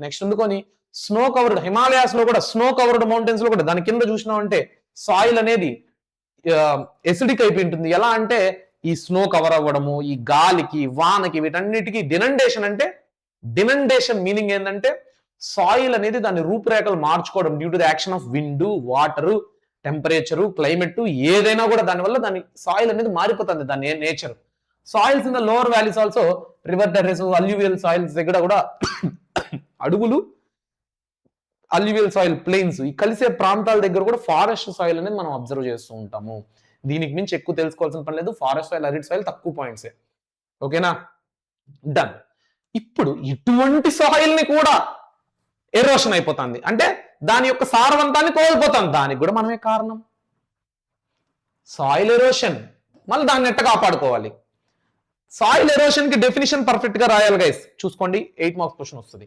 నెక్స్ట్ అందుకొని స్నో కవర్డ్, హిమాలయాస్ లో కూడా స్నో కవర్డ్ మౌంటైన్స్ లో కూడా దాని కింద చూసినామంటే సాయిల్ అనేది ఎసిడిక్ అయిపోయి ఉంటుంది. ఎలా అంటే ఈ స్నో కవర్ అవ్వడము, ఈ గాలికి వానకి వీటన్నిటికీ డినండేషన్. అంటే డినండేషన్ మీనింగ్ ఏంటంటే సాయిల్ అనేది దాని రూపురేఖలు మార్చుకోవడం due to the action of wind, water, temperature, climate, ఏదైనా కూడా దానివల్ల దాని సాయిల్ అనేది మారిపోతుంది, దాని nature. Soils in the lower valleys also, river terrace, alluvial soils దగ్గర కూడా అడవులు, అల్యూవియల్ సాయిల్, ప్లెయిన్స్, ఈ కలిసే ప్రాంతాల దగ్గర కూడా ఫారెస్ట్ సాయిల్ అనేది మనం అబ్జర్వ్ చేస్తూ ఉంటాము. దీనికి మించి ఎక్కువ తెలుసుకోవాల్సిన పని లేదు. ఫారెస్ట్ సాయిల్, అరిడ్ సాయిల్ తక్కువ పాయింట్సే ఓకేనా. డన్. ఇప్పుడు ఇటువంటి సాయిల్ ని కూడా ఎరోషన్ అయిపోతుంది, అంటే దాని యొక్క సారవంతాన్ని కోల్పోతాం. దానికి కూడా మనమే కారణం. సాయిల్ ఎరోషన్, మళ్ళీ దాన్ని ఎట్ట కాపాడుకోవాలి. సాయిల్ ఎరోషన్ కి డెఫినిషన్ పర్ఫెక్ట్ గా రాయాలి గైస్, చూసుకోండి 8 మార్క్స్ క్వశ్చన్ వస్తుంది.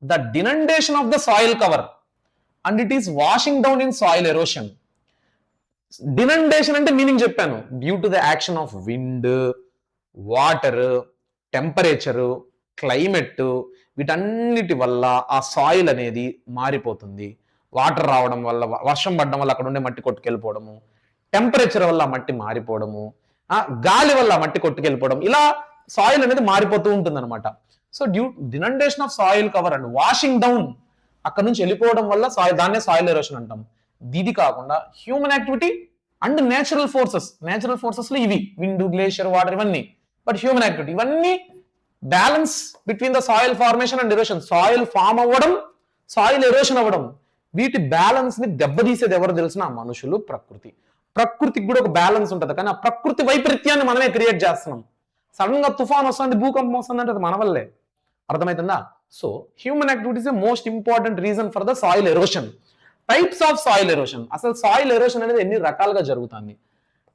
The denudation of the soil cover and it is washing down in soil erosion. Denudation అంటే మీనింగ్ చెప్పాను, due to the action of wind, water, temperature, climate, వీటన్నిటి వల్ల ఆ సాయిల్ అనేది మారిపోతుంది. వాటర్ రావడం వల్ల, వర్షం పడడం వల్ల అక్కడ ఉండే మట్టి కొట్టుకెళ్ళిపోవడము, టెంపరేచర్ వల్ల మట్టి మారిపోవడము, గాలి వల్ల మట్టి కొట్టుకెళ్ళిపోవడం, ఇలా సాయిల్ అనేది మారిపోతూ ఉంటుంది అనమాట. So denudation of soil cover and washing down, అక్కడ నుంచి వెళ్ళిపోవడం వల్ల దాన్నే సాయిల్ ఎరోషన్ అంటాం. ఇది కాకుండా human activity and natural forces లో ఇవి విండ్, గ్లేషియర్, వాటర్ ఇవన్నీ. బట్ హ్యూమన్ యాక్టివిటీ ఇవన్నీ balance between the soil formation and erosion. Soil form అవ్వడం, సాయిల్ ఎరోషన్ అవ్వడం, వీటి బ్యాలెన్స్ ని దెబ్బతీసేది ఎవరు తెలిసిన మనుషులు, ప్రకృతి. ప్రకృతికి కూడా ఒక బ్యాలెన్స్ ఉంటుంది, కానీ ఆ ప్రకృతి వైపరీత్యాన్ని మనమే క్రియేట్ చేస్తున్నాం. సడన్ గా తుఫాన్ వస్తుంది, భూకంపం వస్తుంది అంటే అది మన వల్లే. అర్థమవుతుందా? So human activities most important reason for the soil erosion. Types of soil erosion. అసలు సాయిల్ ఎరోషన్ అనేది ఎన్ని రకాలుగా జరుగుతుంది.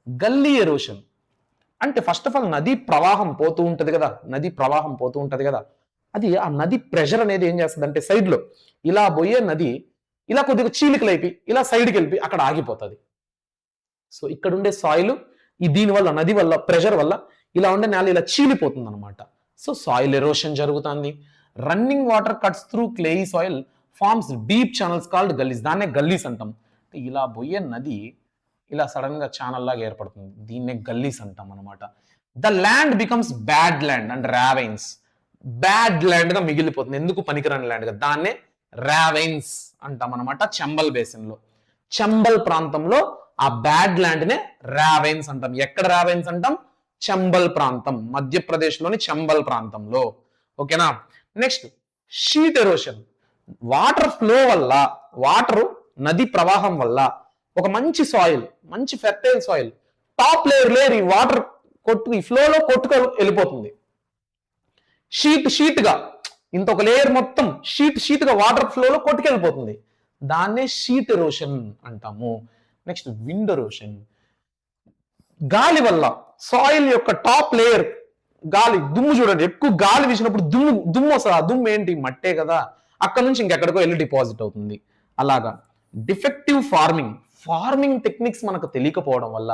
గల్లీ ఎరోషన్ అంటే ఫస్ట్ ఆఫ్ ఆల్ నది ప్రవాహం పోతూ ఉంటది కదా, అది ఆ నది ప్రెషర్ అనేది ఏం చేస్తుంది అంటే సైడ్ లో ఇలా పోయే నది ఇలా కొద్దిగా చీలికలు అయిపోయి ఇలా సైడ్కి వెళ్ళి అక్కడ ఆగిపోతుంది. సో ఇక్కడ ఉండే సాయిల్ దీని వల్ల, నది వల్ల, ప్రెషర్ వల్ల ఇలా ఉండే నేల ఇలా చీలిపోతుంది అనమాట. సో సాయిల్ ఎరోషన్ జరుగుతుంది. Running water cuts through clayey soil forms deep channels called gullies. దాన్నే గల్లీస్ అంటాం. ఇలా పోయే నది ఇలా సడన్ గా ఛానల్ లాగా ఏర్పడుతుంది, దీన్నే గల్లీస్ అంటాం అనమాట. The land becomes bad land and ravines. Bad land గా మిగిలిపోతుంది, ఎందుకు పనికిరాని ల్యాండ్ గా, దాన్నే రావైన్స్ అంటాం అనమాట. చంబల్ బేసిన్ లో, చంబల్ ప్రాంతంలో ఆ బ్యాడ్ ల్యాండ్ నే రావైన్స్ అంటాం. ఎక్కడ రావైన్స్ అంటాం? చంబల్ ప్రాంతం, మధ్యప్రదేశ్ లోని చంబల్ ప్రాంతంలో. ఓకేనా. Next sheet erosion. Water flow వల్ల, వాటర్ నది ప్రవాహం వల్ల ఒక మంచి సాయిల్, మంచి ఫెర్టైల్ సాయిల్ టాప్ లేయర్ ఈ వాటర్ ఈ ఫ్లోలో కొట్టుకు వెళ్ళిపోతుంది. షీట్ గా ఇంత ఒక లేయర్ మొత్తం షీట్ గా వాటర్ ఫ్లోలో కొట్టుకెళ్ళిపోతుంది. దాన్నే షీట్ ఎరోషన్ అంటాము. Next wind erosion. గాలి వల్ల సాయిల్ యొక్క టాప్ లేయర్, గాలి దుమ్ము చూడండి, ఎక్కువ గాలి వీసినప్పుడు దుమ్ము వస్తుంది. ఆ దుమ్ము ఏంటి? మట్టే కదా, అక్కడ నుంచి ఇంకెక్కడికో వెళ్ళి డిపాజిట్ అవుతుంది. అలాగా డిఫెక్టివ్ ఫార్మింగ్. ఫార్మింగ్ టెక్నిక్స్ మనకు తెలియకపోవడం వల్ల,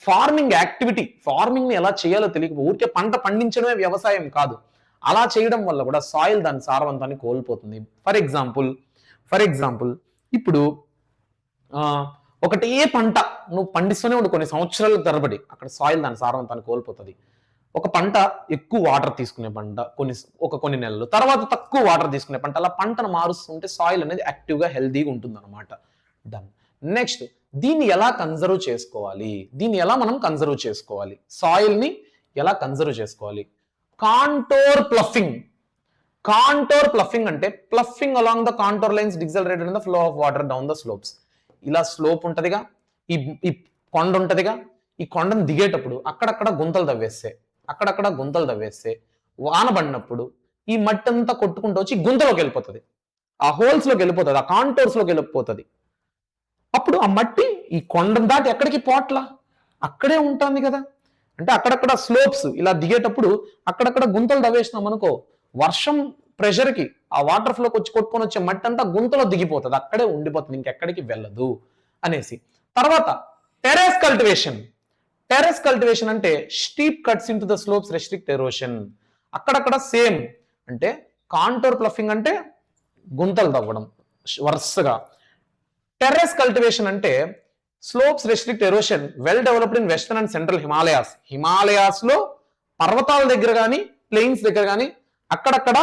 ఫార్మింగ్ యాక్టివిటీ, ఫార్మింగ్ ని ఎలా చేయాలో తెలియకపో, ఊరికే పంట పండించడమే వ్యవసాయం కాదు, అలా చేయడం వల్ల కూడా సాయిల్ దాని సారవంతాన్ని కోల్పోతుంది. ఫర్ ఎగ్జాంపుల్ ఇప్పుడు ఒకటే పంట నువ్వు పండిస్తూనే ఉండు కొన్ని సంవత్సరాల తరబడి, అక్కడ సాయిల్ దాని సారవంతాన్ని కోల్పోతుంది. ఒక పంట ఎక్కువ వాటర్ తీసుకునే పంట కొన్ని నెలలు, తర్వాత తక్కువ వాటర్ తీసుకునే పంట, అలా పంటను మారుస్తుంటే సాయిల్ అనేది యాక్టివ్గా హెల్దీగా ఉంటుంది అనమాట. డన్. నెక్స్ట్, దీన్ని ఎలా కన్జర్వ్ చేసుకోవాలి, దీన్ని ఎలా మనం కన్జర్వ్ చేసుకోవాలి, సాయిల్ని ఎలా కన్జర్వ్ చేసుకోవాలి? Contour ploughing. కాంటోర్ ప్లఫింగ్ అంటే ploughing along the contour lines decelerated in the flow of water down the slopes. ఇలా స్లోప్ ఉంటదిగా, ఈ కొండ ఉంటదిగా, ఈ కొండను దిగేటప్పుడు అక్కడక్కడ గుంతలు తవ్వేస్తే వాన పడినప్పుడు ఈ మట్టి అంతా కొట్టుకుంటూ వచ్చి గుంతలోకి వెళ్ళిపోతుంది, ఆ హోల్స్ లోకి వెళ్ళిపోతుంది, ఆ కాంటోర్స్ లోకి వెళ్ళిపోతుంది. అప్పుడు ఆ మట్టి ఈ కొండను దాటి ఎక్కడికి పోట్లా, అక్కడే ఉంటుంది కదా. అంటే అక్కడక్కడ స్లోప్స్ ఇలా దిగేటప్పుడు అక్కడక్కడ గుంతలు తవ్వేసినాం అనుకో, వర్షం ప్రెషర్కి ఆ వాటర్ ఫ్లోకి వచ్చి కొట్టుకొని వచ్చే మట్టి అంతా గుంతలో దిగిపోతుంది, అక్కడే ఉండిపోతుంది, ఇంకెక్కడికి వెళ్ళదు అనేసి. తర్వాత టెరెస్ కల్టివేషన్ అంటే steep cuts in to the slopes restrict erosion. అక్కడక్కడ సేమ్, అంటే కాంటోర్ ప్లఫింగ్ అంటే గుంతలు తవ్వడం వరుసగా, టెర్రస్ కల్టివేషన్ అంటే slopes restrict erosion well developed in western and central Himalayas లో పర్వతాల దగ్గర కానీ ప్లెయిన్స్ దగ్గర కానీ అక్కడక్కడ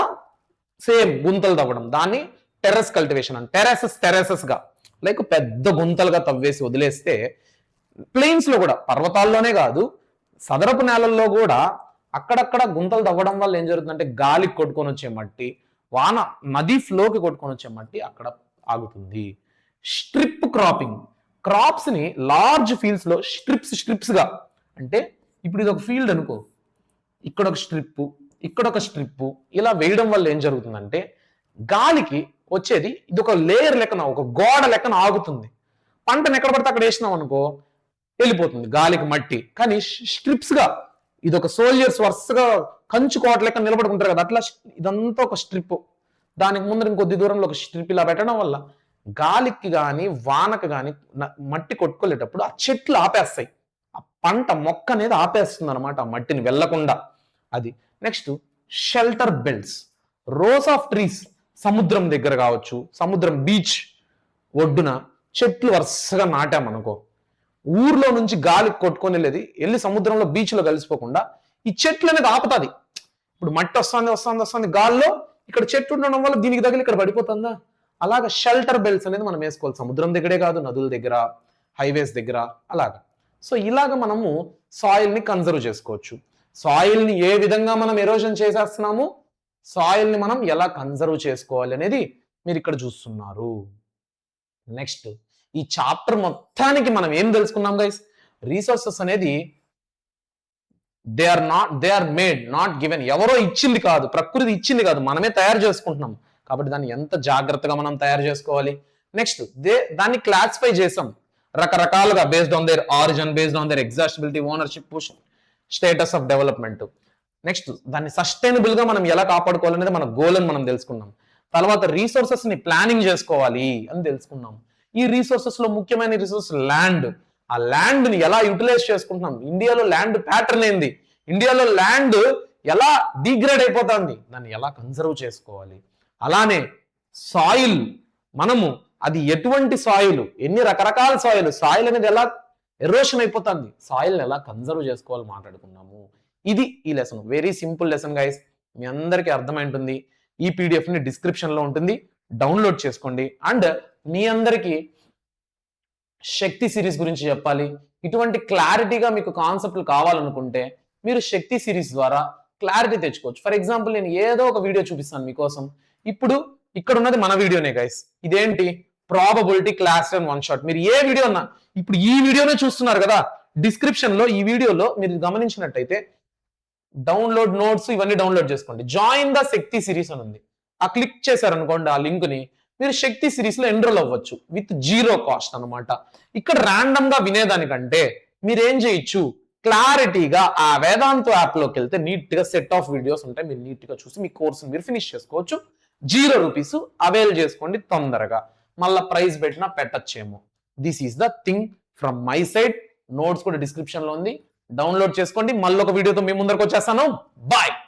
సేమ్ గుంతలు తవ్వడం, దాన్ని టెర్రస్ కల్టివేషన్ అని. టెర్రసెస్ గా లైక్ పెద్ద గుంతలుగా తవ్వేసి వదిలేస్తే ప్లెయిన్స్ లో కూడా, పర్వతాల్లోనే కాదు సదరపు నేలల్లో కూడా అక్కడక్కడ గుంతలు తవ్వడం వల్ల ఏం జరుగుతుందంటే గాలికి కొట్టుకొని వచ్చే మట్టి, వాన నది ఫ్లోకి కొట్టుకొని వచ్చే మట్టి అక్కడ ఆగుతుంది. స్ట్రిప్ క్రాపింగ్, క్రాప్స్ ని లార్జ్ ఫీల్డ్స్ లో స్ట్రిప్స్ గా, అంటే ఇప్పుడు ఇది ఒక ఫీల్డ్ అనుకో, ఇక్కడ ఒక స్ట్రిప్ ఇలా వేయడం వల్ల ఏం జరుగుతుందంటే గాలికి వచ్చేది ఇది ఒక లేయర్ లెక్కన, ఒక గోడ లెక్కన ఆగుతుంది. పంటను ఎక్కడ పడితే అక్కడ వేసినాం అనుకో వెళ్ళిపోతుంది గాలికి మట్టి. కానీ స్ట్రిప్స్ గా, ఇది ఒక సోల్జర్స్ వరుసగా కంచు కోట లెక్క నిలబడుకుంటారు కదా, అట్లా ఇదంతా ఒక స్ట్రిప్, దానికి ముందర ఇంకొద్ది దూరంలో ఒక స్ట్రిప్ ఇలా పెట్టడం వల్ల గాలికి కానీ వానకు కానీ మట్టి కొట్టుకోలేటప్పుడు ఆ చెట్లు ఆపేస్తాయి, ఆ పంట మొక్క అనేది ఆపేస్తుంది అనమాట ఆ మట్టిని వెళ్లకుండా. అది. Next shelter belts, rows of trees, సముద్రం దగ్గర కావచ్చు, సముద్రం బీచ్ ఒడ్డున చెట్లు వరుసగా నాటామనుకో, ఊర్లో నుంచి గాలి కొట్టుకొని వెళ్ళి సముద్రంలో బీచ్ లో కలిసిపోకుండా ఈ చెట్లు అనేది ఆపుతుంది. ఇప్పుడు మట్టి వస్తుంది గాల్లో, ఇక్కడ చెట్లు ఉండడం వల్ల దీనికి తగిలి ఇక్కడ పడిపోతుందా, అలాగా షెల్టర్ బెల్ట్స్ అనేది మనం వేసుకోవాలి, సముద్రం దగ్గరే కాదు నదుల దగ్గర, హైవేస్ దగ్గర అలాగా. సో ఇలాగ మనము సాయిల్ ని కన్జర్వ్ చేసుకోవచ్చు. సాయిల్ ని ఏ విధంగా మనం ఎరోజన్ చేసేస్తున్నాము, సాయిల్ ని మనం ఎలా కన్జర్వ్ చేసుకోవాలి అనేది మీరు ఇక్కడ చూస్తున్నారు. నెక్స్ట్, ఈ చాప్టర్ మొత్తానికి మనం ఏం తెలుసుకున్నాం గైస్, రీసోర్సెస్ అనేది they are made not given, ఎవరో ఇచ్చింది కాదు, ప్రకృతి ఇచ్చింది కాదు, మనమే తయారు చేసుకుంటున్నాం. కాబట్టి దాన్ని ఎంత జాగ్రత్తగా మనం తయారు చేసుకోవాలి. నెక్స్ట్, దాన్ని క్లాసిఫై చేసాం రకరకాలుగా, based on their origin, based on their exhaustibility, ownership, status of development. Next, దాన్ని సస్టైనబుల్ గా మనం ఎలా కాపాడుకోవాలనేది మన గోల్ అని మనం తెలుసుకున్నాం. తర్వాత రీసోర్సెస్ ని ప్లానింగ్ చేసుకోవాలి అని తెలుసుకున్నాం. ఈ రీసోర్సెస్ లో ముఖ్యమైన రిసోర్స్ ల్యాండ్. ఆ ల్యాండ్ ని ఎలా యూటిలైజ్ చేసుకుంటున్నాం, ఇండియాలో ల్యాండ్ ప్యాటర్న్ ఏంది, ఇండియాలో ల్యాండ్ ఎలా డిగ్రేడ్ అయిపోతుంది, దాన్ని ఎలా కన్జర్వ్ చేసుకోవాలి. అలానే సాయిల్, మనము అది ఎటువంటి సాయిల్, ఎన్ని రకరకాల సాయిల్ అనేది ఎలా ఎరోషన్ అయిపోతుంది, సాయిల్ ఎలా కన్జర్వ్ చేసుకోవాలి మాట్లాడుకున్నాము. ఇది ఈ lesson, very simple lesson guys, మీ అందరికీ అర్థమైంటుంది. ఈ పీడిఎఫ్ ని డిస్క్రిప్షన్ లో ఉంటుంది, డౌన్లోడ్ చేసుకోండి. అండ్ మీ అందరికీ శక్తి సిరీస్ గురించి చెప్పాలి, ఇటువంటి క్లారిటీగా మీకు కాన్సెప్ట్లు కావాలనుకుంటే మీరు శక్తి సిరీస్ ద్వారా క్లారిటీ తెచ్చుకోవచ్చు. ఫర్ ఎగ్జాంపుల్, నేను ఏదో ఒక వీడియో చూపిస్తాను మీకోసం. ఇప్పుడు ఇక్కడ ఉన్నది మన వీడియోనే గైస్, ఇదేంటి ప్రాబబిలిటీ క్లాస్ 1 షాట్. మీరు ఏ వీడియో అన్నా, ఇప్పుడు ఈ వీడియోనే చూస్తున్నారు కదా, డిస్క్రిప్షన్ లో ఈ వీడియోలో మీరు గమనించినట్టయితే డౌన్లోడ్ నోట్స్ ఇవన్నీ డౌన్లోడ్ చేసుకోండి. జాయిన్ ద శక్తి సిరీస్ అని ఉంది, ఆ క్లిక్ చేశారనుకోండి ఆ లింక్ ని, మీరు శక్తి సిరీస్ లో ఎన్రోల్ అవ్వచ్చు విత్ 0 కాస్ట్ అనమాట. ఇక్కడ ర్యాండమ్ గా వినేదానికంటే మీరేం చేయొచ్చు, క్లారిటీగా ఆ వేదాంత యాప్ లోకి వెళ్తే నీట్ గా సెట్ ఆఫ్ వీడియోస్ ఉంటాయి, మీరు నీట్ గా చూసి మీ కోర్సు మీరు ఫినిష్ చేసుకోవచ్చు. 0 రూపీస్ అవైల్ చేసుకోండి తొందరగా, మళ్ళీ ప్రైస్ పెట్టినా పెట్టచ్చేమో. This is the thing from my side. Notes కూడా డిస్క్రిప్షన్ లో ఉంది, డౌన్లోడ్ చేసుకోండి. మళ్ళీ ఒక వీడియోతో మీ ముందరకు వచ్చేస్తాను. బాయ్.